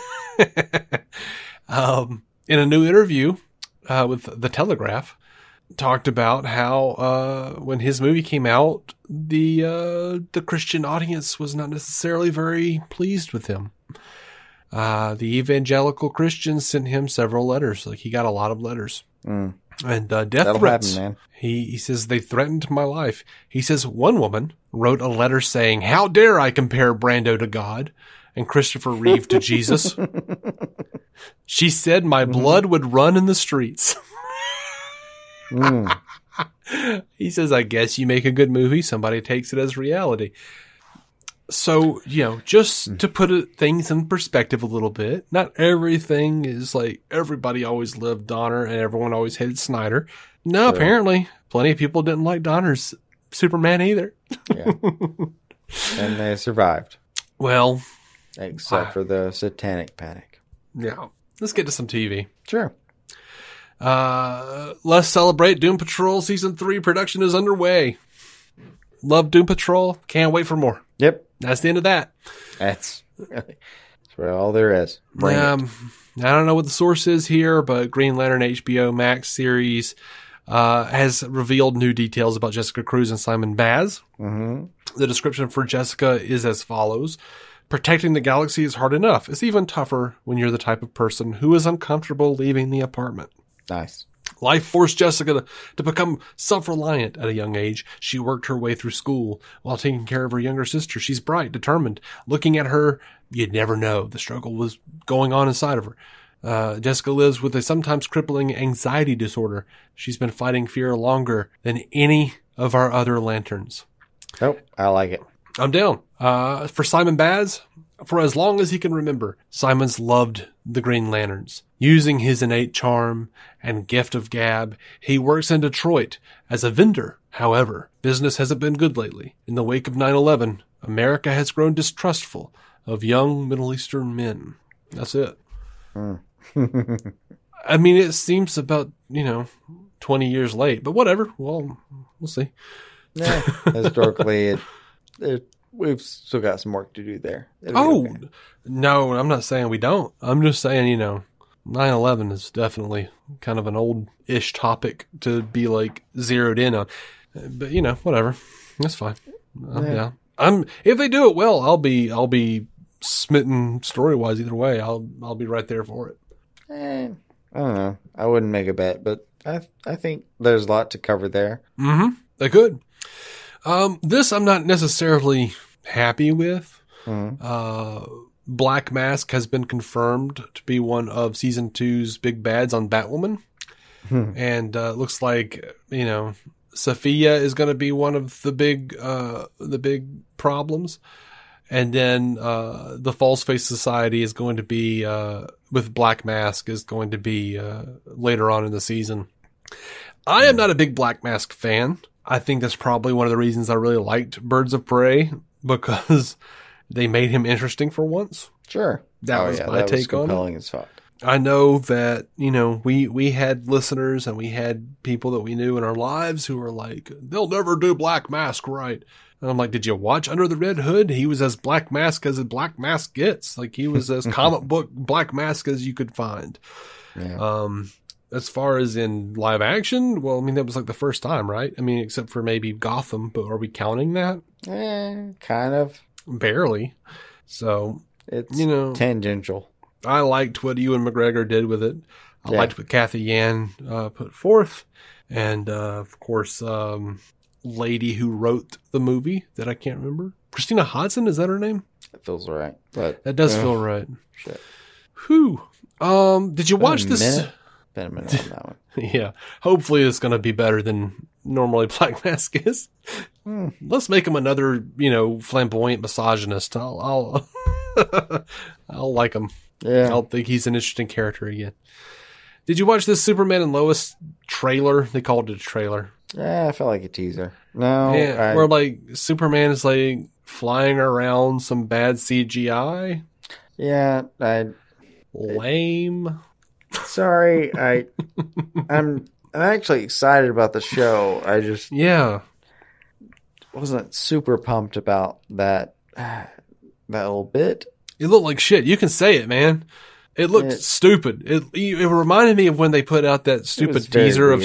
[SPEAKER 1] In a new interview with The Telegraph, talked about how when his movie came out, the Christian audience was not necessarily very pleased with him. The evangelical Christians sent him several letters. Like, he got a lot of letters. And death threats. Happen, man. He says, they threatened my life. He says, one woman wrote a letter saying, how dare I compare Brando to God and Christopher Reeve to Jesus? She said my blood would run in the streets. He says, I guess you make a good movie, somebody takes it as reality. So, just to put things in perspective a little bit, not everything is like everybody always loved Donner and everyone always hated Snyder. No, sure. Apparently, plenty of people didn't like Donner's Superman either. Yeah.
[SPEAKER 2] And they survived.
[SPEAKER 1] Well,
[SPEAKER 2] except for the satanic panic.
[SPEAKER 1] Yeah. Let's get to some TV.
[SPEAKER 2] Sure.
[SPEAKER 1] Let's celebrate Doom Patrol Season 3 production is underway. Love Doom Patrol. Can't wait for more.
[SPEAKER 2] Yep.
[SPEAKER 1] That's the end of that.
[SPEAKER 2] That's all there is.
[SPEAKER 1] I don't know what the source is here, but Green Lantern HBO Max series has revealed new details about Jessica Cruz and Simon Baz. The description for Jessica is as follows. Protecting the galaxy is hard enough. It's even tougher when you're the type of person who is uncomfortable leaving the apartment.
[SPEAKER 2] Nice.
[SPEAKER 1] Life forced Jessica to become self-reliant at a young age. She worked her way through school while taking care of her younger sister. She's bright, determined. Looking at her, you'd never know the struggle was going on inside of her. Jessica lives with a sometimes crippling anxiety disorder. She's been fighting fear longer than any of our other lanterns.
[SPEAKER 2] Oh, I like it.
[SPEAKER 1] I'm down. For Simon Baz, For as long as he can remember, Simons loved the Green Lanterns. Using his innate charm and gift of gab, he works in Detroit as a vendor. However, business hasn't been good lately. In the wake of 9/11, America has grown distrustful of young Middle Eastern men. That's it. I mean, it seems about, 20 years late, but whatever. Well, we'll see.
[SPEAKER 2] Yeah, historically, we've still got some work to do there.
[SPEAKER 1] No, I'm not saying we don't. I'm just saying, 9/11 is definitely kind of an old-ish topic to be like zeroed in on. But whatever, that's fine. Yeah, if they do it well, I'll be smitten story-wise either way. I'll be right there for it.
[SPEAKER 2] I don't know. I wouldn't make a bet, but I think there's a lot to cover there.
[SPEAKER 1] Mm-hmm. They could. This I'm not necessarily happy with. Black Mask has been confirmed to be one of season 2's big bads on Batwoman. And looks like, Sophia is going to be one of the big problems. And then the False Face Society is going to be, with Black Mask, is going to be later on in the season. I am not a big Black Mask fan. I think that's probably one of the reasons I really liked Birds of Prey, because they made him interesting for once.
[SPEAKER 2] Sure.
[SPEAKER 1] That was my take on it.
[SPEAKER 2] Compelling as fuck.
[SPEAKER 1] I know that, we had listeners and we had people that we knew in our lives who were like, they'll never do Black Mask right. And I'm like, did you watch Under the Red Hood? He was as Black Mask as a Black Mask gets. Like, he was as comic book Black Mask as you could find.
[SPEAKER 2] Yeah.
[SPEAKER 1] As far as in live action, well, I mean, that was like the first time, right? I mean, except for maybe Gotham, but are we counting that?
[SPEAKER 2] Kind of.
[SPEAKER 1] Barely. So,
[SPEAKER 2] it's tangential.
[SPEAKER 1] I liked what Ewan McGregor did with it. I liked what Kathy Yan put forth. And, of course, lady who wrote the movie that I can't remember. Christina Hodson, is that her name?
[SPEAKER 2] That feels right. But
[SPEAKER 1] that does feel right.
[SPEAKER 2] Shit.
[SPEAKER 1] Whew. Did you watch this?
[SPEAKER 2] Been a minute on that one.
[SPEAKER 1] Yeah. Hopefully it's going to be better than normally Black Mask is. Let's make him another, flamboyant misogynist. I'll like him.
[SPEAKER 2] Yeah.
[SPEAKER 1] I'll think he's an interesting character again. Did you watch this Superman and Lois trailer? They called it a trailer.
[SPEAKER 2] Yeah, I felt like a teaser. No.
[SPEAKER 1] Yeah, where like Superman is like flying around some bad CGI.
[SPEAKER 2] Yeah,
[SPEAKER 1] lame.
[SPEAKER 2] Sorry, I'm actually excited about the show. I just wasn't super pumped about that little bit.
[SPEAKER 1] It looked like shit. You can say it, man. It looked stupid. It reminded me of when they put out that stupid teaser of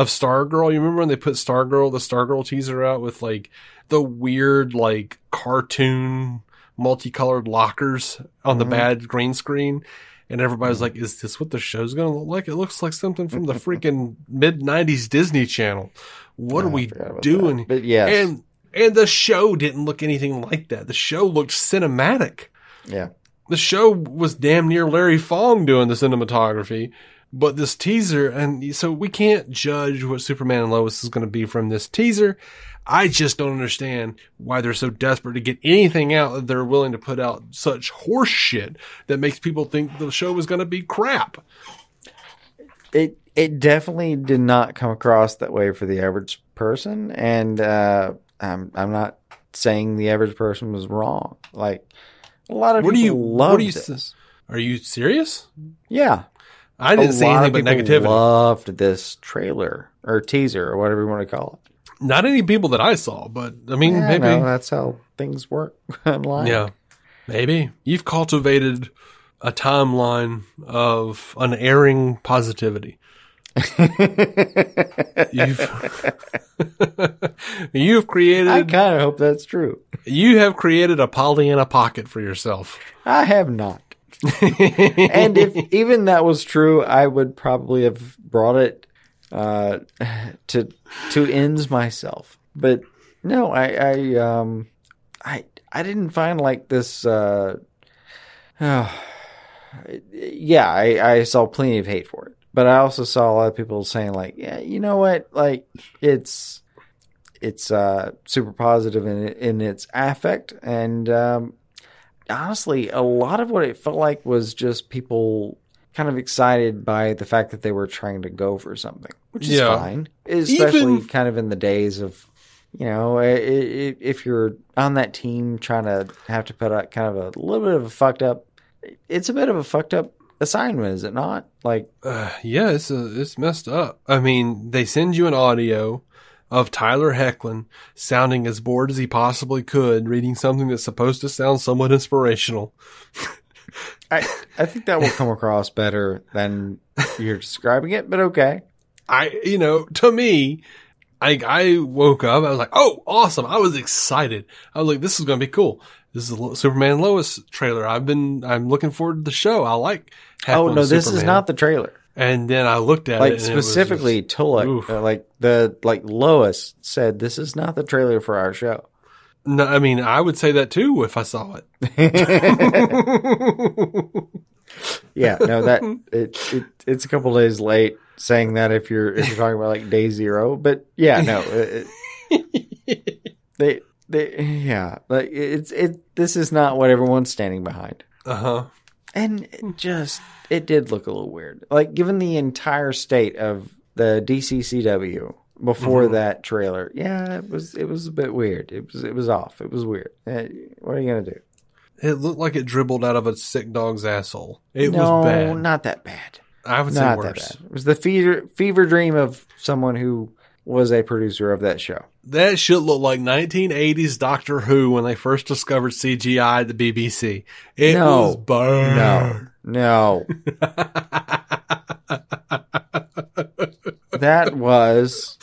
[SPEAKER 1] Stargirl. You remember when they put the Stargirl teaser out with like the weird like cartoon multicolored lockers on the bad green screen? And everybody's like, is this what the show's going to look like? It looks like something from the freaking mid-90s Disney Channel. What are we doing?
[SPEAKER 2] That. But yes.
[SPEAKER 1] And the show didn't look anything like that. The show looked cinematic.
[SPEAKER 2] Yeah.
[SPEAKER 1] The show was damn near Larry Fong doing the cinematography. But this teaser, and so we can't judge what Superman and Lois is going to be from this teaser. I just don't understand why they're so desperate to get anything out that they're willing to put out such horse shit that makes people think the show is going to be crap.
[SPEAKER 2] It definitely did not come across that way for the average person, and I'm not saying the average person was wrong. Like, a lot of people loved this.
[SPEAKER 1] Are you serious?
[SPEAKER 2] Yeah.
[SPEAKER 1] I didn't see anything but negativity.
[SPEAKER 2] Loved this trailer or teaser or whatever you want to call it.
[SPEAKER 1] Not any people that I saw, but I mean, maybe
[SPEAKER 2] that's how things work online.
[SPEAKER 1] Yeah, maybe you've cultivated a timeline of unerring positivity. You've created.
[SPEAKER 2] I kind of hope that's true.
[SPEAKER 1] You have created a Pollyanna pocket for yourself.
[SPEAKER 2] I have not. And if even that was true, I would probably have brought it to ends myself. But no, I didn't find like this. I saw plenty of hate for it, but I also saw a lot of people saying like, yeah, you know what, like it's super positive in its affect, and honestly, a lot of what it felt like was just people kind of excited by the fact that they were trying to go for something, which is fine, especially kind of in the days of, if you're on that team trying to have to put out kind of a little bit of a fucked up, it's a bit of a fucked up assignment, is it not? Like,
[SPEAKER 1] yeah, it's messed up. I mean, they send you an audio of Tyler Hoechlin sounding as bored as he possibly could, reading something that's supposed to sound somewhat inspirational.
[SPEAKER 2] I think that will come across better than you're describing it, but okay.
[SPEAKER 1] To me, I woke up, I was like, oh, awesome. I was excited. I was like, this is going to be cool. This is a Superman Lois trailer. I'm looking forward to the show. I like
[SPEAKER 2] Oh, no, this is not the trailer.
[SPEAKER 1] And then I looked at it.
[SPEAKER 2] Specifically, Tulloch, Lois said, this is not the trailer for our show.
[SPEAKER 1] No, I mean, I would say that too if I saw it.
[SPEAKER 2] Yeah, no, it's a couple days late saying that if you're talking about like day zero, but yeah, no, this is not what everyone's standing behind. And it did look a little weird. Like, given the entire state of the DCCW before that trailer, it was a bit weird. It was off. It was weird. What are you gonna do?
[SPEAKER 1] It looked like it dribbled out of a sick dog's asshole. It was bad. No,
[SPEAKER 2] not that bad.
[SPEAKER 1] I would say worse.
[SPEAKER 2] That bad. It was the fever dream of someone who was a producer of that show.
[SPEAKER 1] That shit looked like 1980s Doctor Who when they first discovered CGI at the BBC. It was bad. No. That
[SPEAKER 2] was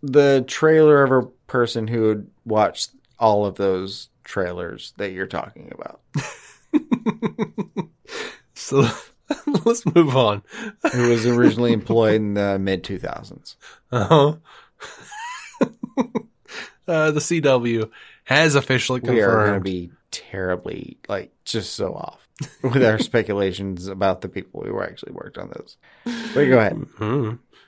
[SPEAKER 2] the trailer of a person who had watched all of those trailers that you're talking about.
[SPEAKER 1] So let's move on.
[SPEAKER 2] Who was originally employed in the mid-2000s.
[SPEAKER 1] The CW has officially confirmed.
[SPEAKER 2] We are going to be terribly, just so off with our speculations about the people who actually worked on those. But go ahead.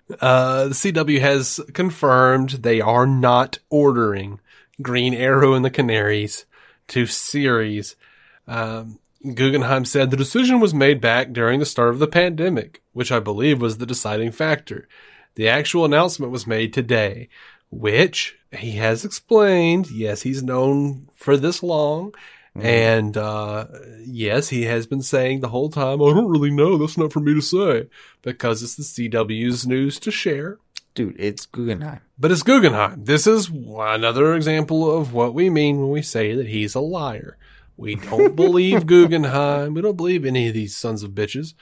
[SPEAKER 1] The CW has confirmed they are not ordering Green Arrow and the Canaries to series. Guggenheim said the decision was made back during the start of the pandemic, which I believe was the deciding factor. The actual announcement was made today, which he has explained. Yes, he's known for this long. And, yes, he has been saying the whole time, I don't really know. That's not for me to say, because it's the CW's news to share.
[SPEAKER 2] Dude, it's Guggenheim.
[SPEAKER 1] But it's Guggenheim. This is another example of what we mean when we say that he's a liar. We don't believe Guggenheim. We don't believe any of these sons of bitches.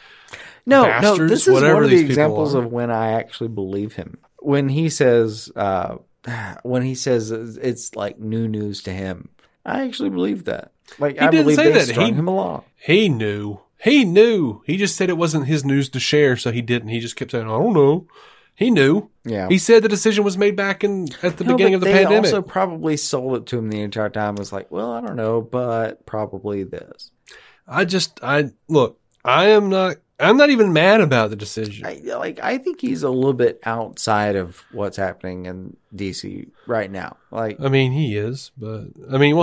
[SPEAKER 2] No, this is one of the examples of when I actually believe him. When he says it's like new news to him, I actually believe that. Like, I believe they strung him along.
[SPEAKER 1] He knew. He just said it wasn't his news to share, so he didn't. He just kept saying, I don't know. He knew. Yeah. He said the decision was made back at the beginning of the pandemic.
[SPEAKER 2] They also probably sold it to him the entire time. It was like, well, I don't know, but probably this. I'm not even mad about the decision. I think he's a little bit outside of what's happening in DC right now.
[SPEAKER 1] He is, but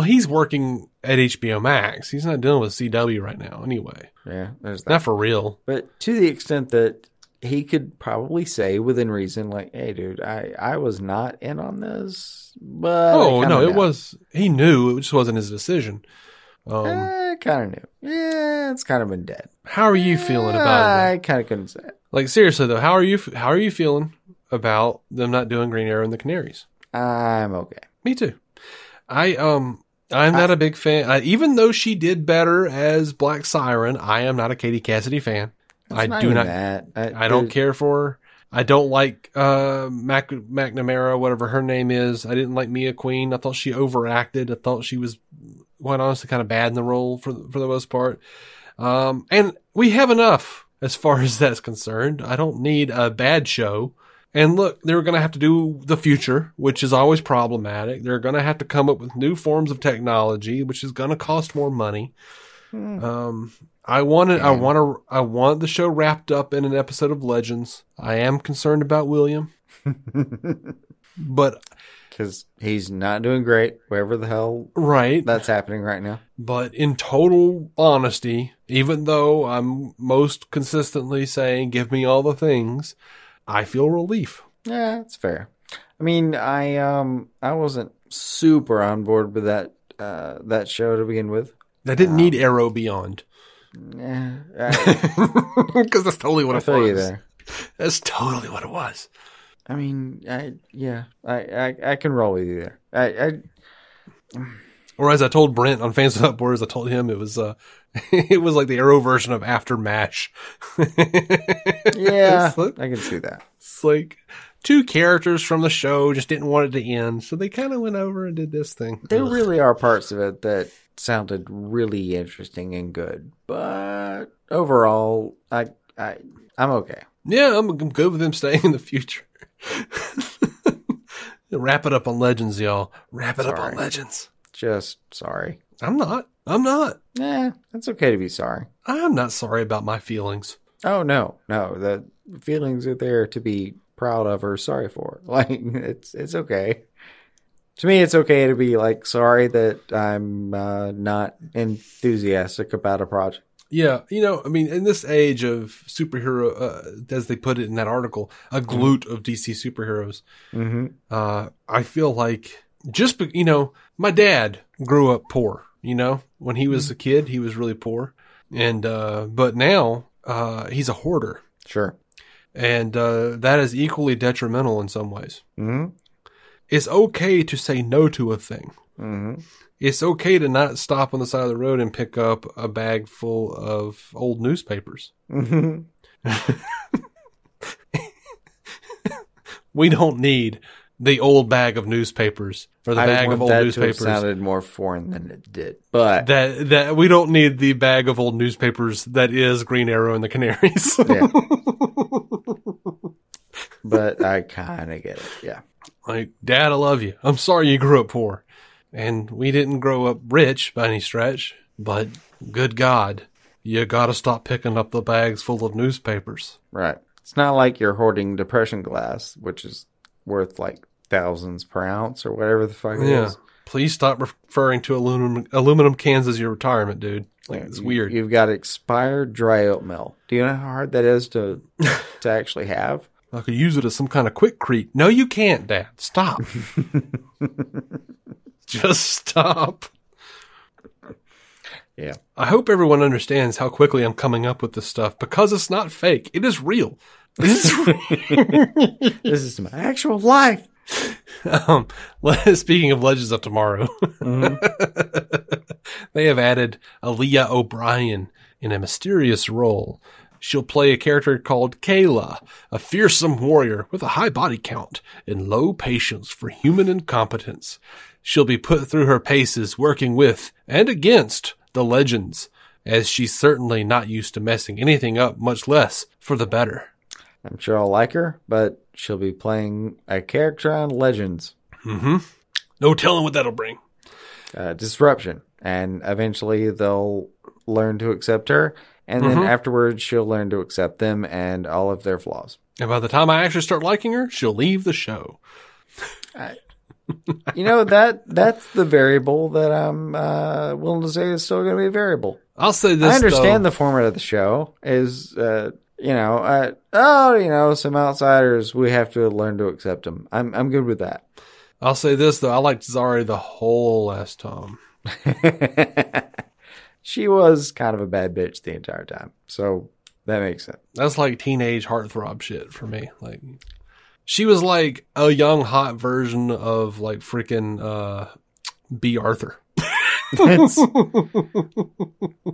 [SPEAKER 1] he's working at HBO Max. He's not dealing with CW right now anyway.
[SPEAKER 2] Yeah, there's that.
[SPEAKER 1] Not for real.
[SPEAKER 2] But to the extent that he could probably say within reason, like, hey, dude, I was not in on this, but he knew. It just wasn't his decision. I kind of knew. Yeah, it's kind of been dead.
[SPEAKER 1] How are you feeling about it?
[SPEAKER 2] I kind of couldn't say it.
[SPEAKER 1] Like, seriously though, how are you feeling about them not doing Green Arrow and the Canaries?
[SPEAKER 2] I'm okay.
[SPEAKER 1] Me too. I'm not a big fan. Even though she did better as Black Siren, I am not a Katie Cassidy fan. I don't care for her. I don't like McNamara, whatever her name is. I didn't like Mia Queen. I thought she overacted. I thought she was, quite honestly, kind of bad in the role for the most part. And we have enough as far as that's concerned. I don't need a bad show. And look, they're going to have to do the future, which is always problematic. They're going to have to come up with new forms of technology, which is going to cost more money. I want the show wrapped up in an episode of Legends. I am concerned about William, but
[SPEAKER 2] Because he's not doing great, wherever the hell
[SPEAKER 1] Right.
[SPEAKER 2] that's happening right now.
[SPEAKER 1] But in total honesty, even though I'm most consistently saying, give me all the things, I feel relief.
[SPEAKER 2] Yeah, that's fair. I mean, I wasn't super on board with that show to begin with.
[SPEAKER 1] I didn't need Arrow Beyond.
[SPEAKER 2] Yeah,
[SPEAKER 1] Because that's totally what
[SPEAKER 2] I
[SPEAKER 1] it
[SPEAKER 2] feel
[SPEAKER 1] was.
[SPEAKER 2] you there.
[SPEAKER 1] That's totally what it was.
[SPEAKER 2] I mean, I can roll with you there.
[SPEAKER 1] Or as I told Brent on Fans Without Borders, I told him it was it was like the Arrow version of After MASH.
[SPEAKER 2] Yeah, I can see that.
[SPEAKER 1] It's like two characters from the show just didn't want it to end, so they kind of went over and did this thing.
[SPEAKER 2] There really are parts of it that sounded really interesting and good, but overall, I'm okay.
[SPEAKER 1] Yeah, I'm good with them staying in the future. Wrap it up on Legends, y'all. Wrap it up on Legends.
[SPEAKER 2] Just sorry.
[SPEAKER 1] I'm not.
[SPEAKER 2] It's okay to be sorry.
[SPEAKER 1] I'm not sorry about my feelings.
[SPEAKER 2] Oh, no. The feelings are there to be proud of or sorry for. Like, it's okay. To me, it's okay to be, like, sorry that I'm not enthusiastic about a project.
[SPEAKER 1] Yeah, I mean, in this age of superhero, as they put it in that article, a glut of DC superheroes, I feel like my dad grew up poor, when he was a kid, he was really poor. And, but now, he's a hoarder.
[SPEAKER 2] Sure.
[SPEAKER 1] And, that is equally detrimental in some ways.
[SPEAKER 2] Mm-hmm.
[SPEAKER 1] It's okay to say no to a thing.
[SPEAKER 2] Mm-hmm.
[SPEAKER 1] It's okay to not stop on the side of the road and pick up a bag full of old newspapers.
[SPEAKER 2] Mm-hmm.
[SPEAKER 1] We don't need the old bag of newspapers or the bag of old newspapers.
[SPEAKER 2] That sounded more foreign than it did, but
[SPEAKER 1] that we don't need the bag of old newspapers that is Green Arrow and the Canaries.
[SPEAKER 2] Yeah. But I kind of get it. Yeah.
[SPEAKER 1] Like, Dad, I love you. I'm sorry you grew up poor. And we didn't grow up rich by any stretch, but good God, you gotta stop picking up the bags full of newspapers.
[SPEAKER 2] Right. It's not like you're hoarding depression glass, which is worth like thousands per ounce or whatever the fuck it is.
[SPEAKER 1] Please stop referring to aluminum cans as your retirement, dude. Like, it's weird.
[SPEAKER 2] You've got expired dry oatmeal. Do you know how hard that is to actually have?
[SPEAKER 1] I could use it as some kind of quickcrete. No, you can't, Dad. Stop. Just stop.
[SPEAKER 2] Yeah.
[SPEAKER 1] I hope everyone understands how quickly I'm coming up with this stuff because it's not fake. It is real.
[SPEAKER 2] This is my actual life.
[SPEAKER 1] Speaking of Legends of Tomorrow, they have added Aaliyah O'Brien in a mysterious role. She'll play a character called Kayla, a fearsome warrior with a high body count and low patience for human incompetence. She'll be put through her paces working with and against the Legends, as she's certainly not used to messing anything up, much less for the better.
[SPEAKER 2] I'm sure I'll like her, but she'll be playing a character on Legends.
[SPEAKER 1] Mm-hmm. No telling what that'll bring.
[SPEAKER 2] Disruption. And eventually they'll learn to accept her. And then afterwards, she'll learn to accept them and all of their flaws.
[SPEAKER 1] And by the time I actually start liking her, she'll leave the show.
[SPEAKER 2] That's the variable that I'm willing to say is still going to be a variable.
[SPEAKER 1] I'll say this,
[SPEAKER 2] I understand the format of the show is, some outsiders, we have to learn to accept them. I'm good with that.
[SPEAKER 1] I'll say this, though. I liked Zari the whole last time.
[SPEAKER 2] She was kind of a bad bitch the entire time. So that makes sense.
[SPEAKER 1] That's like teenage heartthrob shit for me. Like, she was like a young, hot version of like freaking B. Arthur.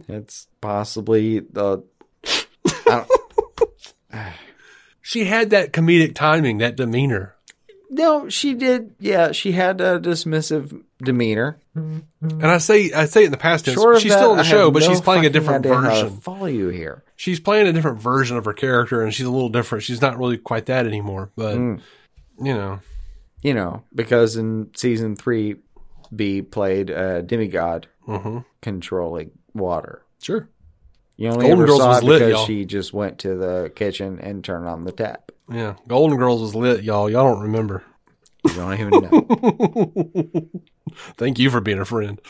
[SPEAKER 2] It's possibly the...
[SPEAKER 1] She had that comedic timing, that demeanor.
[SPEAKER 2] No, she did. Yeah, she had a dismissive demeanor.
[SPEAKER 1] And I say it in the past tense. She's still in the show, but she's playing a different version.
[SPEAKER 2] Follow you here.
[SPEAKER 1] She's playing a different version of her character, and she's a little different. She's not really quite that anymore, but
[SPEAKER 2] because in season 3, B played a demigod controlling water.
[SPEAKER 1] Sure.
[SPEAKER 2] You only
[SPEAKER 1] Golden
[SPEAKER 2] ever
[SPEAKER 1] Girls
[SPEAKER 2] saw
[SPEAKER 1] was
[SPEAKER 2] it
[SPEAKER 1] lit,
[SPEAKER 2] because
[SPEAKER 1] y'all.
[SPEAKER 2] she just went to the kitchen and turned on the tap.
[SPEAKER 1] Yeah, Golden Girls was lit, y'all. Y'all don't remember.
[SPEAKER 2] You don't even know.
[SPEAKER 1] Thank you for being a friend.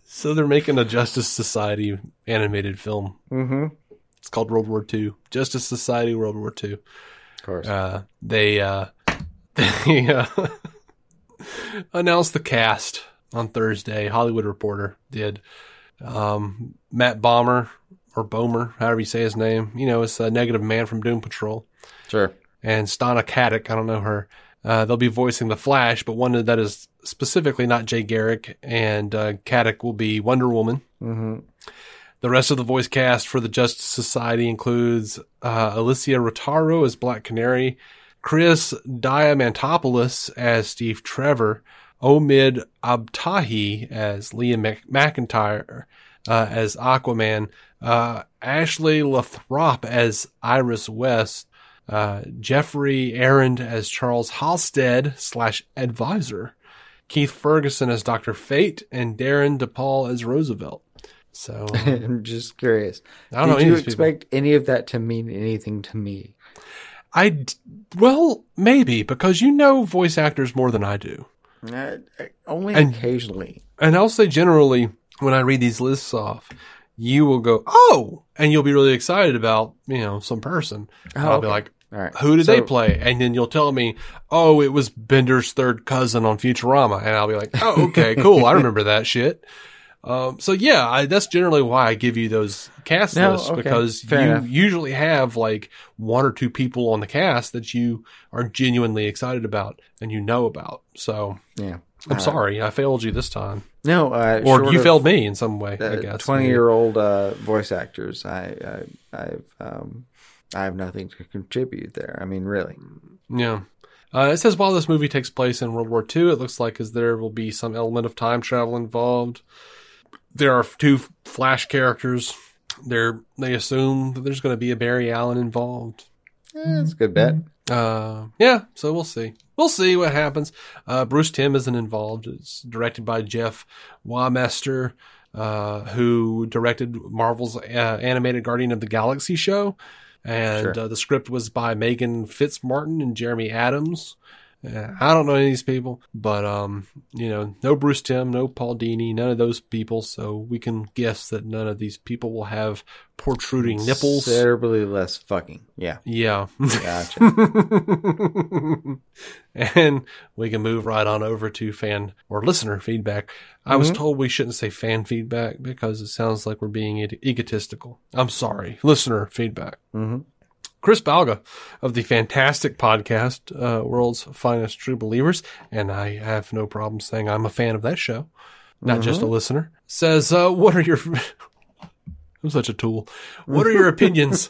[SPEAKER 1] So they're making a Justice Society animated film.
[SPEAKER 2] Mm-hmm.
[SPEAKER 1] It's called World War II. Justice Society World War II.
[SPEAKER 2] Of course.
[SPEAKER 1] They announced the cast on Thursday. Hollywood Reporter did. Matt Bomer, or Bomer, however you say his name. You know, it's a Negative Man from Doom Patrol.
[SPEAKER 2] Sure.
[SPEAKER 1] And Stana Katic, I don't know her. They'll be voicing the Flash, but one that is specifically not Jay Garrick. And Katic will be Wonder Woman.
[SPEAKER 2] Mm-hmm.
[SPEAKER 1] The rest of the voice cast for the Justice Society includes Alicia Rotaro as Black Canary, Chris Diamantopoulos as Steve Trevor, Omid Abtahi as Liam McIntyre as Aquaman, Ashley Lathrop as Iris West, Jeffrey Arend as Charles Halstead / advisor, Keith Ferguson as Dr. Fate, and Darren DePaul as Roosevelt. So
[SPEAKER 2] I'm just curious.
[SPEAKER 1] I don't know.
[SPEAKER 2] Did you expect any of that to mean anything to me?
[SPEAKER 1] Well, maybe, because you know voice actors more than I do.
[SPEAKER 2] Only occasionally.
[SPEAKER 1] And I'll say generally, when I read these lists off, you will go, oh, and you'll be really excited about, some person. And I'll be like,
[SPEAKER 2] all right.
[SPEAKER 1] Who did they play? And then you'll tell me, oh, it was Bender's third cousin on Futurama. And I'll be like, oh, okay, cool. I remember that shit. So yeah, that's generally why I give you those cast lists, because
[SPEAKER 2] Fair
[SPEAKER 1] you
[SPEAKER 2] enough.
[SPEAKER 1] usually have like one or two people on the cast that you are genuinely excited about and you know about. So
[SPEAKER 2] yeah,
[SPEAKER 1] I'm sorry, I failed you this time.
[SPEAKER 2] No,
[SPEAKER 1] or you failed me in some way. I guess
[SPEAKER 2] 20-year-old voice actors. I have nothing to contribute there. I mean, really.
[SPEAKER 1] Yeah. It says while this movie takes place in World War II, it looks like there will be some element of time travel involved. There are two Flash characters. They assume that there's going to be a Barry Allen involved.
[SPEAKER 2] That's a good bet.
[SPEAKER 1] Yeah, so we'll see. We'll see what happens. Bruce Timm isn't involved. It's directed by Jeff Wamester, who directed Marvel's animated Guardian of the Galaxy show. And the script was by Megan Fitzmartin and Jeremy Adams. I don't know any of these people, but, no Bruce Timm, no Paul Dini, none of those people. So we can guess that none of these people will have protruding nipples.
[SPEAKER 2] Considerably less fucking. Yeah.
[SPEAKER 1] Yeah.
[SPEAKER 2] Gotcha.
[SPEAKER 1] And we can move right on over to fan or listener feedback. I was told we shouldn't say fan feedback because it sounds like we're being egotistical. I'm sorry. Listener feedback.
[SPEAKER 2] Mm-hmm.
[SPEAKER 1] Chris Balga of the fantastic podcast, World's Finest True Believers, and I have no problem saying I'm a fan of that show, not just a listener, says, what are your... I'm such a tool. What are your opinions?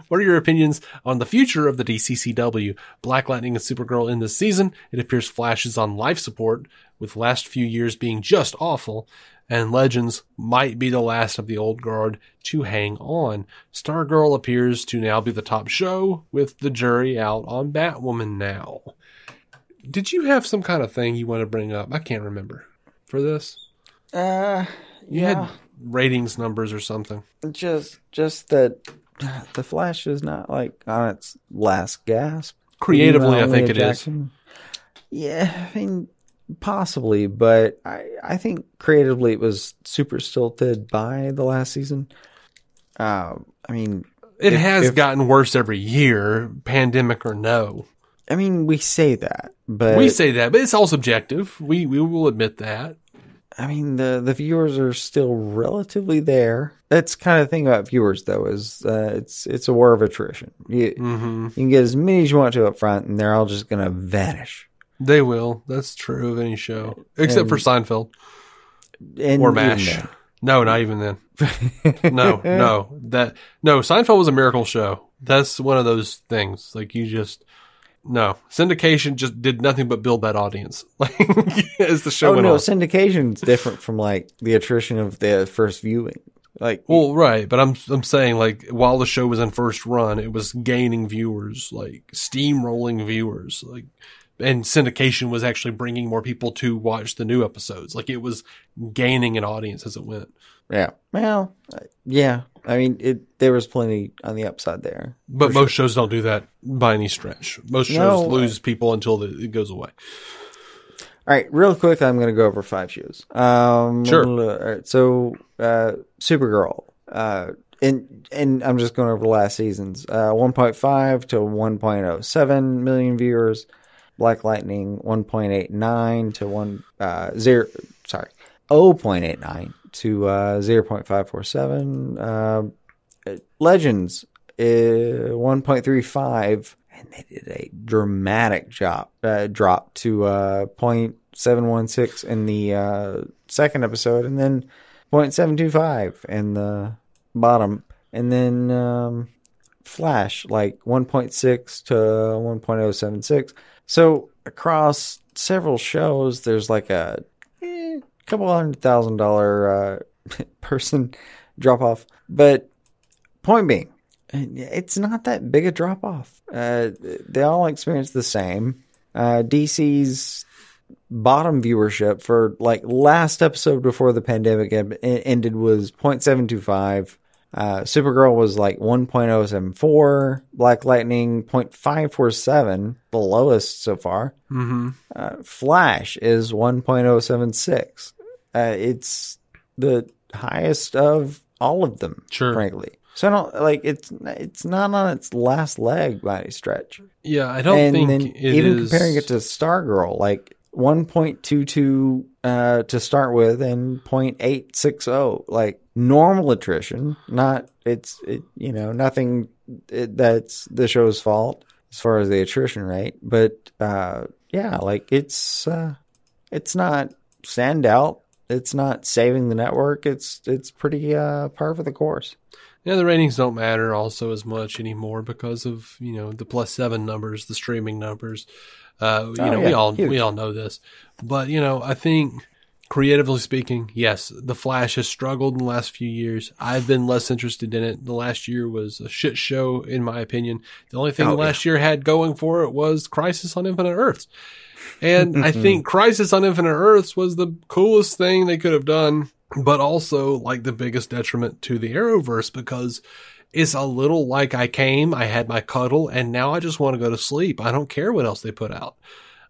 [SPEAKER 1] What are your opinions on the future of the DCCW? Black Lightning and Supergirl in this season. It appears Flash is on life support, with the last few years being just awful, and Legends might be the last of the old guard to hang on. Stargirl appears to now be the top show, with the jury out on Batwoman now. Did you have some kind of thing you want to bring up? I can't remember for this. You had ratings numbers or something.
[SPEAKER 2] Just that the Flash is not like on its last gasp.
[SPEAKER 1] Creatively, I think it is.
[SPEAKER 2] Yeah, I mean, possibly, but I think creatively it was super stilted by the last season. I mean,
[SPEAKER 1] it has gotten worse every year, pandemic or no.
[SPEAKER 2] I mean, we say that, but
[SPEAKER 1] it's all subjective. We will admit that.
[SPEAKER 2] I mean, the viewers are still relatively there. That's kind of the thing about viewers, though, is it's a war of attrition. You can get as many as you want to up front, and they're all just going to vanish.
[SPEAKER 1] They will. That's true of any show, except for Seinfeld or MASH. No, not even then. No. Seinfeld was a miracle show. That's one of those things. Like syndication just did nothing but build that audience. Like as the show went on.
[SPEAKER 2] Syndication's different from like the attrition of the first viewing. Like,
[SPEAKER 1] well, right, but I'm saying like while the show was in first run, it was gaining viewers, like steamrolling viewers, like, and syndication was actually bringing more people to watch the new episodes. Like it was gaining an audience as it went.
[SPEAKER 2] Yeah. Well, yeah. I mean, there was plenty on the upside there.
[SPEAKER 1] But most shows don't do that by any stretch. Most shows lose people until it goes away.
[SPEAKER 2] All right, real quick, I'm going to go over 5 shows.
[SPEAKER 1] Sure.
[SPEAKER 2] All right, so Supergirl. And I'm just going over the last seasons. 1.5 to 1.07 million viewers. Black Lightning 1.89 to 0.89 to 0.547. Legends 1.35, and they did a dramatic drop to 0.716 in the second episode, and then 0.725 in the bottom, and then Flash like 1.6 to 1.076. So across several shows, there's like a couple $100,000 person drop off. But point being, it's not that big a drop off. They all experience the same. DC's bottom viewership for like last episode before the pandemic ended was 0.725. Supergirl was like 1.074. Black Lightning 0.547, the lowest so far. Mm-hmm. Flash is 1.076. It's the highest of all of them, frankly. So I don't like it's not on its last leg by any stretch.
[SPEAKER 1] Yeah, I don't think
[SPEAKER 2] even comparing it to Stargirl, like 1.22 to start with, and 0.860, like normal attrition. Nothing that's the show's fault as far as the attrition rate, but yeah, like it's not standout. It's not saving the network. It's pretty par for the course.
[SPEAKER 1] Yeah, the ratings don't matter also as much anymore because of, the +7 numbers, the streaming numbers. We all know this. But, I think creatively speaking, yes, The Flash has struggled in the last few years. I've been less interested in it. The last year was a shit show, in my opinion. The only thing last year had going for it was Crisis on Infinite Earths. And I think Crisis on Infinite Earths was the coolest thing they could have done, but also like the biggest detriment to the Arrowverse, because it's a little like I had my cuddle, and now I just want to go to sleep. I don't care what else they put out.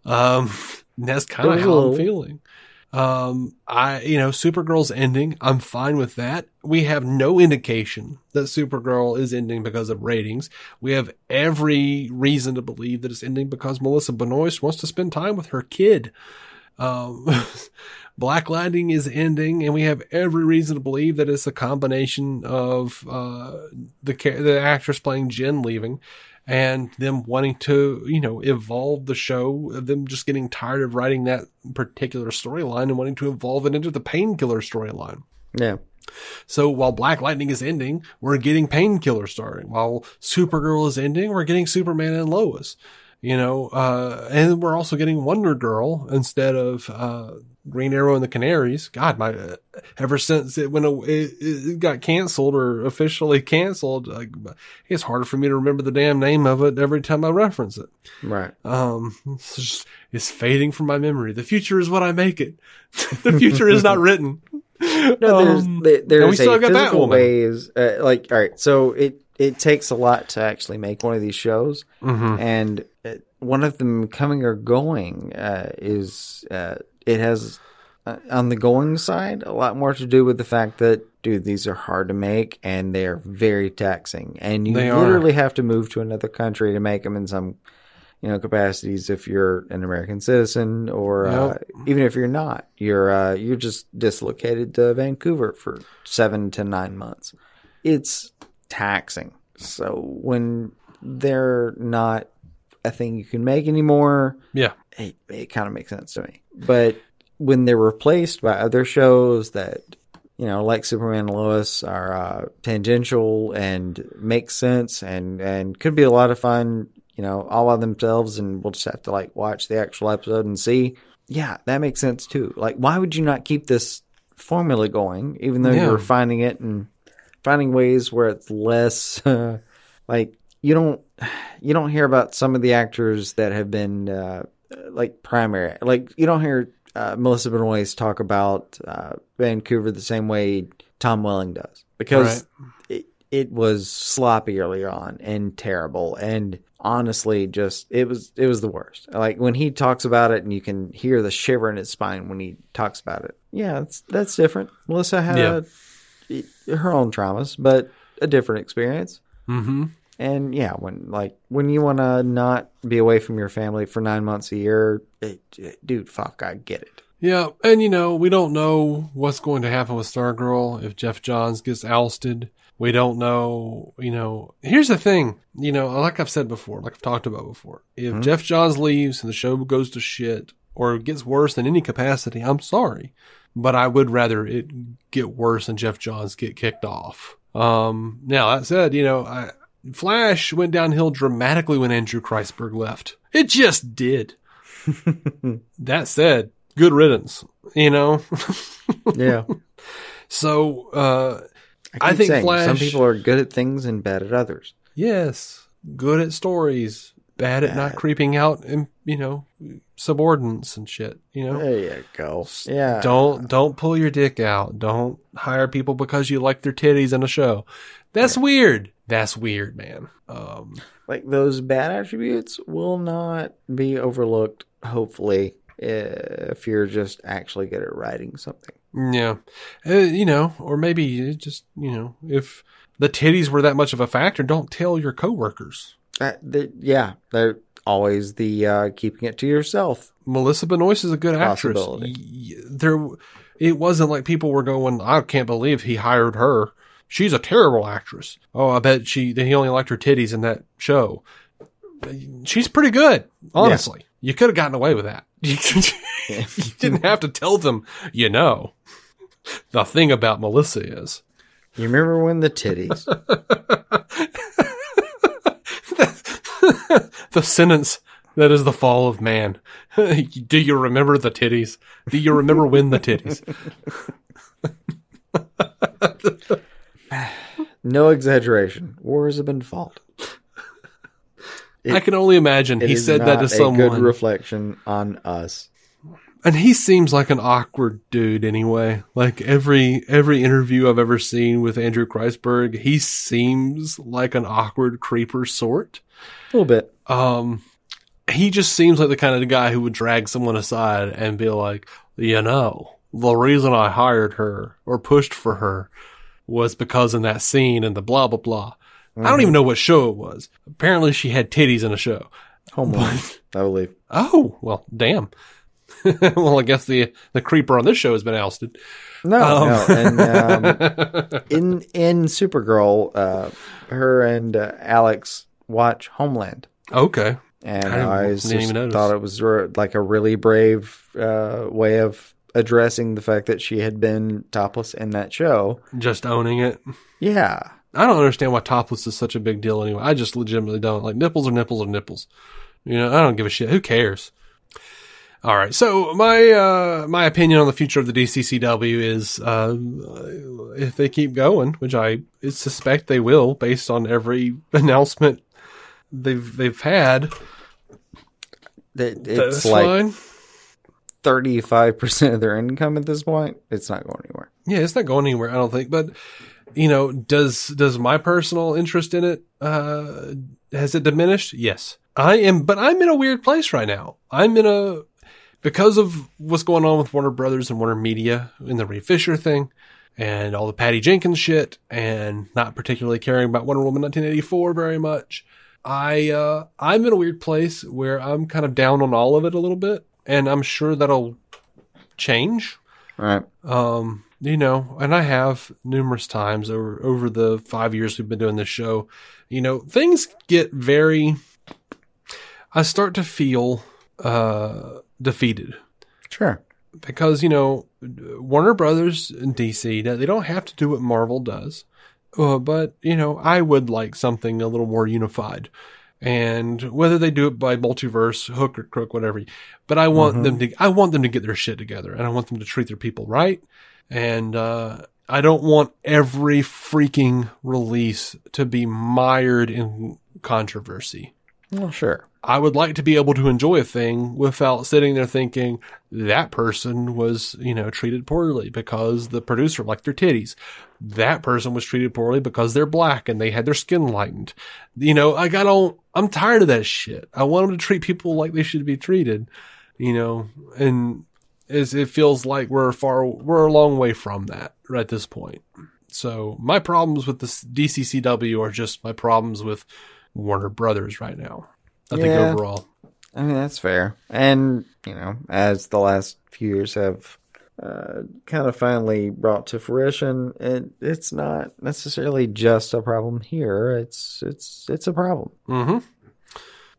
[SPEAKER 1] That's kind of how I'm feeling. Supergirl's ending. I'm fine with that. We have no indication that Supergirl is ending because of ratings. We have every reason to believe that it's ending because Melissa Benoist wants to spend time with her kid. Black Lightning is ending, and we have every reason to believe that it's a combination of the actress playing Jen leaving and them wanting to, evolve the show, them just getting tired of writing that particular storyline and wanting to evolve it into the Painkiller storyline.
[SPEAKER 2] Yeah.
[SPEAKER 1] So while Black Lightning is ending, we're getting Painkiller starting. While Supergirl is ending, we're getting Superman and Lois. And we're also getting Wonder Girl instead of Green Arrow and the Canaries. God, ever since it got canceled or officially canceled, it's harder for me to remember the damn name of it every time I reference it.
[SPEAKER 2] Right.
[SPEAKER 1] It's fading from my memory. The future is what I make it. The future is not written.
[SPEAKER 2] No, there's a physical ways. All right, so it takes a lot to actually make one of these shows, and one of them coming or going is it has on the going side a lot more to do with the fact that, dude, these are hard to make and they are very taxing, and you literally have to move to another country to make them in some capacities if you're an American citizen, or even if you're not, you're just dislocated to Vancouver for 7 to 9 months. It's taxing. So when they're not a thing you can make anymore, it kind of makes sense to me. But when they're replaced by other shows that like Superman Lois are tangential and make sense and could be a lot of fun, all by themselves, and we'll just have to watch the actual episode and see. Yeah, that makes sense too. Why would you not keep this formula going, even though you're refining it and finding ways where it's less you don't hear about some of the actors that have been primary. You don't hear Melissa Benoist talk about Vancouver the same way Tom Welling does. Because it was sloppy earlier on and terrible. And honestly, just it was the worst. Like when he talks about it and you can hear the shiver in his spine when he talks about it. Yeah, that's different. Melissa had her own traumas, but a different experience.
[SPEAKER 1] Mm-hmm.
[SPEAKER 2] And yeah, when you want to not be away from your family for 9 months a year, dude, fuck, I get it.
[SPEAKER 1] Yeah, and we don't know what's going to happen with Stargirl if Jeff Johns gets ousted. We don't know, here's the thing, like I've said before, like I've talked about before, if Jeff Johns leaves and the show goes to shit or gets worse in any capacity, I'm sorry, but I would rather it get worse and Jeff Johns get kicked off. Now that said, Flash went downhill dramatically when Andrew Kreisberg left. It just did. That said, good riddance,
[SPEAKER 2] Yeah.
[SPEAKER 1] So, I think Flash...
[SPEAKER 2] Some people are good at things and bad at others.
[SPEAKER 1] Yes. Good at stories. Bad at not creeping out and, subordinates and shit,
[SPEAKER 2] There you go. Yeah.
[SPEAKER 1] Don't pull your dick out. Don't hire people because you like their titties in a show. That's weird. That's weird, man.
[SPEAKER 2] Like those bad attributes will not be overlooked, hopefully, if you're just actually good at writing something.
[SPEAKER 1] Yeah. Or maybe just, if the titties were that much of a factor, don't tell your coworkers.
[SPEAKER 2] They're always the keeping it to yourself.
[SPEAKER 1] Melissa Benoist is a good actress. It wasn't like people were going, I can't believe he hired her. She's a terrible actress. Oh, I bet he only liked her titties in that show. She's pretty good, honestly. Yeah. You could have gotten away with that. You didn't have to tell them, The thing about Melissa is...
[SPEAKER 2] You remember when the titties...
[SPEAKER 1] The sentence that is the fall of man. Do you remember the titties? Do you remember when the titties?
[SPEAKER 2] No exaggeration. Wars have been fought.
[SPEAKER 1] I can only imagine he said that to someone.
[SPEAKER 2] A good reflection on us.
[SPEAKER 1] And he seems like an awkward dude anyway. Like every interview I've ever seen with Andrew Kreisberg, he seems like an awkward creeper sort.
[SPEAKER 2] A little bit.
[SPEAKER 1] He just seems like the kind of guy who would drag someone aside and be like, the reason I hired her or pushed for her was because in that scene and the blah, blah, blah. Mm-hmm. I don't even know what show it was. Apparently she had titties in a show.
[SPEAKER 2] Homeland, I believe.
[SPEAKER 1] Oh, well, damn. Well, I guess the creeper on this show has been ousted.
[SPEAKER 2] No. And in Supergirl, her and Alex watch Homeland.
[SPEAKER 1] Okay.
[SPEAKER 2] And I just thought it was like a really brave way of addressing the fact that she had been topless in that show.
[SPEAKER 1] Just owning it.
[SPEAKER 2] Yeah.
[SPEAKER 1] I don't understand why topless is such a big deal anyway. I just legitimately don't. Like, nipples are nipples are nipples. I don't give a shit. Who cares? All right. So my opinion on the future of the DCCW is if they keep going, which I suspect they will based on every announcement they've had,
[SPEAKER 2] it's like fine. 35% of their income at this point. It's not going anywhere.
[SPEAKER 1] Yeah, it's not going anywhere, I don't think. But, does my personal interest in it, has it diminished? Yes. But I'm in a weird place right now. Because of what's going on with Warner Brothers and Warner Media in the Ray Fisher thing and all the Patty Jenkins shit and not particularly caring about Wonder Woman 1984 very much. I'm in a weird place where I'm kind of down on all of it a little bit, and I'm sure that'll change.
[SPEAKER 2] Right.
[SPEAKER 1] And I have numerous times over the 5 years we've been doing this show, things get I start to feel, defeated.
[SPEAKER 2] Sure.
[SPEAKER 1] Because, Warner Brothers and DC, they don't have to do what Marvel does. But, I would like something a little more unified. And whether they do it by multiverse, hook or crook, whatever. But I want them to get their shit together. And I want them to treat their people right. And I don't want every freaking release to be mired in controversy.
[SPEAKER 2] Well, sure.
[SPEAKER 1] I would like to be able to enjoy a thing without sitting there thinking that person was, treated poorly because the producer liked their titties. That person was treated poorly because they're black and they had their skin lightened. I'm tired of that shit. I want them to treat people like they should be treated, and it feels like we're a long way from that right at this point. So my problems with this DCCW are just my problems with Warner Brothers right now. I think overall.
[SPEAKER 2] I mean, that's fair. And, as the last few years have kind of finally brought to fruition, it's not necessarily just a problem here. It's a problem.
[SPEAKER 1] Mm-hmm.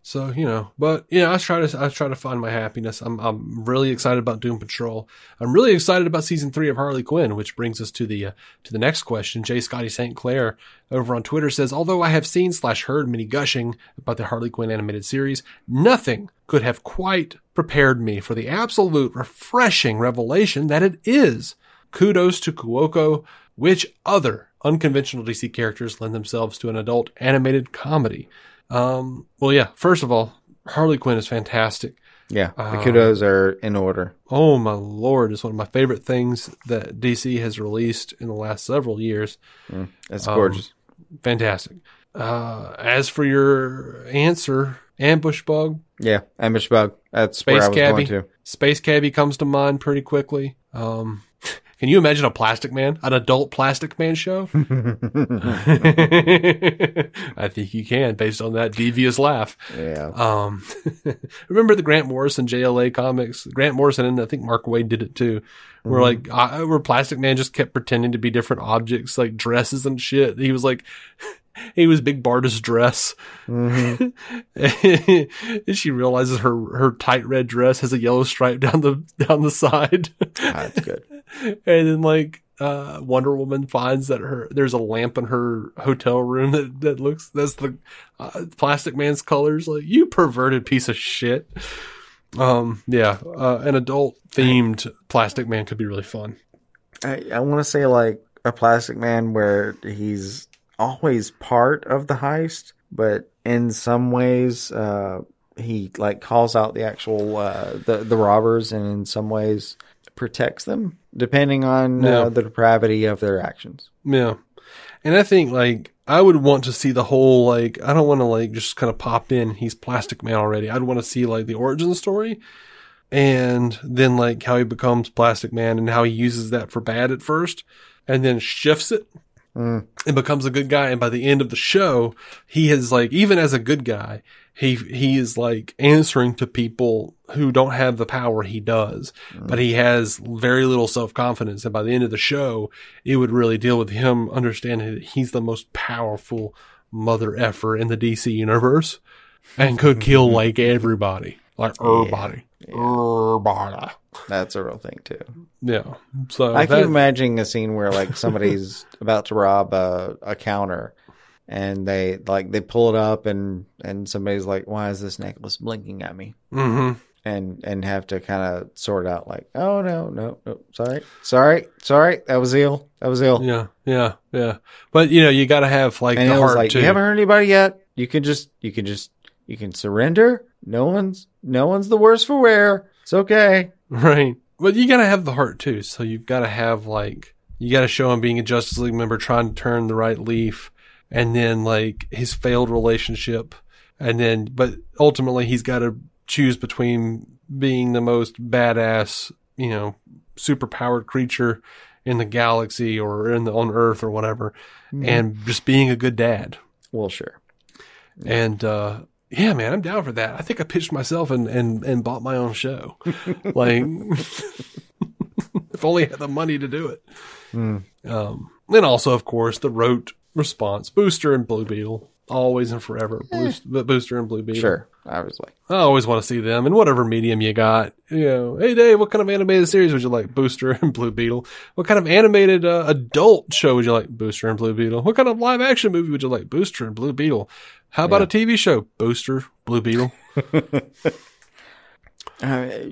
[SPEAKER 1] So, I try to find my happiness. I'm really excited about Doom Patrol. I'm really excited about season 3 of Harley Quinn, which brings us to the next question. J. Scotty St. Clair over on Twitter says, although I have seen / heard many gushing about the Harley Quinn animated series, nothing could have quite prepared me for the absolute refreshing revelation that it is. Kudos to Kuoko. Which other unconventional DC characters lend themselves to an adult animated comedy? First of all, Harley Quinn is fantastic.
[SPEAKER 2] Yeah, the kudos are in order.
[SPEAKER 1] Oh my Lord, it's one of my favorite things that DC has released in the last several years.
[SPEAKER 2] That's gorgeous.
[SPEAKER 1] Fantastic. As for your answer, Ambush Bug.
[SPEAKER 2] Yeah, Ambush Bug. That's Space where I was going to.
[SPEAKER 1] Space Cabbie comes to mind pretty quickly. Can you imagine a Plastic Man? An adult Plastic Man show? I think you can, based on that devious laugh.
[SPEAKER 2] Yeah.
[SPEAKER 1] Remember the Grant Morrison JLA comics? Grant Morrison and I think Mark Waid did it too. Where where Plastic Man just kept pretending to be different objects, like dresses and shit. He was Big Barda's dress. Mm-hmm. And she realizes her tight red dress has a yellow stripe down the side.
[SPEAKER 2] That's good.
[SPEAKER 1] And then Wonder Woman finds that there's a lamp in her hotel room that's the Plastic Man's colors. Like, you perverted piece of shit. An adult themed Plastic Man could be really fun.
[SPEAKER 2] I want to say a Plastic Man where he's always part of the heist, but in some ways he calls out the actual the robbers, and in some ways protects them depending on the depravity of their actions.
[SPEAKER 1] Yeah. And I think I would want to see the whole I don't want to just kind of pop in, he's Plastic Man already. I'd want to see the origin story, and then how he becomes Plastic Man and how he uses that for bad at first and then shifts it. And becomes a good guy, and by the end of the show, he has even as a good guy, he is answering to people who don't have the power he does, but he has very little self-confidence. And by the end of the show, it would really deal with him understanding that he's the most powerful mother effer in the DC universe and could kill everybody, everybody.
[SPEAKER 2] Yeah. That's a real thing too.
[SPEAKER 1] Yeah. So
[SPEAKER 2] I keep imagining a scene where somebody's about to rob a counter, and they pull it up, and somebody's like, "Why is this necklace blinking at me?"
[SPEAKER 1] Mm-hmm.
[SPEAKER 2] And have to kind of sort out "Oh no, sorry, that was ill.
[SPEAKER 1] Yeah. But you got to have the heart too.
[SPEAKER 2] You haven't hurt anybody yet. You can surrender. No one's the worse for wear. It's okay.
[SPEAKER 1] Right. But you got to have the heart too. So you've got to have you got to show him being a Justice League member trying to turn the right leaf, and then his failed relationship, but ultimately he's got to choose between being the most badass, superpowered creature in the galaxy or on Earth or whatever, and just being a good dad.
[SPEAKER 2] Well, sure.
[SPEAKER 1] And, yeah, man, I'm down for that. I think I pitched myself and bought my own show. If only I had the money to do it. And also, of course, the rote response, Booster and Blue Beetle, always and forever. Booster and Blue Beetle.
[SPEAKER 2] Sure, obviously.
[SPEAKER 1] I always want to see them in whatever medium you got. Hey Dave, what kind of animated series would you like? Booster and Blue Beetle. What kind of animated adult show would you like? Booster and Blue Beetle. What kind of live action movie would you like? Booster and Blue Beetle. How about a TV show? Booster, Blue Beetle.
[SPEAKER 2] What are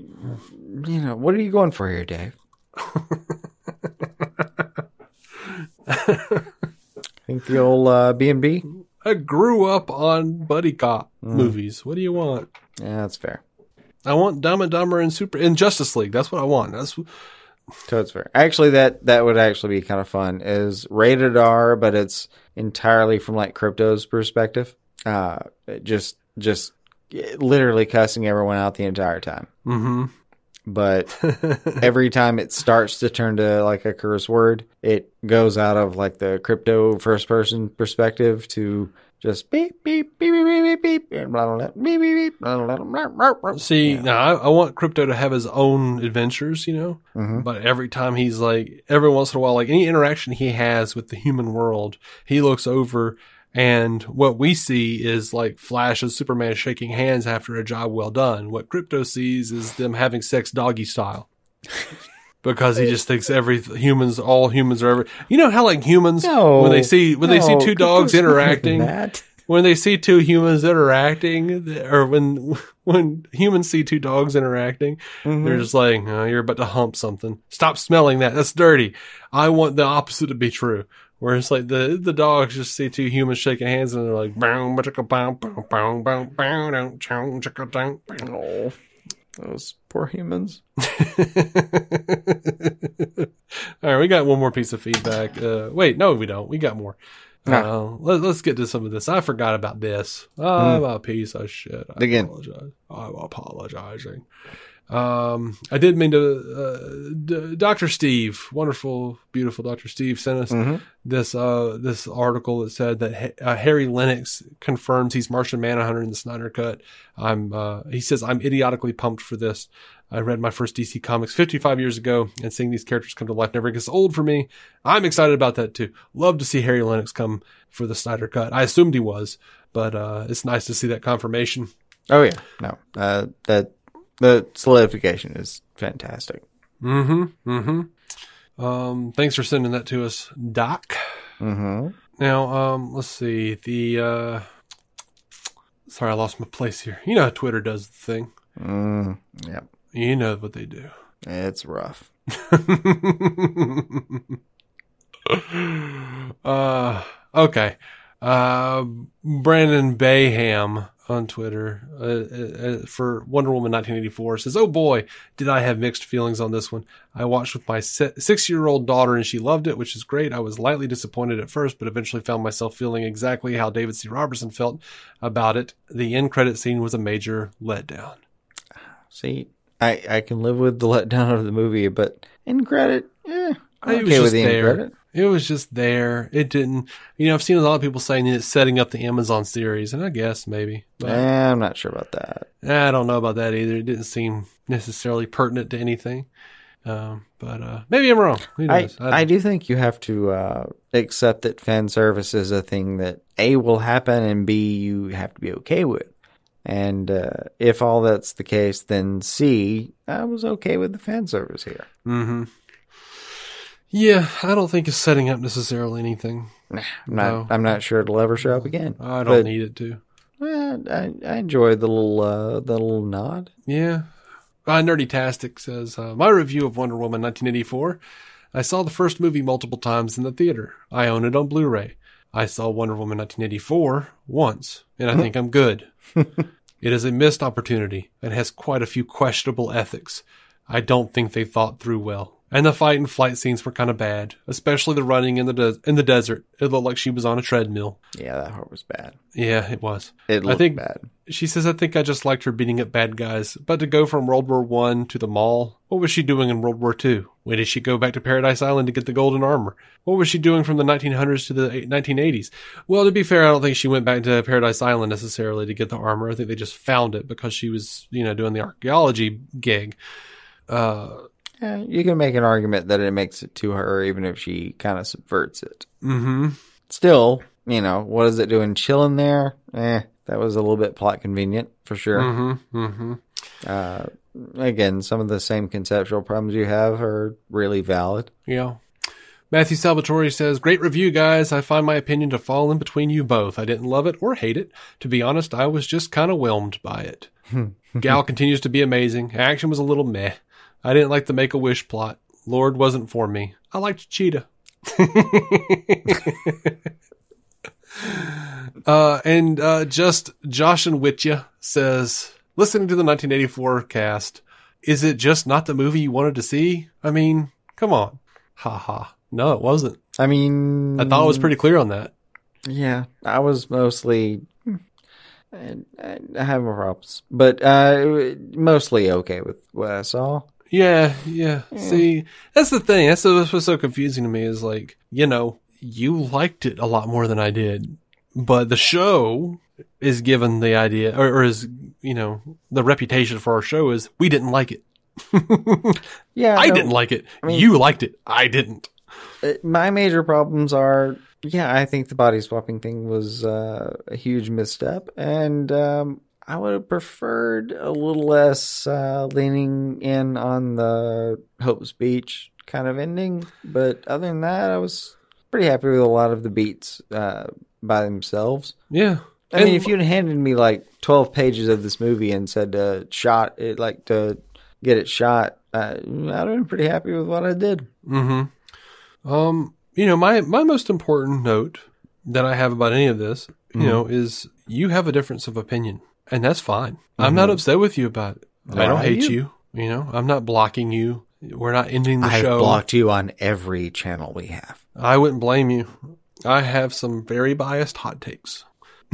[SPEAKER 2] you going for here, Dave? Think the old B&B?
[SPEAKER 1] I grew up on buddy cop movies. What do you want?
[SPEAKER 2] Yeah, that's fair.
[SPEAKER 1] I want Dumb and Dumber and Justice League. That's what I want.
[SPEAKER 2] So it's fair. Actually, that would actually be kind of fun. Is rated R, but it's entirely from like Crypto's perspective. Just literally cussing everyone out the entire time. Mm-hmm. But every time it starts to turn to like a curse word, it goes out of like the Crypto first person perspective to just beep, beep, beep, beep, beep, beep, beep, blah, blah, beep, beep, blah, blah, blah, blah.
[SPEAKER 1] See, now I want Crypto to have his own adventures, but every time he's like, every once in a while, like any interaction he has with the human world, he looks over and what we see is like Flash and Superman shaking hands after a job well done. What Crypto sees is them having sex doggy style. Because he just thinks all humans are ever. You know how like humans when they see two dogs interacting, when they see two humans interacting, or when humans see two dogs interacting, they're just like, oh, you're about to hump something. Stop smelling that. That's dirty. I want the opposite to be true. Where it's like the dogs just see two humans shaking hands and they're like,
[SPEAKER 2] oh, those poor humans.
[SPEAKER 1] All right, we got one more piece of feedback. Wait, no, we don't. We got more. Let's get to some of this. I forgot about this. I'm a piece of shit. Apologize. I'm apologizing. I did mean to, Dr. Steve, wonderful, beautiful Dr. Steve sent us this article that said that Harry Lennox confirms he's Martian Manhunter in the Snyder Cut. He says, I'm idiotically pumped for this. I read my first DC Comics 55 years ago, and seeing these characters come to life never gets old for me. I'm excited about that too. Love to see Harry Lennox come for the Snyder Cut. I assumed he was, but it's nice to see that confirmation.
[SPEAKER 2] Oh yeah, no, the solidification is fantastic.
[SPEAKER 1] Thanks for sending that to us, Doc. Now, let's see. Sorry, I lost my place here. You know how Twitter does the thing.
[SPEAKER 2] Yep.
[SPEAKER 1] You know what they do.
[SPEAKER 2] It's rough.
[SPEAKER 1] Okay. Brandon Bayham on Twitter for Wonder Woman 1984 says, oh boy, did I have mixed feelings on this one. I watched with my 6-year-old daughter and she loved it, which is great. I was lightly disappointed at first, but eventually found myself feeling exactly how David C. Robertson felt about it. The end credit scene was a major letdown.
[SPEAKER 2] See, I can live with the letdown of the movie, but end credit, I'm
[SPEAKER 1] okay
[SPEAKER 2] with
[SPEAKER 1] just
[SPEAKER 2] the end
[SPEAKER 1] there.
[SPEAKER 2] credit.
[SPEAKER 1] It was just there. It didn't, I've seen a lot of people saying it's setting up the Amazon series, and I guess maybe. But
[SPEAKER 2] I'm not sure about that.
[SPEAKER 1] I don't know about that either. It didn't seem necessarily pertinent to anything. But maybe I'm wrong. Who knows?
[SPEAKER 2] I do think you have to accept that fan service is a thing that A, will happen, and B, you have to be okay with. And if all that's the case, then C, I was okay with the fan service here.
[SPEAKER 1] Yeah, I don't think it's setting up necessarily anything.
[SPEAKER 2] I'm not sure it'll ever show up again.
[SPEAKER 1] I don't need it to.
[SPEAKER 2] I enjoyed the little nod.
[SPEAKER 1] Yeah. Nerdy-tastic says, my review of Wonder Woman 1984. I saw the first movie multiple times in the theater. I own it on Blu-ray. I saw Wonder Woman 1984 once, and I think I'm good. It is a missed opportunity and has quite a few questionable ethics. I don't think they thought through well. And the fight and flight scenes were kind of bad, especially the running in the desert. It looked like she was on a treadmill.
[SPEAKER 2] Yeah, that part was bad.
[SPEAKER 1] Yeah, it was.
[SPEAKER 2] It looked bad.
[SPEAKER 1] She says, I think I just liked her beating up bad guys. But to go from World War I to the mall, what was she doing in World War II? When did she go back to Paradise Island to get the golden armor? What was she doing from the 1900s to the 1980s? Well, to be fair, I don't think she went back to Paradise Island necessarily to get the armor. I think they just found it because she was, doing the archaeology gig.
[SPEAKER 2] You can make an argument that it makes it to her, even if she kind of subverts it. Still, what is it doing chilling there? That was a little bit plot convenient, for sure. Again, some of the same conceptual problems you have are really valid.
[SPEAKER 1] Yeah. Matthew Salvatore says, great review, guys. I find my opinion to fall in between you both. I didn't love it or hate it. To be honest, I was just kind of whelmed by it. Gal continues to be amazing. Action was a little meh. I didn't like the Make-A-Wish plot. Lord wasn't for me. I liked Cheetah. Just Josh and Witya says, listening to the 1984 cast, is it just not the movie you wanted to see? I mean, come on. Ha ha. No, it wasn't.
[SPEAKER 2] I mean,
[SPEAKER 1] I thought it was pretty clear on that.
[SPEAKER 2] Yeah, I was mostly, I have my problems, but mostly okay with what I saw.
[SPEAKER 1] Yeah. See, that's the thing. That's what's so confusing to me is like, you liked it a lot more than I did, but the show is given the idea, or is, the reputation for our show is we didn't like it.
[SPEAKER 2] Yeah,
[SPEAKER 1] I didn't like it. I mean, you liked it. I didn't.
[SPEAKER 2] My major problems are, I think the body swapping thing was a huge misstep, and I would have preferred a little less leaning in on the Hope speech kind of ending. But other than that, I was pretty happy with a lot of the beats by themselves.
[SPEAKER 1] Yeah.
[SPEAKER 2] I mean, if you'd handed me like 12 pages of this movie and said to get it shot, I'd have been pretty happy with what I did.
[SPEAKER 1] Mm-hmm. My most important note that I have about any of this, is you have a difference of opinion, and that's fine. I'm not upset with you about it. I don't hate you. I'm not blocking you. We're not ending the show.
[SPEAKER 2] I've blocked you on every channel we have.
[SPEAKER 1] I wouldn't blame you. I have some very biased hot takes.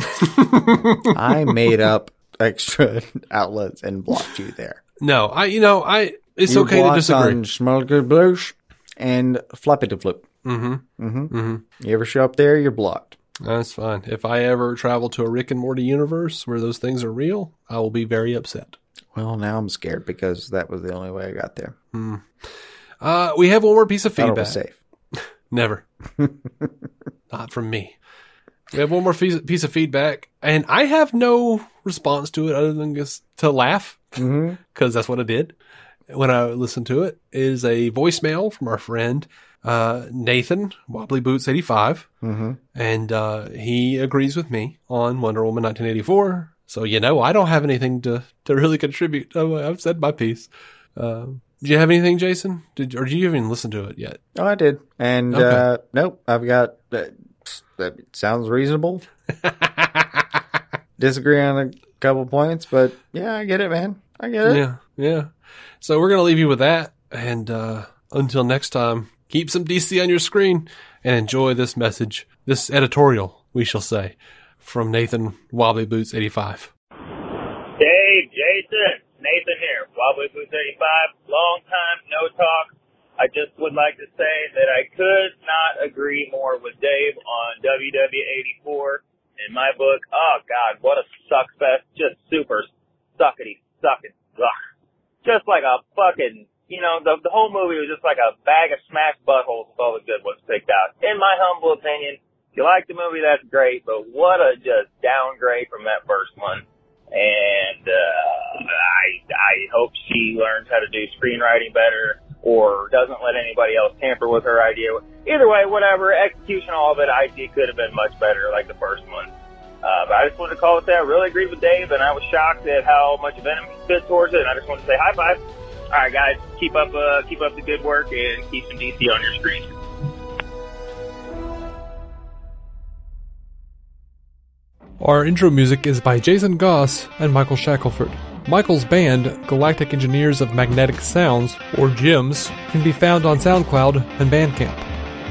[SPEAKER 2] I made up extra outlets and blocked you there.
[SPEAKER 1] No, it's okay to disagree.
[SPEAKER 2] On Schmalker Blush and Flappy to Flip. You ever show up there, you're blocked.
[SPEAKER 1] That's fine. If I ever travel to a Rick and Morty universe where those things are real, I will be very upset.
[SPEAKER 2] Well, now I'm scared because that was the only way I got there.
[SPEAKER 1] We have one more piece of feedback.
[SPEAKER 2] I was safe.
[SPEAKER 1] Never. Not from me. We have one more piece of feedback, and I have no response to it other than just to laugh, because that's what I did when I listened to it. It is a voicemail from our friend Nathan, Wobbly Boots 85, and he agrees with me on Wonder Woman 1984. So, I don't have anything to really contribute. I've said my piece. Do you have anything, Jason? Or do you even listen to it yet?
[SPEAKER 2] Oh, I did. And,
[SPEAKER 1] okay.
[SPEAKER 2] Nope, I've got, that sounds reasonable. Disagree on a couple points, but yeah, I get it, man. I get it.
[SPEAKER 1] Yeah. So we're going to leave you with that. And, until next time, keep some DC on your screen and enjoy this message, this editorial, we shall say, from Nathan Wobbly Boots 85.
[SPEAKER 3] Hey, Jason. Nathan here, Wobbly Boots 85. Long time, no talk. I just would like to say that I could not agree more with Dave on WW84. In my book, oh God, what a suckfest. Just super suckety. Ugh. Just like a fucking, the whole movie was just like a bag of smashed buttholes with all the good ones picked out. In my humble opinion, if you like the movie, that's great, but what a just downgrade from that first one. And I hope she learns how to do screenwriting better or doesn't let anybody else tamper with her idea. Either way, whatever, execution, all of it, I see could have been much better like the first one. But I just wanted to call it that. I really agreed with Dave, and I was shocked at how much venom he spit towards it, and I just wanted to say high five. All right, guys, keep up the good work and keep some DC on your screen.
[SPEAKER 1] Our intro music is by Jason Goss and Michael Shackelford. Michael's band, Galactic Engineers of Magnetic Sounds, or GEMS, can be found on SoundCloud and Bandcamp.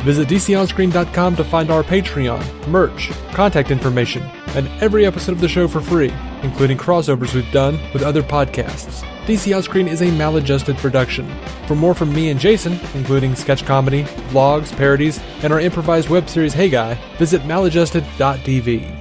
[SPEAKER 1] Visit DCOnScreen.com to find our Patreon, merch, contact information, and every episode of the show for free, including crossovers we've done with other podcasts. DC On Screen is a maladjusted production. For more from me and Jason, including sketch comedy, vlogs, parodies, and our improvised web series Hey Guy, visit maladjusted.tv.